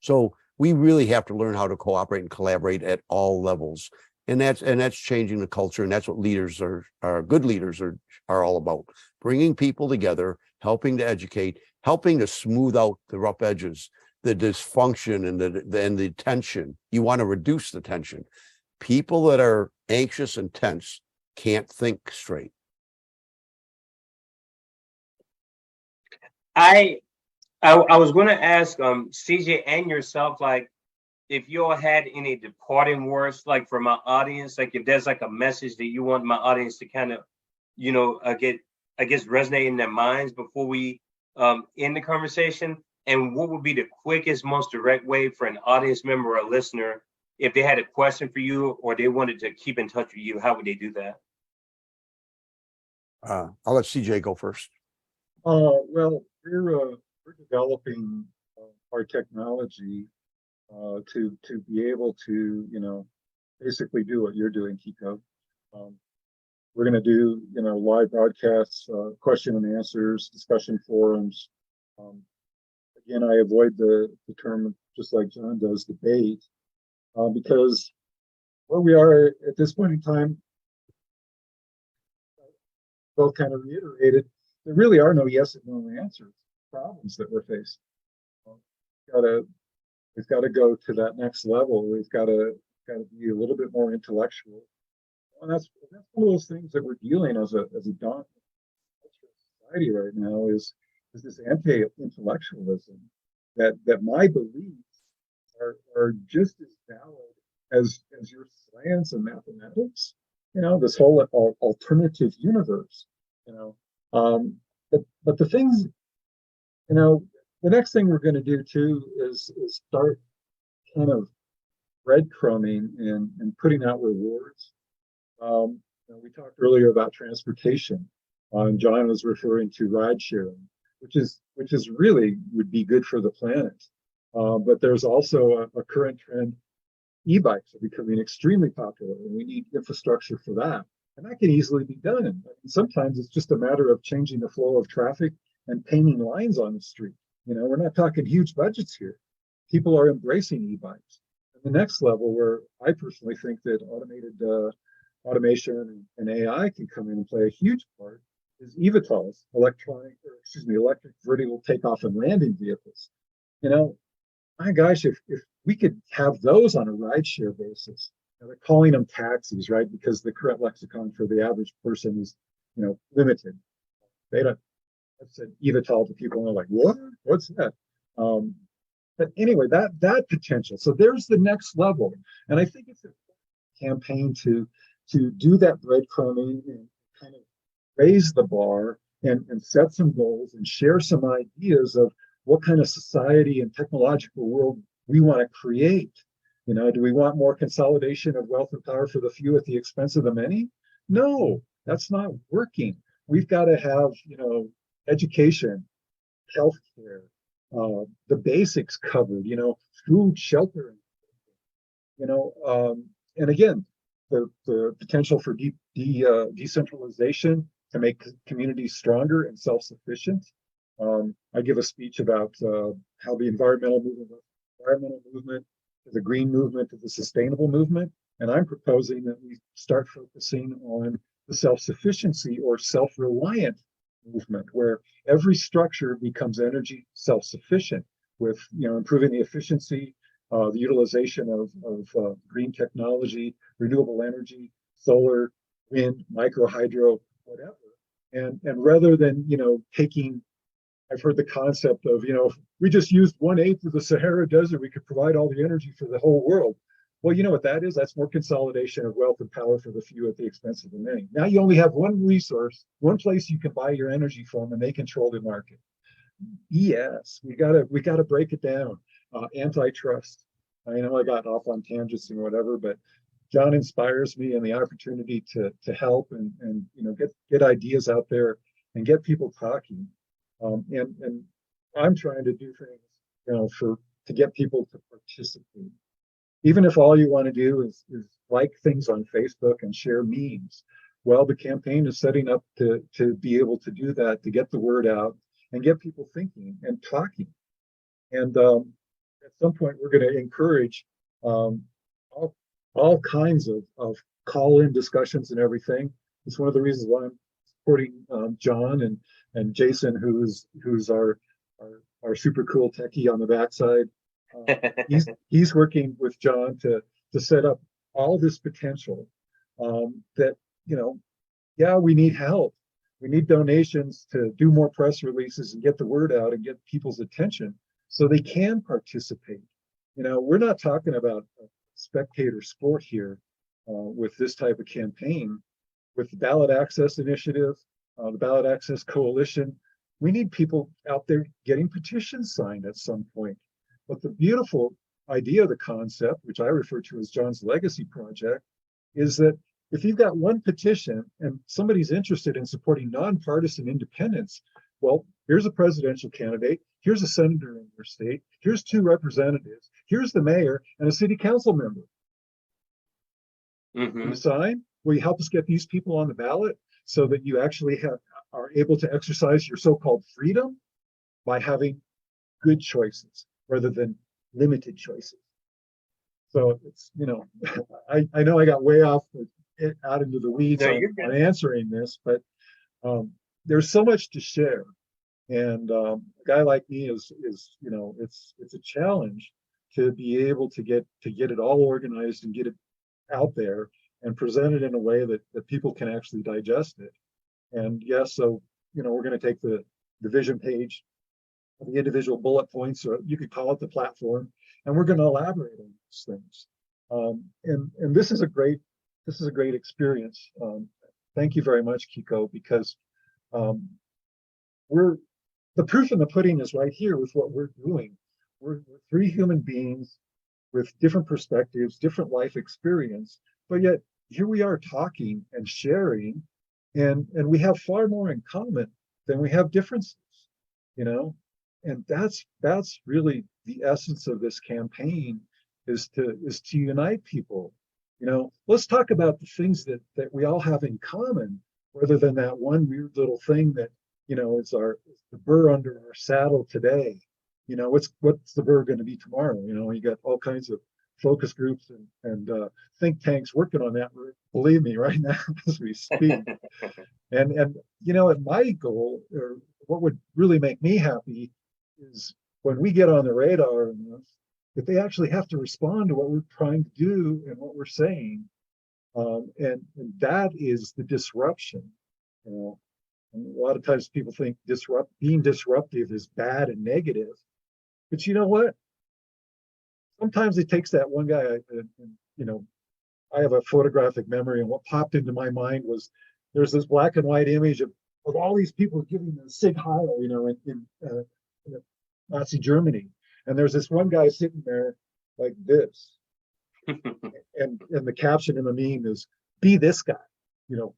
B: So we really have to learn how to cooperate and collaborate at all levels. And that's changing the culture. And that's what leaders are good leaders are all about. Bringing people together, helping to educate, helping to smooth out the rough edges, the dysfunction and the tension. You want to reduce the tension. People that are anxious and tense can't think straight.
A: I was going to ask CJ and yourself, like, if you all had any departing words, like for my audience, like if there's like a message that you want my audience to kind of, get, I guess, resonate in their minds before we end the conversation, and what would be the quickest, most direct way for an audience member or a listener, if they had a question for you or they wanted to keep in touch with you, how would they do that?
B: I'll let CJ go first.
C: Well, we're developing our technology to be able to, basically do what you're doing, Kiko. We're going to do, live broadcasts, question and answers, discussion forums. Again, I avoid the term, just like Jon does, debate, because where we are at this point in time, both kind of reiterated, there really are no yes and no answers. Problems that we're facing. We've got to go to that next level. We've got to be a little bit more intellectual, and that's one of those things that we're dealing as a daunting society right now is this anti-intellectualism that my beliefs are just as valid as your science and mathematics. This whole alternative universe. But the things, the next thing we're going to do too is start kind of breadcrumbing and putting out rewards. We talked earlier about transportation. Jon was referring to ride sharing, which is really would be good for the planet. But there's also a current trend. E-bikes are becoming extremely popular, and we need infrastructure for that. And that can easily be done. And sometimes it's just a matter of changing the flow of traffic and painting lines on the street. We're not talking huge budgets here. People are embracing e-bikes. And the next level, where I personally think that automation and AI can come in and play a huge part, is eVTOLs, electric vertical takeoff and landing vehicles. My gosh, if we could have those on a rideshare basis. They're calling them taxis, right? Because the current lexicon for the average person is, limited. They don't. I've said eVTOL to people and they're like, "What? What's that?" But anyway, that potential. So there's the next level, and I think it's a campaign to do that breadcrumbing and kind of raise the bar and set some goals and share some ideas of what kind of society and technological world we want to create. Do we want more consolidation of wealth and power for the few at the expense of the many? No, that's not working. We've got to have, education, healthcare, the basics covered, food, shelter, and again, the potential for decentralization to make communities stronger and self-sufficient. I give a speech about how the environmental movement, the green movement, to the sustainable movement, and I'm proposing that we start focusing on the self-sufficiency or self-reliant movement, where every structure becomes energy self-sufficient with improving the efficiency, the utilization of green technology, renewable energy, solar, wind, micro hydro, whatever, and rather than taking. I've heard the concept of, if we just used 1/8 of the Sahara Desert, we could provide all the energy for the whole world. Well, you know what that is? That's more consolidation of wealth and power for the few at the expense of the many. Now you only have one resource, one place you can buy your energy from, and they control the market. Yes, we gotta break it down. Antitrust. I know I got off on tangents and whatever, but Jon inspires me, and the opportunity to help and get ideas out there and get people talking. And I'm trying to do things, to get people to participate. Even if all you want to do is like things on Facebook and share memes. Well, the campaign is setting up to be able to do that, to get the word out and get people thinking and talking. And at some point, we're going to encourage all kinds of call-in discussions and everything. It's one of the reasons why I'm supporting Jon and Jason, who's our super cool techie on the backside. He's working with Jon to set up all this potential that, yeah, we need help. We need donations to do more press releases and get the word out and get people's attention so they can participate. We're not talking about a spectator sport here with this type of campaign. With the Ballot Access Initiative, the Ballot Access Coalition, we need people out there getting petitions signed at some point. But the beautiful idea of the concept, which I refer to as Jon's legacy project, is that if you've got one petition and somebody's interested in supporting nonpartisan independence, well, here's a presidential candidate, here's a senator in your state, here's 2 representatives, here's the mayor and a city council member. You sign? Will you help us get these people on the ballot so that you actually are able to exercise your so-called freedom by having good choices rather than limited choices? So it's, I know I got way off out into the weeds on answering this, but there's so much to share. And a guy like me is it's a challenge to be able to get it all organized and get it out there and present it in a way that people can actually digest it. And yes, so we're going to take the vision page, the individual bullet points, or you could call it the platform, and we're going to elaborate on these things. And this is a great experience. Thank you very much, Kiko, because the proof in the pudding is right here with what we're doing. We're 3 human beings with different perspectives, different life experience, but yet here we are talking and sharing, and we have far more in common than we have differences, and that's really the essence of this campaign, is to unite people. Let's talk about the things that we all have in common, rather than that one weird little thing that it's the burr under our saddle today. What's the burr going to be tomorrow? You got all kinds of focus groups and think tanks working on that, believe me, right now as we speak. And my goal, or what would really make me happy, is when we get on the radar enough that they actually have to respond to what we're trying to do and what we're saying. And that is the disruption. And a lot of times people think being disruptive is bad and negative. But you know what? Sometimes it takes that one guy. I have a photographic memory, and what popped into my mind was there's this black and white image of all these people giving the Sig Heil, in Nazi Germany. And there's this one guy sitting there like this. and the caption in the meme is, be this guy,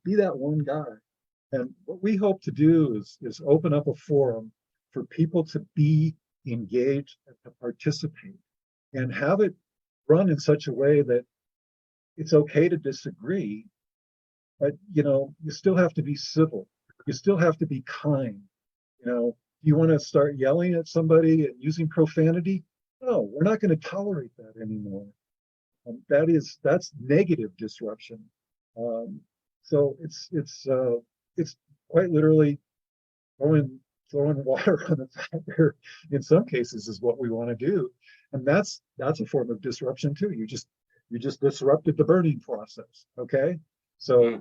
C: be that one guy. And what we hope to do is open up a forum for people to be engaged and to participate, and have it run in such a way that it's okay to disagree, but you still have to be civil. You still have to be kind. You want to start yelling at somebody and using profanity? No, we're not going to tolerate that anymore. That's negative disruption. So it's quite literally throwing water on the fire. In some cases, is what we want to do, and that's a form of disruption too. You just disrupted the burning process. Okay, so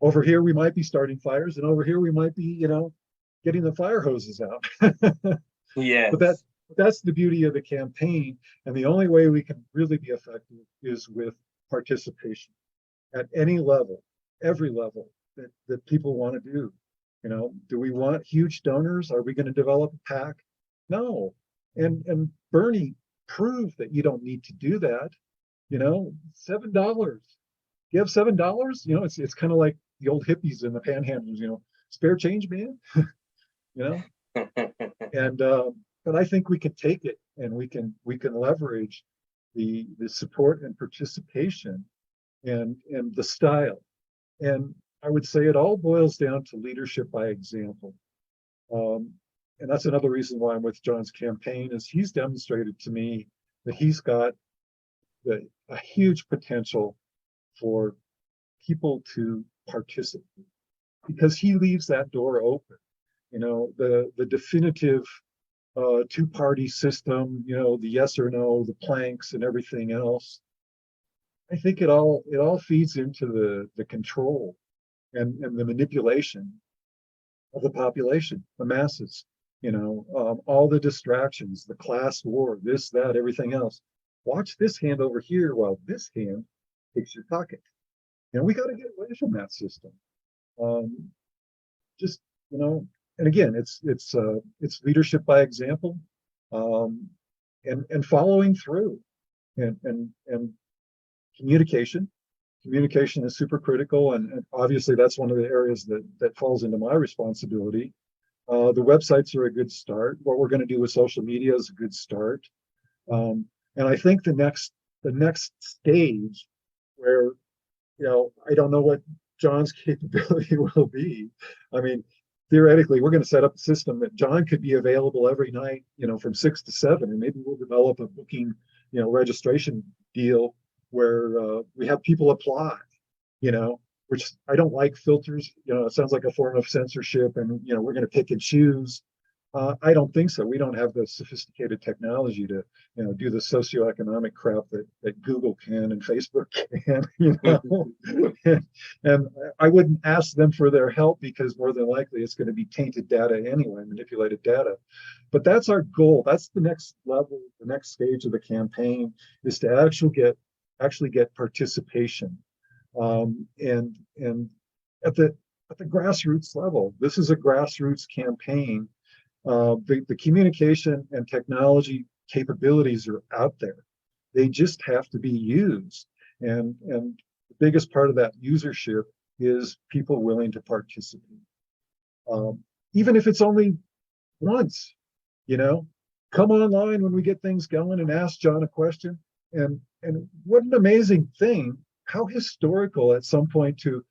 C: over here we might be starting fires, and over here we might be, getting the fire hoses out.
A: Yeah.
C: But that's the beauty of the campaign, and the only way we can really be effective is with participation at any level, every level that people want to do. Do we want huge donors? Are we going to develop a PAC? No. And Bernie proved that you don't need to do that. $7. You have $7? It's kind of like the old hippies and the panhandlers, spare change, man. you know, and but I think we can take it and we can leverage the support and participation and the style. And I would say it all boils down to leadership by example. And that's another reason why I'm with Jon's campaign, is he's demonstrated to me that he's got a huge potential for people to participate, because he leaves that door open. The definitive two-party system, the yes or no, the planks and everything else. I think it all feeds into the control and the manipulation of the population, the masses. All the distractions, the class war, this, that, everything else. Watch this hand over here while this hand takes your pocket. We got to get away from that system. Just and again, it's leadership by example, and following through, and communication. Communication is super critical, and obviously that's one of the areas that falls into my responsibility. The websites are a good start. What we're going to do with social media is a good start, and I think the next stage, where I don't know what Jon's capability will be. I mean, theoretically, we're going to set up a system that Jon could be available every night, from 6 to 7, and maybe we'll develop a booking, registration deal where we have people apply, which I don't like filters. It sounds like a form of censorship, and we're going to pick and choose. I don't think so. We don't have the sophisticated technology to, do the socioeconomic crap that Google can and Facebook can, and I wouldn't ask them for their help, because more than likely it's going to be tainted data anyway, manipulated data. But that's our goal. That's the next level, the next stage of the campaign, is to actually get participation, and at the grassroots level. This is a grassroots campaign. The communication and technology capabilities are out there. They just have to be used. And the biggest part of that usership is people willing to participate. Even if it's only once, come online when we get things going and ask Jon a question. And what an amazing thing, how historical at some point to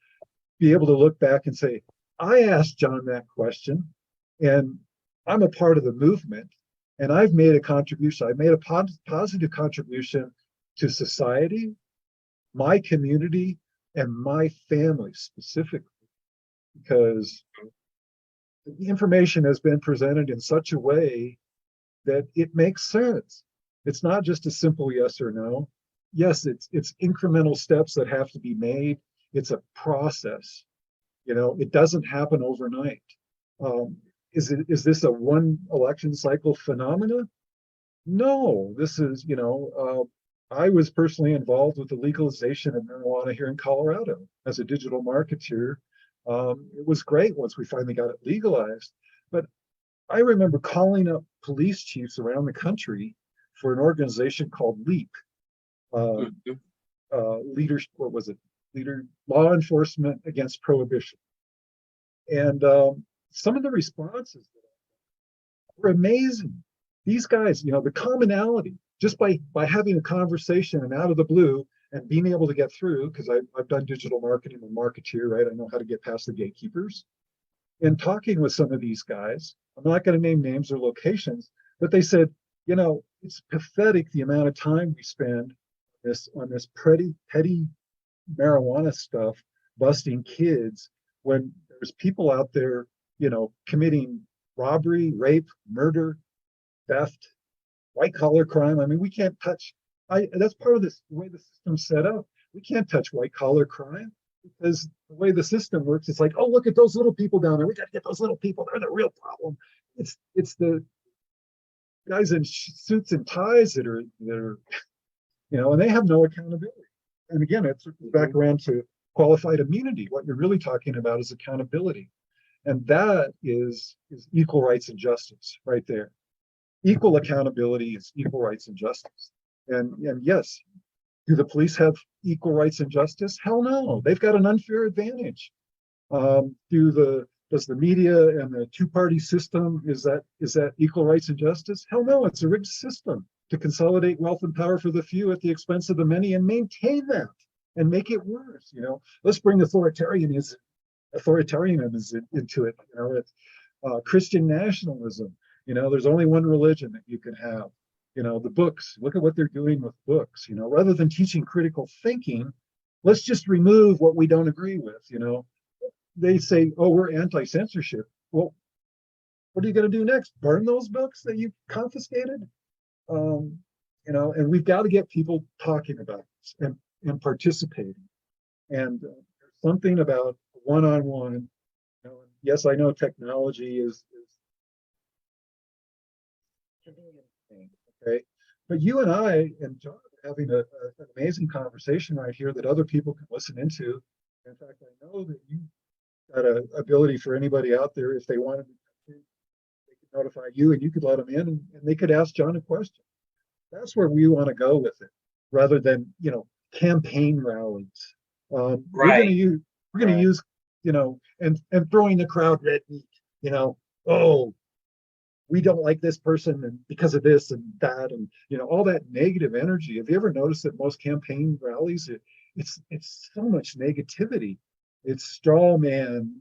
C: be able to look back and say, I asked Jon that question, and I'm a part of the movement, and I've made a contribution. I've made a positive contribution to society, my community, and my family specifically, because the information has been presented in such a way that it makes sense. It's not just a simple yes or no. Yes, it's incremental steps that have to be made. It's a process. It doesn't happen overnight. Is this a one election cycle phenomena? No, this is, I was personally involved with the legalization of marijuana here in Colorado as a digital marketeer. It was great once we finally got it legalized. But I remember calling up police chiefs around the country for an organization called LEAP, Law Enforcement Against Prohibition. And some of the responses were amazing. These guys, the commonality, just by having a conversation and out of the blue and being able to get through, because I've done digital marketing and marketeer, right? I know how to get past the gatekeepers. And talking with some of these guys, I'm not going to name names or locations, but they said, it's pathetic the amount of time we spend on this petty marijuana stuff, busting kids, when there's people out there, committing robbery, rape, murder, theft, white collar crime. I mean, we can't touch. That's part of this, the way the system's set up. We can't touch white collar crime, because the way the system works, it's like, oh, look at those little people down there. We got to get those little people. They're the real problem. It's the guys in suits and ties that are and they have no accountability. And again, it's back around to qualified immunity. What you're really talking about is accountability. And that is equal rights and justice right there. Equal accountability is equal rights and justice. And yes, Do the police have equal rights and justice? Hell no, they've got an unfair advantage. Does the media and the two-party system, is that equal rights and justice? Hell no, it's a rigged system to consolidate wealth and power for the few at the expense of the many and maintain that and make it worse. Let's bring authoritarianism into it. It's Christian nationalism. There's only one religion that you can have. The books, look at what they're doing with books. Rather than teaching critical thinking, let's just remove what we don't agree with. They say, oh, we're anti-censorship. Well, what are you going to do next? Burn those books that you confiscated? And we've got to get people talking about this and participating. And there's something about one-on-one. Yes, I know technology is okay, but you and I and John are having an amazing conversation right here that other people can listen into. In fact, I know that you got an ability for anybody out there, if they wanted to, they could notify you and you could let them in and they could ask John a question. That's where we want to go with it, rather than campaign rallies. We're going to use and throwing the crowd red meat. Oh, we don't like this person and because of this and that and all that negative energy. Have you ever noticed that most campaign rallies, it's so much negativity? It's straw man,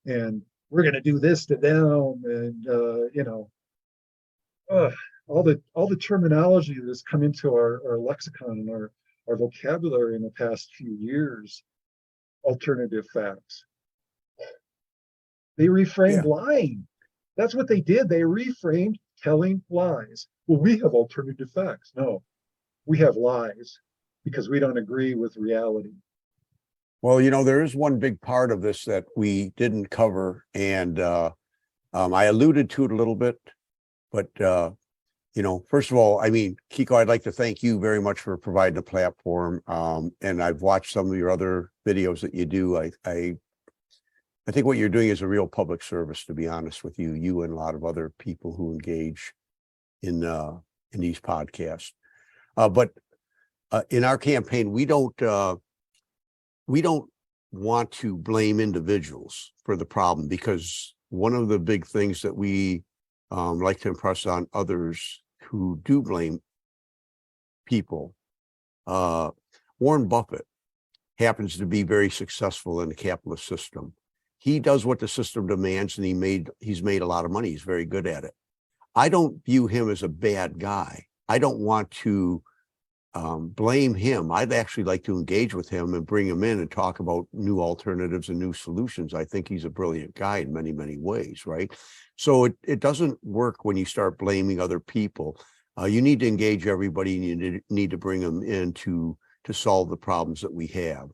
C: and we're going to do this to them, and all the terminology that has come into our lexicon and our vocabulary in the past few years. Alternative facts. They reframed lying. That's what they did. They reframed telling lies. Well, we have alternative facts. No, we have lies because we don't agree with reality.
B: Well, there is one big part of this that we didn't cover, and I alluded to it a little bit, but first of all, Kiko, I'd like to thank you very much for providing a platform. And I've watched some of your other videos that you do. I think what you're doing is a real public service, to be honest with you, and a lot of other people who engage in these podcasts. But in our campaign, we don't want to blame individuals for the problem, because one of the big things that we like to impress on others who do blame people. Warren Buffett happens to be very successful in the capitalist system. He does what the system demands, and he's made a lot of money. He's very good at it. I don't view him as a bad guy. I don't want to blame him. I'd actually like to engage with him and bring him in and talk about new alternatives and new solutions. I think he's a brilliant guy in many, many ways, right? So it doesn't work when you start blaming other people. You need to engage everybody, and you need to bring them in to solve the problems that we have.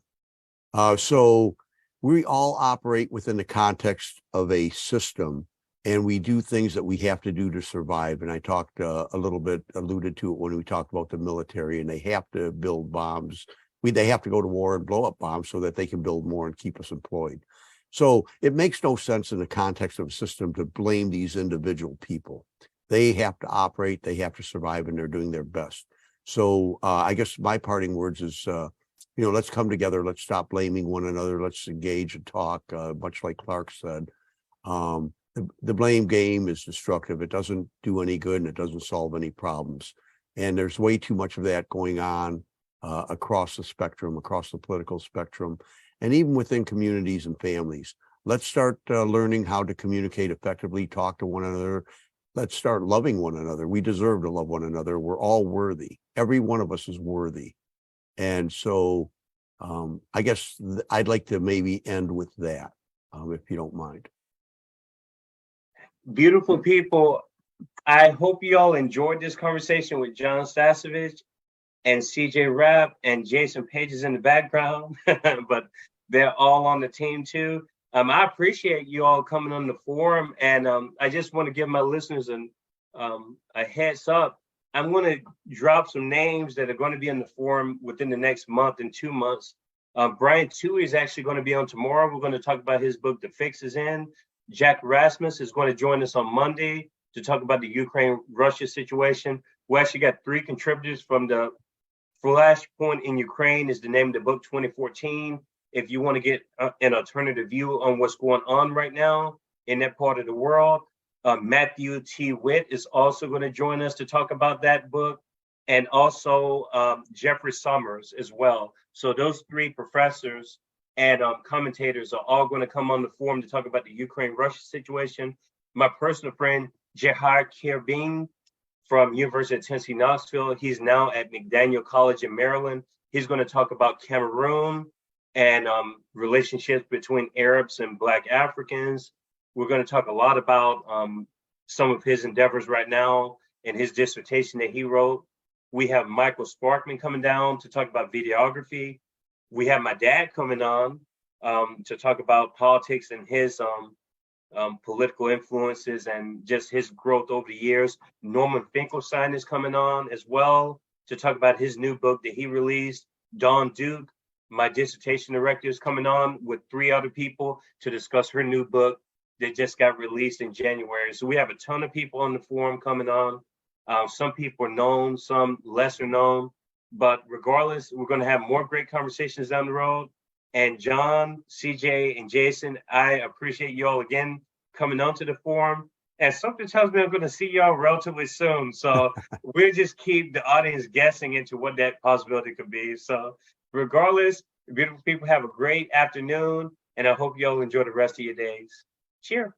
B: So we all operate within the context of a system, and we do things that we have to do to survive. And I talked alluded to it when we talked about the military, and they have to build bombs. They have to go to war and blow up bombs so that they can build more and keep us employed. So it makes no sense in the context of a system to blame these individual people. They have to operate, they have to survive, and they're doing their best. So I guess my parting words is, let's come together. Let's stop blaming one another. Let's engage and talk, much like Clark said. The blame game is destructive. It doesn't do any good, and it doesn't solve any problems. And there's way too much of that going on across the spectrum, across the political spectrum, and even within communities and families. Let's start learning how to communicate effectively, talk to one another. Let's start loving one another. We deserve to love one another. We're all worthy. Every one of us is worthy. And so I guess I'd like to maybe end with that, if you don't mind.
A: Beautiful people. I hope you all enjoyed this conversation with Jon Stasevich and CJ Rapp and Jason Page is in the background, but they're all on the team too. I appreciate you all coming on the forum, and I just want to give my listeners a heads up. I'm going to drop some names that are going to be in the forum within the next month and 2 months. Brian Toohey is actually going to be on tomorrow. We're going to talk about his book, The Fix Is In. Jack Rasmus is going to join us on Monday to talk about the Ukraine-Russia situation. We actually got 3 contributors from the Flashpoint in Ukraine is the name of the book, 2014. If you want to get an alternative view on what's going on right now in that part of the world, Matthew T. Witt is also going to join us to talk about that book, and also Jeffrey Summers as well. So those three professors and commentators are all going to come on the forum to talk about the Ukraine-Russia situation. My personal friend, Jehar Kerbin from University of Tennessee, Knoxville, he's now at McDaniel College in Maryland. He's going to talk about Cameroon and relationships between Arabs and Black Africans. We're going to talk a lot about some of his endeavors right now and his dissertation that he wrote. We have Michael Sparkman coming down to talk about videography. We have my dad coming on to talk about politics and his political influences and just his growth over the years. Norman Finkelstein is coming on as well to talk about his new book that he released. Dawn Duke, my dissertation director, is coming on with 3 other people to discuss her new book that just got released in January. So we have a ton of people on the forum coming on. Some people are known, some lesser known, but regardless, we're going to have more great conversations down the road. And John, CJ, and Jason, I appreciate you all again coming onto the forum. And something tells me I'm going to see y'all relatively soon. So we'll just keep the audience guessing into what that possibility could be. So regardless, beautiful people, have a great afternoon, and I hope y'all enjoy the rest of your days. Cheers.